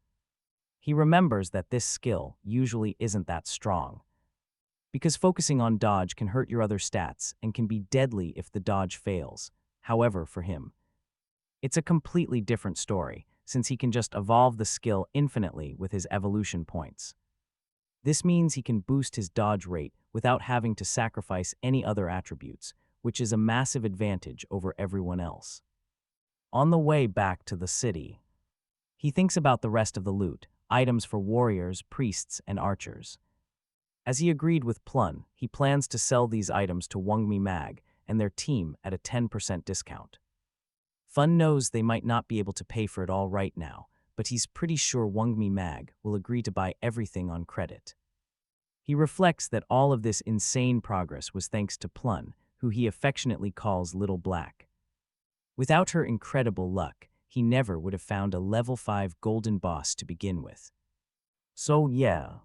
He remembers that this skill usually isn't that strong, because focusing on dodge can hurt your other stats and can be deadly if the dodge fails. However, for him, it's a completely different story, since he can just evolve the skill infinitely with his evolution points. This means he can boost his dodge rate without having to sacrifice any other attributes, which is a massive advantage over everyone else. On the way back to the city, he thinks about the rest of the loot, items for warriors, priests, and archers. As he agreed with Plun, he plans to sell these items to Wangmi Mag and their team at a 10% discount. Fun knows they might not be able to pay for it all right now, but he's pretty sure Wangmi Mag will agree to buy everything on credit. He reflects that all of this insane progress was thanks to Plun, who he affectionately calls Little Black. Without her incredible luck, he never would have found a level 5 golden boss to begin with. So yeah,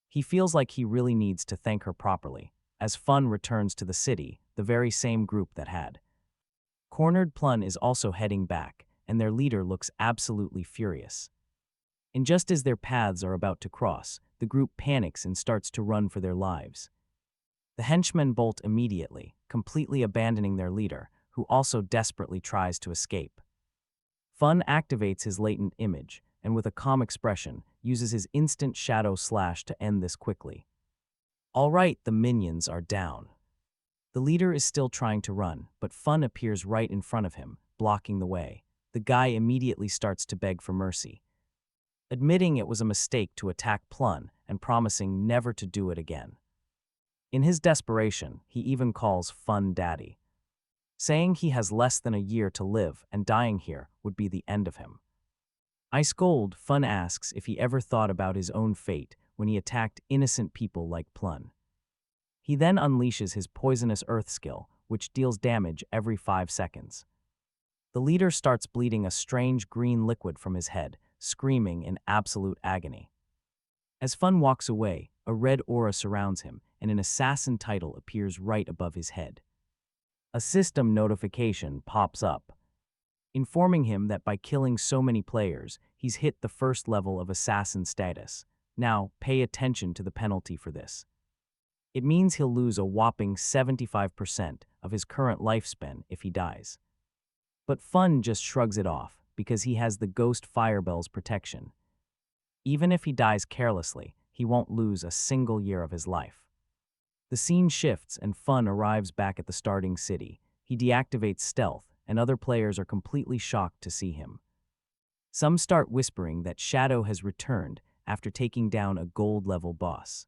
he feels like he really needs to thank her properly, as Fun returns to the city, the very same group that had cornered Plun is also heading back, and their leader looks absolutely furious. And just as their paths are about to cross, the group panics and starts to run for their lives. The henchmen bolt immediately, completely abandoning their leader, who also desperately tries to escape. Fun activates his latent image, and with a calm expression, uses his instant shadow slash to end this quickly. All right, the minions are down. The leader is still trying to run, but Fun appears right in front of him, blocking the way. The guy immediately starts to beg for mercy, admitting it was a mistake to attack Plun and promising never to do it again. In his desperation, he even calls Fun Daddy, saying he has less than a year to live and dying here would be the end of him. Ice Cold, Fun asks if he ever thought about his own fate when he attacked innocent people like Plun. He then unleashes his Poisonous Earth skill, which deals damage every 5 seconds. The leader starts bleeding a strange green liquid from his head, screaming in absolute agony. As Fun walks away, a red aura surrounds him, and an assassin title appears right above his head. A system notification pops up, informing him that by killing so many players, he's hit the first level of assassin status. Now, pay attention to the penalty for this. It means he'll lose a whopping 75% of his current lifespan if he dies. But Fun just shrugs it off because he has the Ghost Firebell's protection. Even if he dies carelessly, he won't lose a single year of his life. The scene shifts and Fun arrives back at the starting city. He deactivates stealth, and other players are completely shocked to see him. Some start whispering that Shadow has returned after taking down a gold-level boss.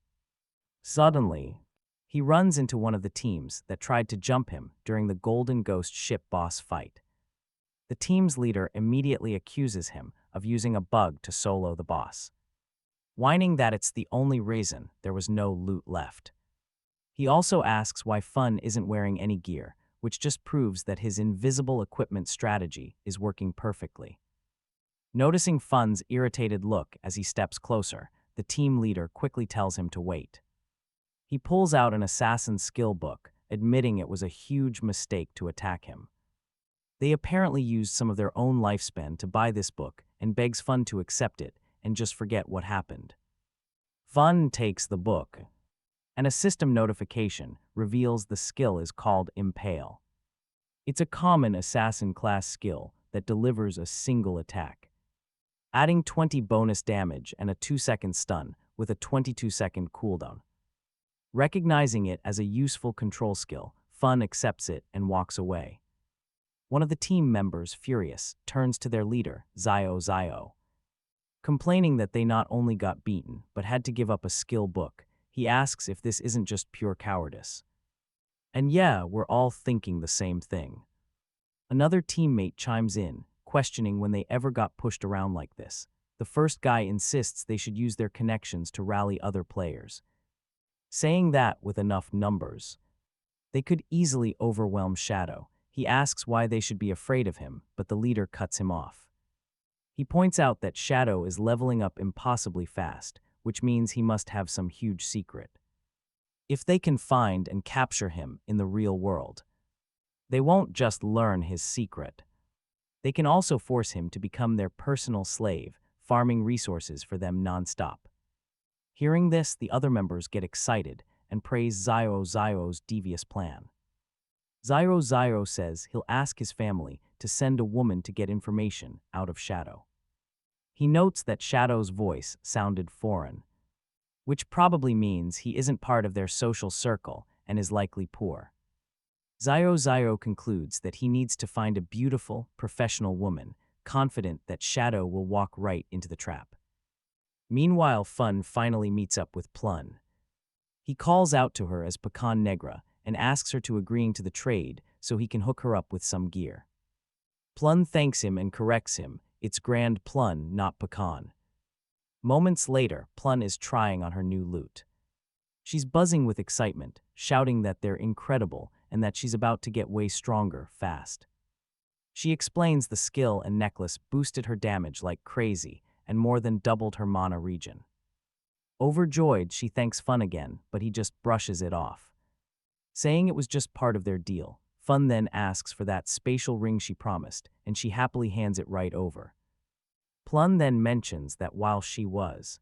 Suddenly, he runs into one of the teams that tried to jump him during the Golden Ghost ship boss fight. The team's leader immediately accuses him of using a bug to solo the boss, whining that it's the only reason there was no loot left. He also asks why Fun isn't wearing any gear, which just proves that his invisible equipment strategy is working perfectly. Noticing Fun's irritated look as he steps closer, the team leader quickly tells him to wait. He pulls out an assassin skill book, admitting it was a huge mistake to attack him. They apparently used some of their own lifespan to buy this book and begs Fun to accept it and just forget what happened. Fun takes the book, and a system notification reveals the skill is called Impale. It's a common assassin-class skill that delivers a single attack, adding 20 bonus damage and a 2-second stun with a 22-second cooldown. Recognizing it as a useful control skill, Fun accepts it and walks away. One of the team members, furious, turns to their leader, Xiao, complaining that they not only got beaten, but had to give up a skill book. He asks if this isn't just pure cowardice. And yeah, we're all thinking the same thing. Another teammate chimes in, questioning when they ever got pushed around like this. The first guy insists they should use their connections to rally other players, saying that with enough numbers, they could easily overwhelm Shadow. He asks why they should be afraid of him, but the leader cuts him off. He points out that Shadow is leveling up impossibly fast, which means he must have some huge secret. If they can find and capture him in the real world, they won't just learn his secret. They can also force him to become their personal slave, farming resources for them nonstop. Hearing this, the other members get excited and praise Xiao's devious plan. Xiao says he'll ask his family to send a woman to get information out of Shadow. He notes that Shadow's voice sounded foreign, which probably means he isn't part of their social circle and is likely poor. Xiao concludes that he needs to find a beautiful, professional woman, confident that Shadow will walk right into the trap. Meanwhile, Fun finally meets up with Plun. He calls out to her as Pecan Negra and asks her to agreeing to the trade so he can hook her up with some gear. Plun thanks him and corrects him. It's Grand Plun, not Pecan. Moments later, Plun is trying on her new loot. She's buzzing with excitement, shouting that they're incredible and that she's about to get way stronger fast. She explains the skill and necklace boosted her damage like crazy and more than doubled her mana regen. Overjoyed, she thanks Fun again, but he just brushes it off, saying it was just part of their deal. Fun then asks for that spatial ring she promised, and she happily hands it right over. Plun then mentions that while she was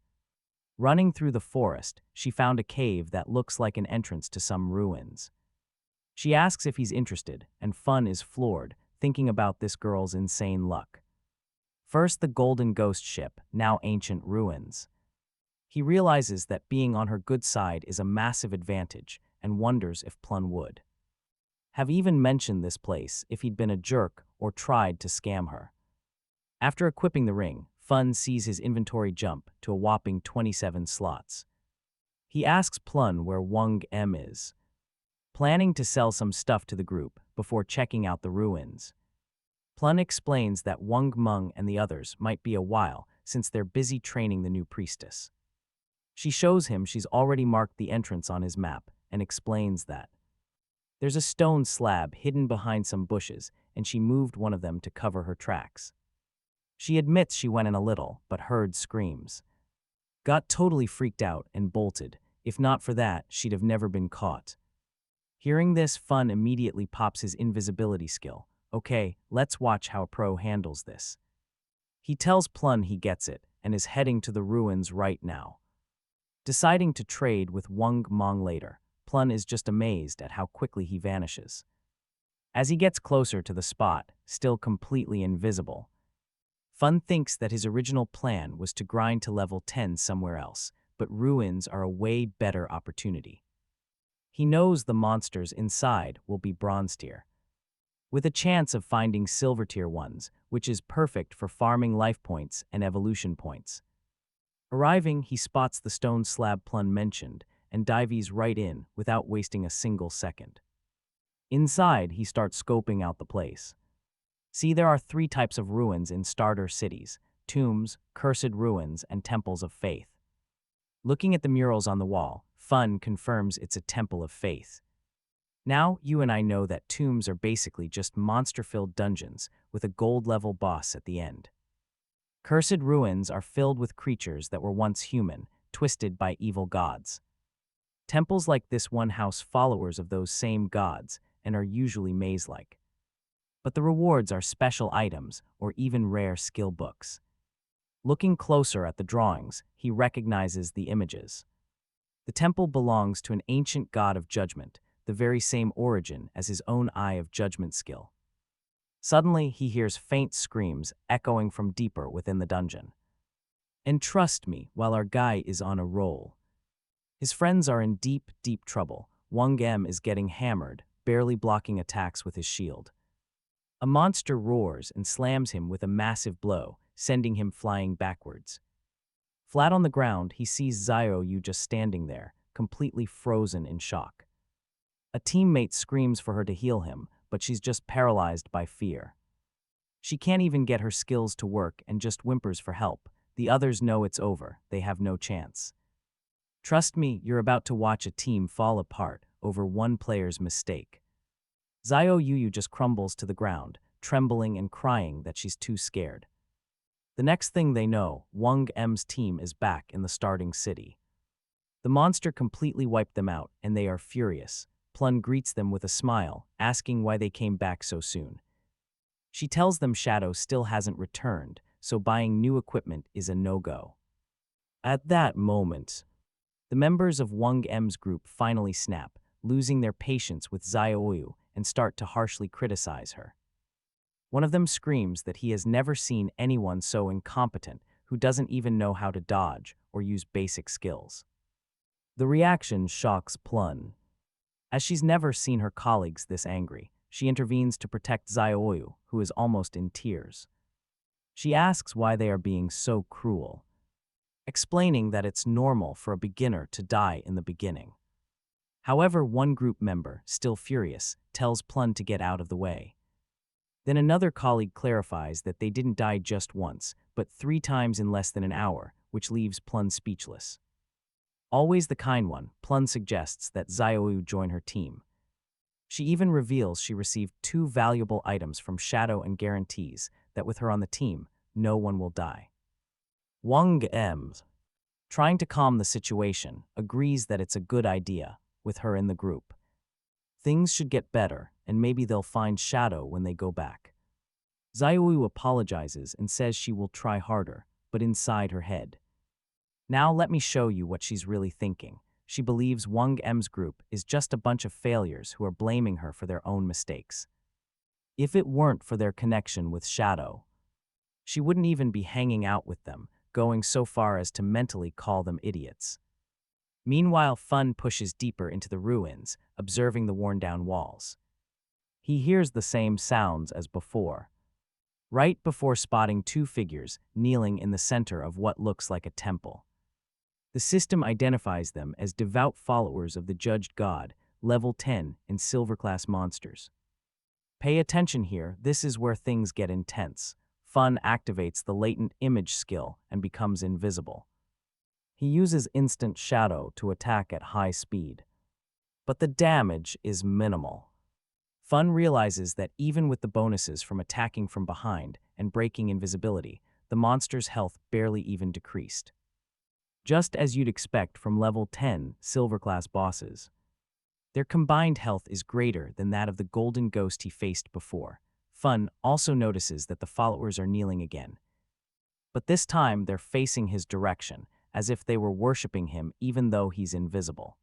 running through the forest, she found a cave that looks like an entrance to some ruins. She asks if he's interested, and Fun is floored, thinking about this girl's insane luck. First, the Golden Ghost ship, now ancient ruins. He realizes that being on her good side is a massive advantage and wonders if Plun would have even mentioned this place if he'd been a jerk or tried to scam her. After equipping the ring, Fun sees his inventory jump to a whopping 27 slots. He asks Plun where Wang M is, planning to sell some stuff to the group before checking out the ruins. Plun explains that Wang Meng and the others might be a while since they're busy training the new priestess. She shows him she's already marked the entrance on his map and explains that there's a stone slab hidden behind some bushes and she moved one of them to cover her tracks. She admits she went in a little, but heard screams. Got totally freaked out and bolted. If not for that, she'd have never been caught. Hearing this, Fun immediately pops his invisibility skill. Okay, let's watch how a pro handles this. He tells Plun he gets it and is heading to the ruins right now. Deciding to trade with Wang Meng later, Plun is just amazed at how quickly he vanishes. As he gets closer to the spot, still completely invisible, Fun thinks that his original plan was to grind to level 10 somewhere else, but ruins are a way better opportunity. He knows the monsters inside will be bronze tier, with a chance of finding silver tier ones, which is perfect for farming life points and evolution points. Arriving, he spots the stone slab Plun mentioned and dives right in without wasting a single second. Inside, he starts scoping out the place. See, there are 3 types of ruins in starter cities: tombs, cursed ruins, and temples of faith. Looking at the murals on the wall, Fun confirms it's a temple of faith. Now, you and I know that tombs are basically just monster-filled dungeons with a gold-level boss at the end. Cursed ruins are filled with creatures that were once human, twisted by evil gods. Temples like this one house followers of those same gods and are usually maze-like. But the rewards are special items or even rare skill books. Looking closer at the drawings, he recognizes the images. The temple belongs to an ancient god of judgment, the very same origin as his own Eye of Judgment skill. Suddenly, he hears faint screams echoing from deeper within the dungeon. And trust me, while our guy is on a roll. His friends are in deep, deep trouble. Wang Em is getting hammered, barely blocking attacks with his shield. A monster roars and slams him with a massive blow, sending him flying backwards. Flat on the ground, he sees Xiao Yuyu just standing there, completely frozen in shock. A teammate screams for her to heal him, but she's just paralyzed by fear. She can't even get her skills to work and just whimpers for help. The others know it's over, they have no chance. Trust me, you're about to watch a team fall apart over one player's mistake. Xiao Yuyu just crumbles to the ground, trembling and crying that she's too scared. The next thing they know, Wang Em's team is back in the starting city. The monster completely wiped them out, and they are furious. Plun greets them with a smile, asking why they came back so soon. She tells them Shadow still hasn't returned, so buying new equipment is a no-go. At that moment, the members of Wang Em's group finally snap, losing their patience with Xiao Yuyu and start to harshly criticize her. One of them screams that he has never seen anyone so incompetent who doesn't even know how to dodge or use basic skills. The reaction shocks Plun. As she's never seen her colleagues this angry, she intervenes to protect Xiao Yuyu, who is almost in tears. She asks why they are being so cruel, explaining that it's normal for a beginner to die in the beginning. However, one group member, still furious, tells Plun to get out of the way. Then another colleague clarifies that they didn't die just once, but 3 times in less than an hour, which leaves Plun speechless. Always the kind one, Plun suggests that Xiao Yuyu join her team. She even reveals she received 2 valuable items from Shadow and guarantees that with her on the team, no one will die. Wang Em, trying to calm the situation, agrees that it's a good idea, with her in the group. Things should get better, and maybe they'll find Shadow when they go back. Xiao Yuyu apologizes and says she will try harder, but inside her head. Now let me show you what she's really thinking. She believes Wang Em's group is just a bunch of failures who are blaming her for their own mistakes. If it weren't for their connection with Shadow, she wouldn't even be hanging out with them, going so far as to mentally call them idiots. Meanwhile, Fun pushes deeper into the ruins, observing the worn-down walls. He hears the same sounds as before, right before spotting 2 figures kneeling in the center of what looks like a temple. The system identifies them as devout followers of the judged god, level 10 and silver-class monsters. Pay attention here, this is where things get intense. Fun activates the latent image skill and becomes invisible. He uses instant shadow to attack at high speed, but the damage is minimal. Fun realizes that even with the bonuses from attacking from behind and breaking invisibility, the monster's health barely even decreased. Just as you'd expect from level 10 silver-class bosses. Their combined health is greater than that of the golden ghost he faced before. Fun also notices that the followers are kneeling again, but this time they're facing his direction, as if they were worshipping him even though he's invisible.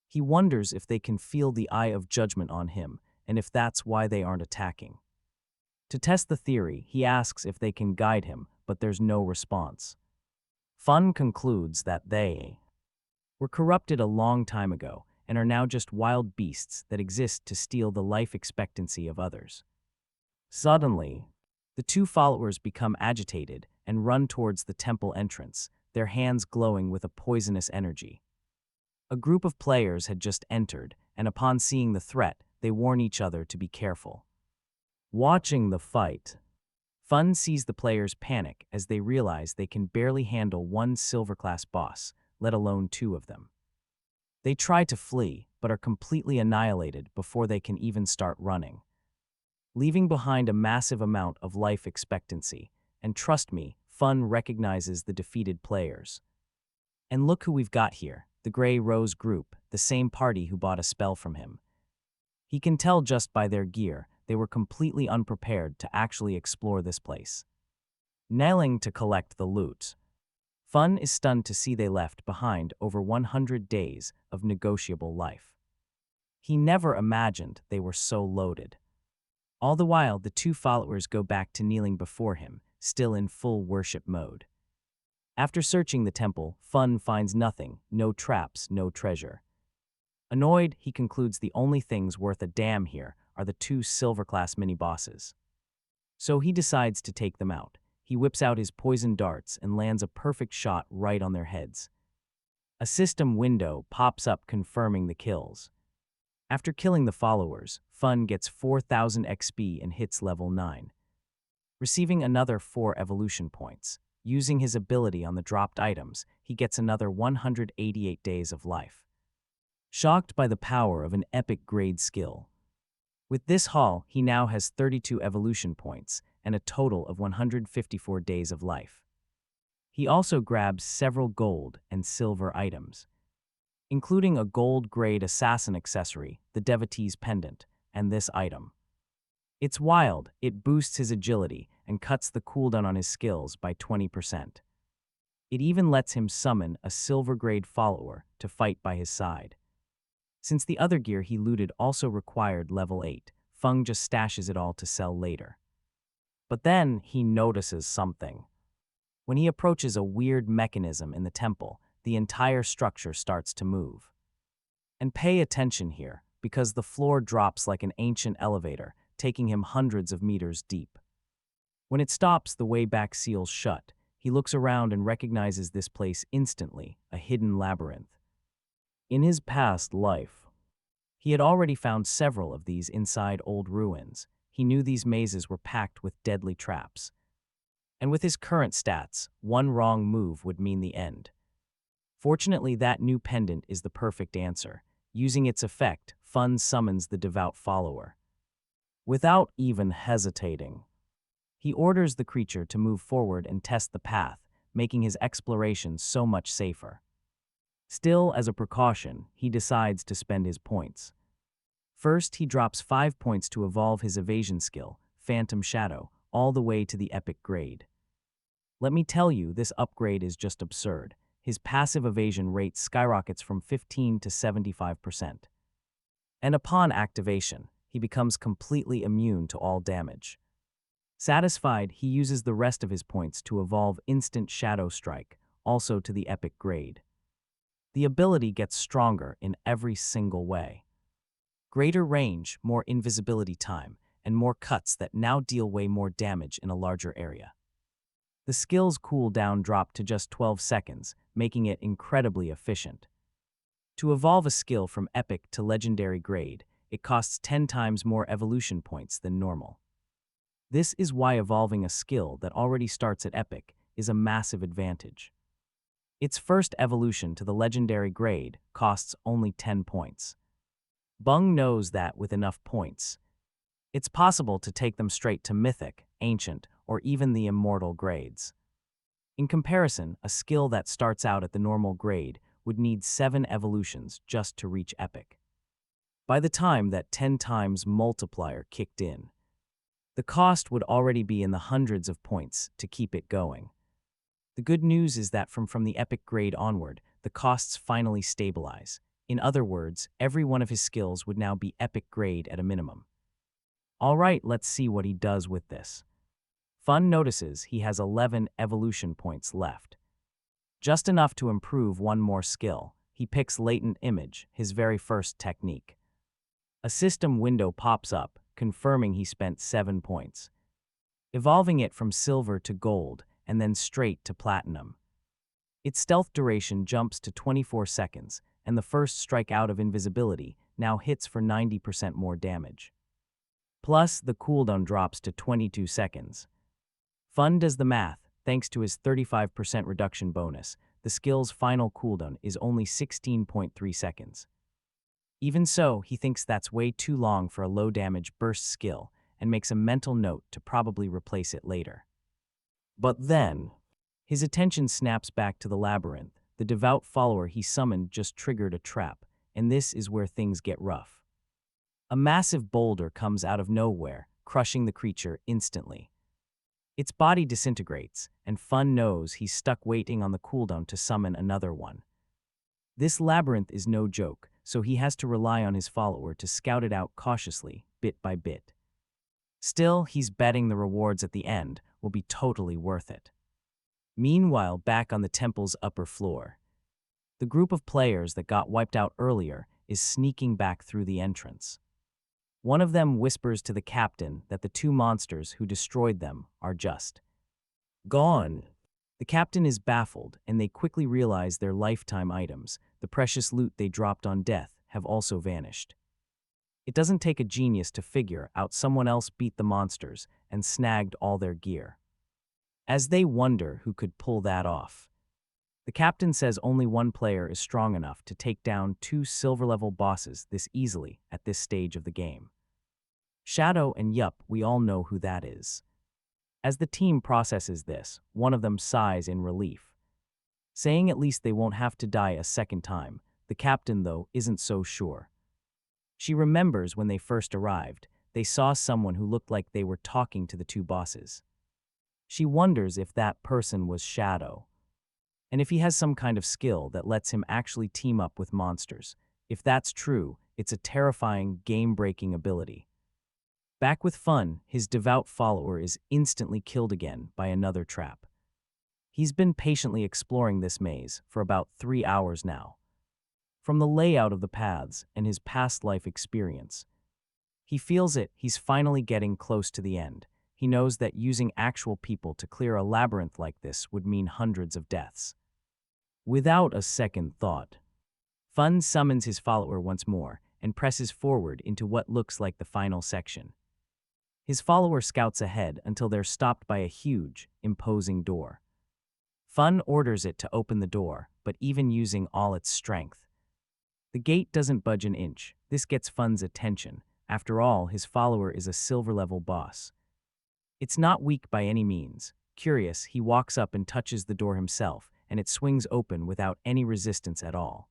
He wonders if they can feel the Eye of Judgment on him, and if that's why they aren't attacking. To test the theory, he asks if they can guide him, but there's no response. Fun concludes that they were corrupted a long time ago and are now just wild beasts that exist to steal the life expectancy of others. Suddenly, the 2 followers become agitated and run towards the temple entrance, their hands glowing with a poisonous energy. A group of players had just entered, and upon seeing the threat, they warn each other to be careful. Watching the fight, Fun sees the players panic as they realize they can barely handle 1 silver-class boss, let alone 2 of them. They try to flee, but are completely annihilated before they can even start running, leaving behind a massive amount of life expectancy. And trust me, Fun recognizes the defeated players. And look who we've got here, the Grey Rose group, the same party who bought a spell from him. He can tell just by their gear, they were completely unprepared to actually explore this place. Knailing to collect the loot. Fun is stunned to see they left behind over 100 days of negotiable life. He never imagined they were so loaded. All the while, the two followers go back to kneeling before him, still in full worship mode. After searching the temple, Fun finds nothing, no traps, no treasure. Annoyed, he concludes the only things worth a damn here are the two silver-class mini-bosses. So he decides to take them out. He whips out his poison darts and lands a perfect shot right on their heads. A system window pops up confirming the kills. After killing the followers, Fun gets 4,000 XP and hits level 9, receiving another 4 evolution points. Using his ability on the dropped items, he gets another 188 days of life. Shocked by the power of an epic grade skill. With this haul, he now has 32 evolution points and a total of 154 days of life. He also grabs several gold and silver items, including a gold-grade assassin accessory, the Devotee's Pendant, and this item. It's wild, it boosts his agility and cuts the cooldown on his skills by 20%. It even lets him summon a silver-grade follower to fight by his side. Since the other gear he looted also required level 8, Fung just stashes it all to sell later. But then he notices something. When he approaches a weird mechanism in the temple, the entire structure starts to move. And pay attention here, because the floor drops like an ancient elevator, taking him hundreds of meters deep. When it stops, the way back seals shut. He looks around and recognizes this place instantly, a hidden labyrinth. In his past life, he had already found several of these inside old ruins. He knew these mazes were packed with deadly traps. And with his current stats, one wrong move would mean the end. Fortunately, that new pendant is the perfect answer. Using its effect, Fun summons the devout follower. Without even hesitating, he orders the creature to move forward and test the path, making his exploration so much safer. Still, as a precaution, he decides to spend his points. First, he drops 5 points to evolve his evasion skill, Phantom Shadow, all the way to the epic grade. Let me tell you, this upgrade is just absurd. His passive evasion rate skyrockets from 15 to 75%. And upon activation, he becomes completely immune to all damage. Satisfied, he uses the rest of his points to evolve Instant Shadow Strike, also to the epic grade. The ability gets stronger in every single way. Greater range, more invisibility time, and more cuts that now deal way more damage in a larger area. The skill's cooldown dropped to just 12 seconds, making it incredibly efficient. To evolve a skill from epic to legendary grade, it costs 10 times more evolution points than normal. This is why evolving a skill that already starts at epic is a massive advantage. Its first evolution to the legendary grade costs only 10 points. Bung knows that with enough points, it's possible to take them straight to mythic, ancient, or even the immortal grades. In comparison, a skill that starts out at the normal grade would need 7 evolutions just to reach epic. By the time that 10 times multiplier kicked in, the cost would already be in the hundreds of points to keep it going. The good news is that from the epic grade onward, the costs finally stabilize. In other words, every one of his skills would now be epic grade at a minimum. Alright, let's see what he does with this. Fun notices he has 11 evolution points left. Just enough to improve one more skill. He picks Latent Image, his very first technique. A system window pops up, confirming he spent 7 points, evolving it from silver to gold and then straight to platinum. Its stealth duration jumps to 24 seconds, and the first strike out of invisibility now hits for 90% more damage. Plus, the cooldown drops to 22 seconds. Fun does the math. Thanks to his 35% reduction bonus, the skill's final cooldown is only 16.3 seconds. Even so, he thinks that's way too long for a low-damage burst skill and makes a mental note to probably replace it later. But then, his attention snaps back to the labyrinth. The devout follower he summoned just triggered a trap, and this is where things get rough. A massive boulder comes out of nowhere, crushing the creature instantly. Its body disintegrates, and Fun knows he's stuck waiting on the cooldown to summon another one. This labyrinth is no joke. so he has to rely on his follower to scout it out cautiously, bit by bit. Still, he's betting the rewards at the end will be totally worth it. Meanwhile, back on the temple's upper floor, the group of players that got wiped out earlier is sneaking back through the entrance. One of them whispers to the captain that the two monsters who destroyed them are just gone. The captain is baffled, and they quickly realize their lifetime items, the precious loot they dropped on death, have also vanished. It doesn't take a genius to figure out someone else beat the monsters and snagged all their gear. As they wonder who could pull that off, the captain says only one player is strong enough to take down two silver-level bosses this easily at this stage of the game. Shadow and yup, we all know who that is. As the team processes this, one of them sighs in relief. Saying at least they won't have to die a second time, the captain, though, isn't so sure. She remembers when they first arrived, they saw someone who looked like they were talking to the two bosses. She wonders if that person was Shadow, and if he has some kind of skill that lets him actually team up with monsters. If that's true, it's a terrifying, game-breaking ability. Back with Fun, his devout follower is instantly killed again by another trap. He's been patiently exploring this maze for about 3 hours now. From the layout of the paths and his past life experience, he feels he's finally getting close to the end. He knows that using actual people to clear a labyrinth like this would mean hundreds of deaths. Without a second thought, Fun summons his follower once more and presses forward into what looks like the final section. His follower scouts ahead until they're stopped by a huge, imposing door. Fun orders it to open the door, but even using all its strength, the gate doesn't budge an inch. This gets Fun's attention. After all, his follower is a silver-level boss. It's not weak by any means. Curious, he walks up and touches the door himself, and it swings open without any resistance at all.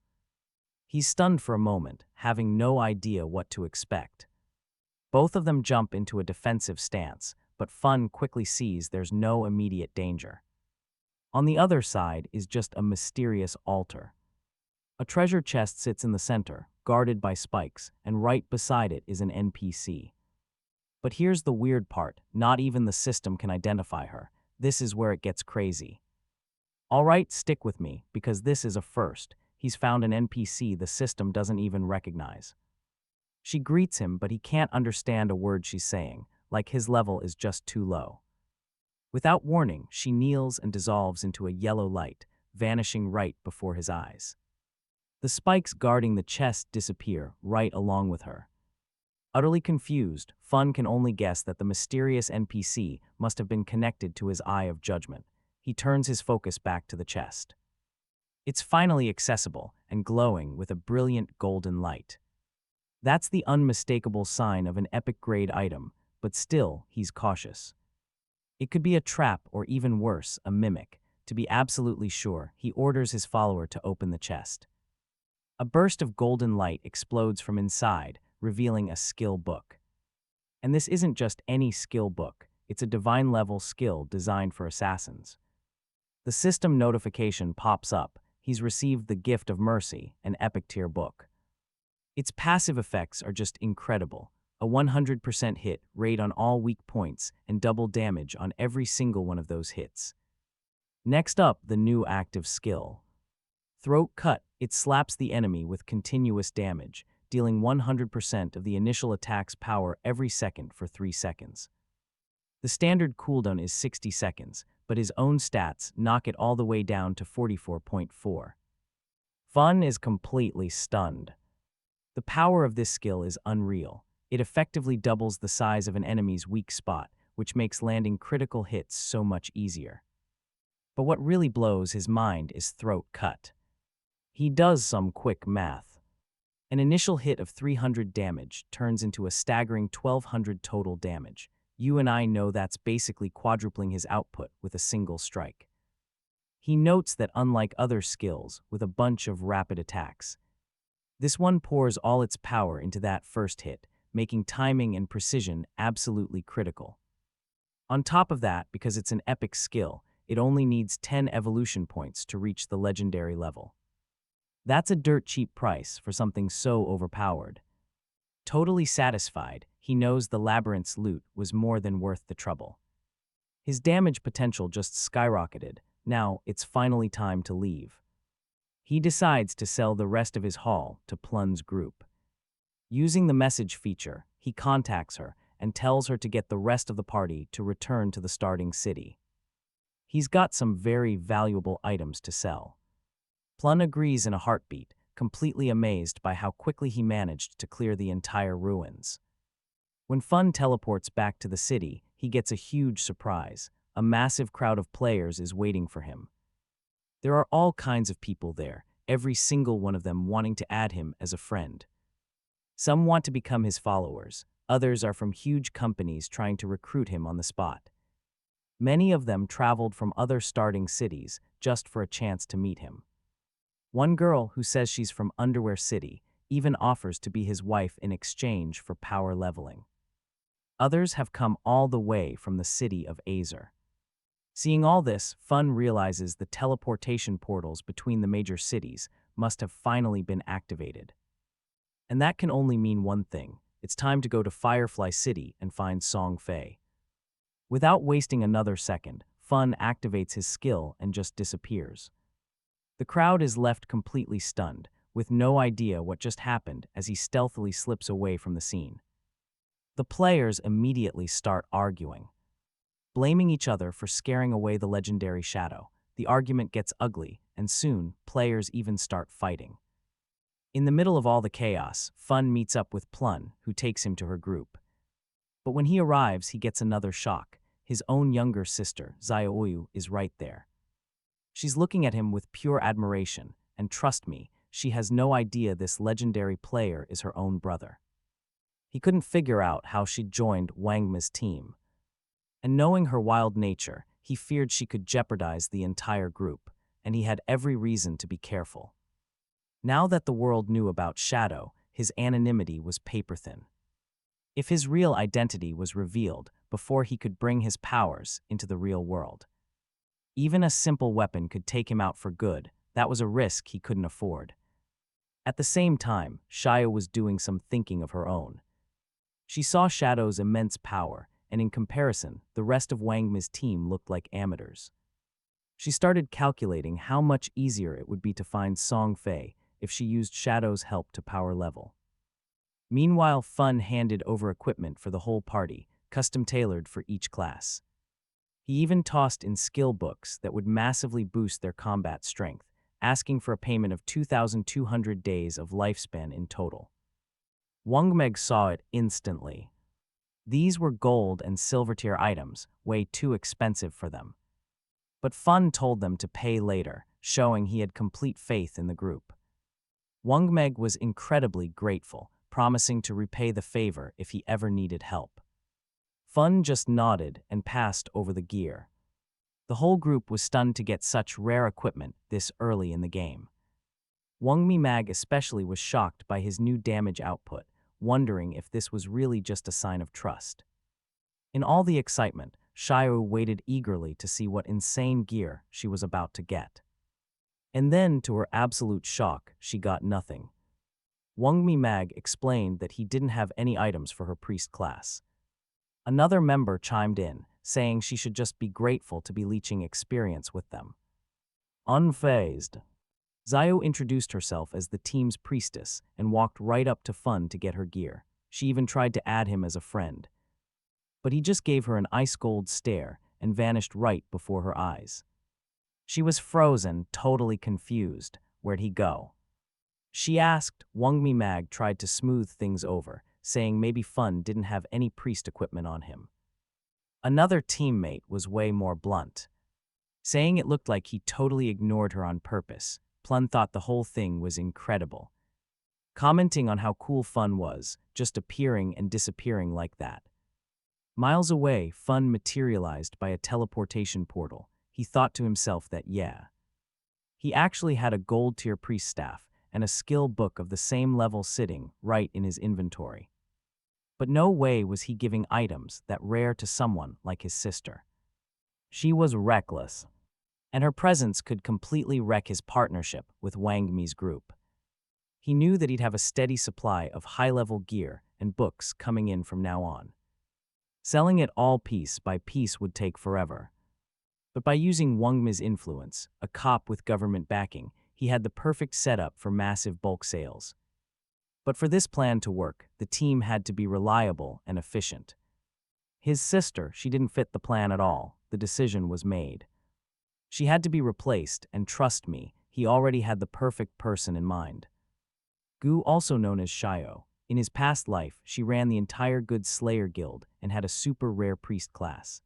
He's stunned for a moment, having no idea what to expect. Both of them jump into a defensive stance, but Fun quickly sees there's no immediate danger. On the other side is just a mysterious altar. A treasure chest sits in the center, guarded by spikes, and right beside it is an NPC. But here's the weird part, not even the system can identify her. This is where it gets crazy. Alright, stick with me, because this is a first. He's found an NPC the system doesn't even recognize. She greets him, but he can't understand a word she's saying, like his level is just too low. Without warning, she kneels and dissolves into a yellow light, vanishing right before his eyes. The spikes guarding the chest disappear right along with her. Utterly confused, Fun can only guess that the mysterious NPC must have been connected to his eye of judgment. He turns his focus back to the chest. It's finally accessible and glowing with a brilliant golden light. That's the unmistakable sign of an epic-grade item, but still, he's cautious. It could be a trap or even worse, a mimic. To be absolutely sure, he orders his follower to open the chest. A burst of golden light explodes from inside, revealing a skill book. And this isn't just any skill book, it's a divine-level skill designed for assassins. The system notification pops up. He's received the Gift of Mercy, an epic-tier book. Its passive effects are just incredible. A 100% hit rate on all weak points and double damage on every single one of those hits. Next up, the new active skill. Throat Cut. It slaps the enemy with continuous damage, dealing 100% of the initial attack's power every second for 3 seconds. The standard cooldown is 60 seconds, but his own stats knock it all the way down to 44.4. Fun is completely stunned. The power of this skill is unreal. It effectively doubles the size of an enemy's weak spot, which makes landing critical hits so much easier. But what really blows his mind is Throat Cut. He does some quick math. An initial hit of 300 damage turns into a staggering 1200 total damage. You and I know that's basically quadrupling his output with a single strike. He notes that unlike other skills with a bunch of rapid attacks, this one pours all its power into that first hit, making timing and precision absolutely critical. On top of that, because it's an epic skill, it only needs 10 evolution points to reach the legendary level. That's a dirt cheap price for something so overpowered. Totally satisfied, he knows the labyrinth's loot was more than worth the trouble. His damage potential just skyrocketed. Now it's finally time to leave. He decides to sell the rest of his haul to Plun's group. Using the message feature, he contacts her and tells her to get the rest of the party to return to the starting city. He's got some very valuable items to sell. Plun agrees in a heartbeat, completely amazed by how quickly he managed to clear the entire ruins. When Fun teleports back to the city, he gets a huge surprise. A massive crowd of players is waiting for him. There are all kinds of people there, every single one of them wanting to add him as a friend. Some want to become his followers, others are from huge companies trying to recruit him on the spot. Many of them traveled from other starting cities just for a chance to meet him. One girl who says she's from Underwear City even offers to be his wife in exchange for power leveling. Others have come all the way from the city of Azer. Seeing all this, Fun realizes the teleportation portals between the major cities must have finally been activated. And that can only mean one thing. It's time to go to Firefly City and find Song Feay. Without wasting another second, Fun activates his skill and just disappears. The crowd is left completely stunned, with no idea what just happened as he stealthily slips away from the scene. The players immediately start arguing, blaming each other for scaring away the legendary shadow. The argument gets ugly, and soon, players even start fighting. In the middle of all the chaos, Fun meets up with Plun, who takes him to her group. But when he arrives, he gets another shock. His own younger sister, Xiao Yuyu, is right there. She's looking at him with pure admiration, and trust me, she has no idea this legendary player is her own brother. He couldn't figure out how she'd joined Wangma's team. And knowing her wild nature, he feared she could jeopardize the entire group, and he had every reason to be careful. Now that the world knew about Shadow, his anonymity was paper-thin. If his real identity was revealed before he could bring his powers into the real world, even a simple weapon could take him out for good. That was a risk he couldn't afford. At the same time, Xiao was doing some thinking of her own. She saw Shadow's immense power, and in comparison, the rest of Wangma's team looked like amateurs. She started calculating how much easier it would be to find Song Feay if she used Shadow's help to power level. Meanwhile, Fun handed over equipment for the whole party, custom-tailored for each class. He even tossed in skill books that would massively boost their combat strength, asking for a payment of 2,200 days of lifespan in total. Wangmeg saw it instantly. These were gold and silver tier items, way too expensive for them. But Fun told them to pay later, showing he had complete faith in the group. Wangmeg was incredibly grateful, promising to repay the favor if he ever needed help. Fun just nodded and passed over the gear. The whole group was stunned to get such rare equipment this early in the game. Wangmi Mag especially was shocked by his new damage output, wondering if this was really just a sign of trust. In all the excitement, Xiao waited eagerly to see what insane gear she was about to get. And then, to her absolute shock, she got nothing. Wangmi Mag explained that he didn't have any items for her priest class. Another member chimed in, saying she should just be grateful to be leeching experience with them. Unfazed, Xiao introduced herself as the team's priestess and walked right up to Fun to get her gear. She even tried to add him as a friend. But he just gave her an ice-cold stare and vanished right before her eyes. She was frozen, totally confused. Where'd he go? She asked. Wangmi Mag tried to smooth things over, saying maybe Fun didn't have any priest equipment on him. Another teammate was way more blunt, saying it looked like he totally ignored her on purpose. Plun thought the whole thing was incredible, commenting on how cool Fun was, just appearing and disappearing like that. Miles away, Fun materialized by a teleportation portal. He thought to himself that, yeah, he actually had a gold-tier priest staff and a skill book of the same level sitting right in his inventory. But no way was he giving items that rare to someone like his sister. She was reckless. and her presence could completely wreck his partnership with Wang Mi's group. He knew that he'd have a steady supply of high-level gear and books coming in from now on. Selling it all piece by piece would take forever. But by using Wang Mi's influence, a cop with government backing, he had the perfect setup for massive bulk sales. But for this plan to work, the team had to be reliable and efficient. His sister, she didn't fit the plan at all. The decision was made. She had to be replaced, and trust me, he already had the perfect person in mind. Gu, also known as Xiao. In his past life, she ran the entire Good Slayer Guild and had a super rare priest class.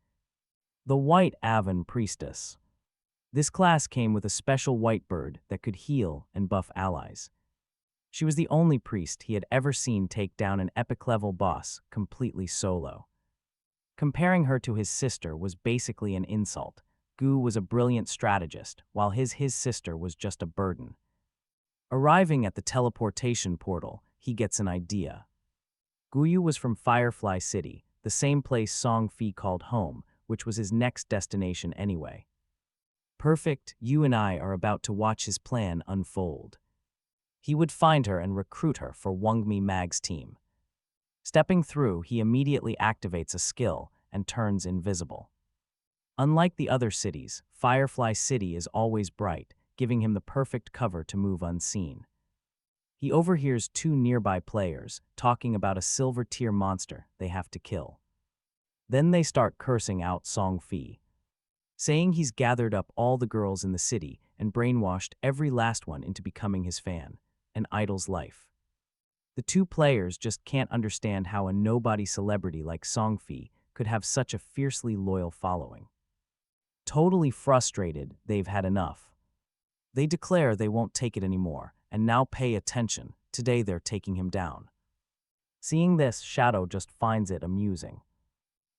The White Avon Priestess. This class came with a special white bird that could heal and buff allies. She was the only priest he had ever seen take down an epic-level boss completely solo. Comparing her to his sister was basically an insult. Gu was a brilliant strategist, while his sister was just a burden. Arriving at the teleportation portal, he gets an idea. Guyu was from Firefly City, the same place Song Feay called home, which was his next destination anyway. Perfect, you and I are about to watch his plan unfold. He would find her and recruit her for Wang Mi Mag's team. Stepping through, he immediately activates a skill and turns invisible. Unlike the other cities, Firefly City is always bright, giving him the perfect cover to move unseen. He overhears two nearby players talking about a silver-tier monster they have to kill. Then they start cursing out Song Feay, saying he's gathered up all the girls in the city and brainwashed every last one into becoming his fan, an idol's life. The two players just can't understand how a nobody celebrity like Song Feay could have such a fiercely loyal following. Totally frustrated, they've had enough. They declare they won't take it anymore, and now pay attention, today they're taking him down. Seeing this, Shadow just finds it amusing.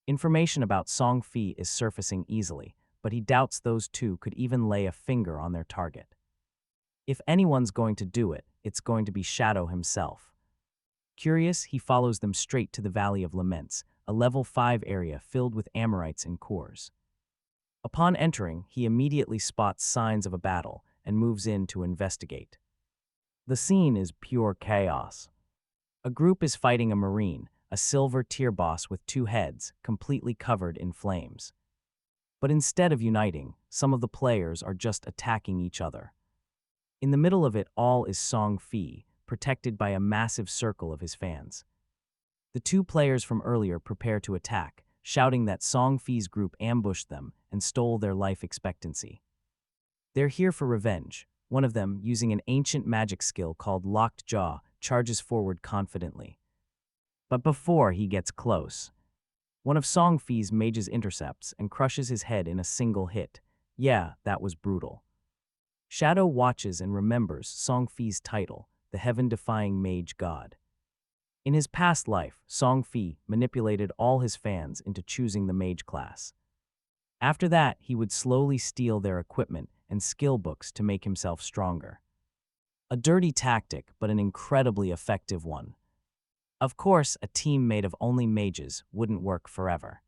Information about Song Feay is surfacing easily, but he doubts those two could even lay a finger on their target. If anyone's going to do it, it's going to be Shadow himself. Curious, he follows them straight to the Valley of Laments, a level 5 area filled with Amorites and cores. Upon entering, he immediately spots signs of a battle and moves in to investigate. The scene is pure chaos. A group is fighting a marine, a silver-tier boss with 2 heads, completely covered in flames. But instead of uniting, some of the players are just attacking each other. In the middle of it all is Song Feay, protected by a massive circle of his fans. The 2 players from earlier prepare to attack, shouting that Song Feay's group ambushed them and stole their life expectancy. They're here for revenge. One of them, using an ancient magic skill called Locked Jaw, charges forward confidently. But before he gets close, one of Song Feay's mages intercepts and crushes his head in a single hit. Yeah, that was brutal. Shadow watches and remembers Song Feay's title, the heaven-defying mage god. In his past life, Song Feay manipulated all his fans into choosing the mage class. After that, he would slowly steal their equipment and skill books to make himself stronger. A dirty tactic, but an incredibly effective one. Of course, a team made of only mages wouldn't work forever.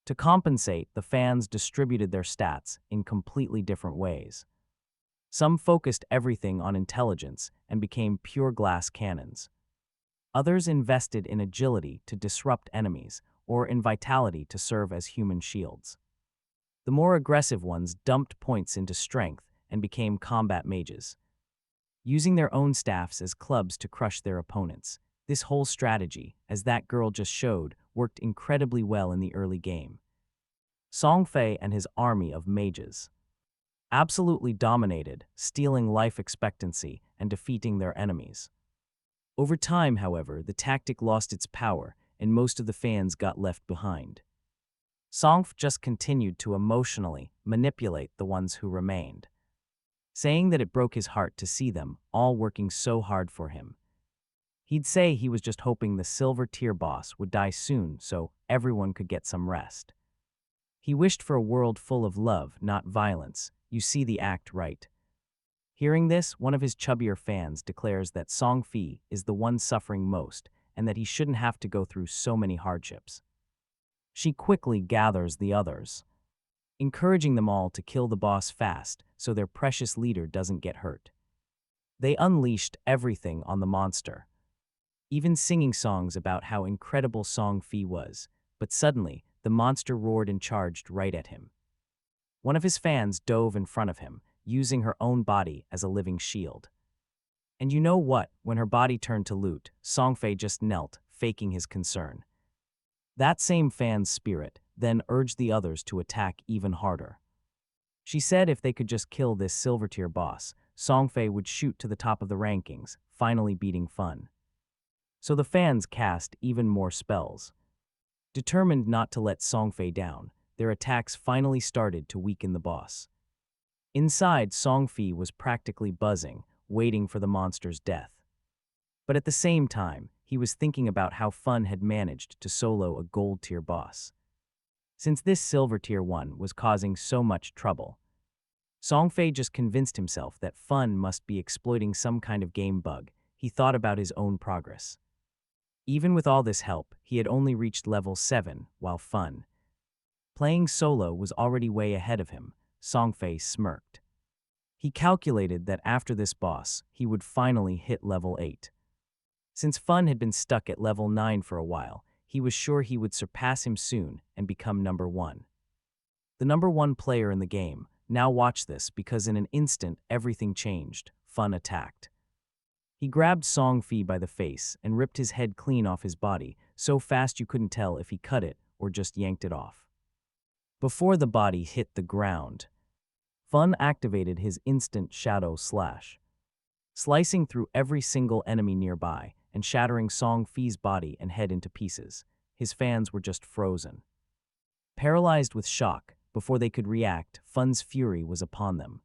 To compensate, the fans distributed their stats in completely different ways. Some focused everything on intelligence and became pure glass cannons. Others invested in agility to disrupt enemies, or in vitality to serve as human shields. The more aggressive ones dumped points into strength and became combat mages, using their own staffs as clubs to crush their opponents. This whole strategy, as that girl just showed, worked incredibly well in the early game. Song Feay and his army of mages absolutely dominated, stealing life expectancy and defeating their enemies. Over time, however, the tactic lost its power and most of the fans got left behind. Song Feay just continued to emotionally manipulate the ones who remained, saying that it broke his heart to see them all working so hard for him. He'd say he was just hoping the silver-tier boss would die soon so everyone could get some rest. He wished for a world full of love, not violence. You see the act, right? Hearing this, one of his chubbier fans declares that Song Feay is the one suffering most and that he shouldn't have to go through so many hardships. She quickly gathers the others. encouraging them all to kill the boss fast so their precious leader doesn't get hurt. They unleashed everything on the monster, even singing songs about how incredible Song Feay was, but suddenly, the monster roared and charged right at him. One of his fans dove in front of him, using her own body as a living shield. And you know what? When her body turned to loot, Song Feay just knelt, faking his concern. That same fan's spirit then urged the others to attack even harder. She said if they could just kill this silver-tier boss, Song Feay would shoot to the top of the rankings, finally beating Fun. So the fans cast even more spells. Determined not to let Song Feay down, their attacks finally started to weaken the boss. Inside, Song Feay was practically buzzing, waiting for the monster's death. But at the same time, he was thinking about how Fun had managed to solo a gold-tier boss. Since this silver-tier one was causing so much trouble, Song Feay just convinced himself that Fun must be exploiting some kind of game bug. He thought about his own progress. Even with all this help, he had only reached level 7, while Fun, playing solo, was already way ahead of him. Song Feay smirked. He calculated that after this boss, he would finally hit level 8. Since Fun had been stuck at level 9 for a while, he was sure he would surpass him soon and become number 1. The number 1 player in the game. Now watch this, because in an instant everything changed. Fun attacked. He grabbed Song Feay by the face and ripped his head clean off his body, so fast you couldn't tell if he cut it or just yanked it off. Before the body hit the ground, Fun activated his instant shadow slash, slicing through every single enemy nearby and shattering Song Feay's body and head into pieces. His fans were just frozen. Paralyzed with shock, before they could react, Fun's fury was upon them.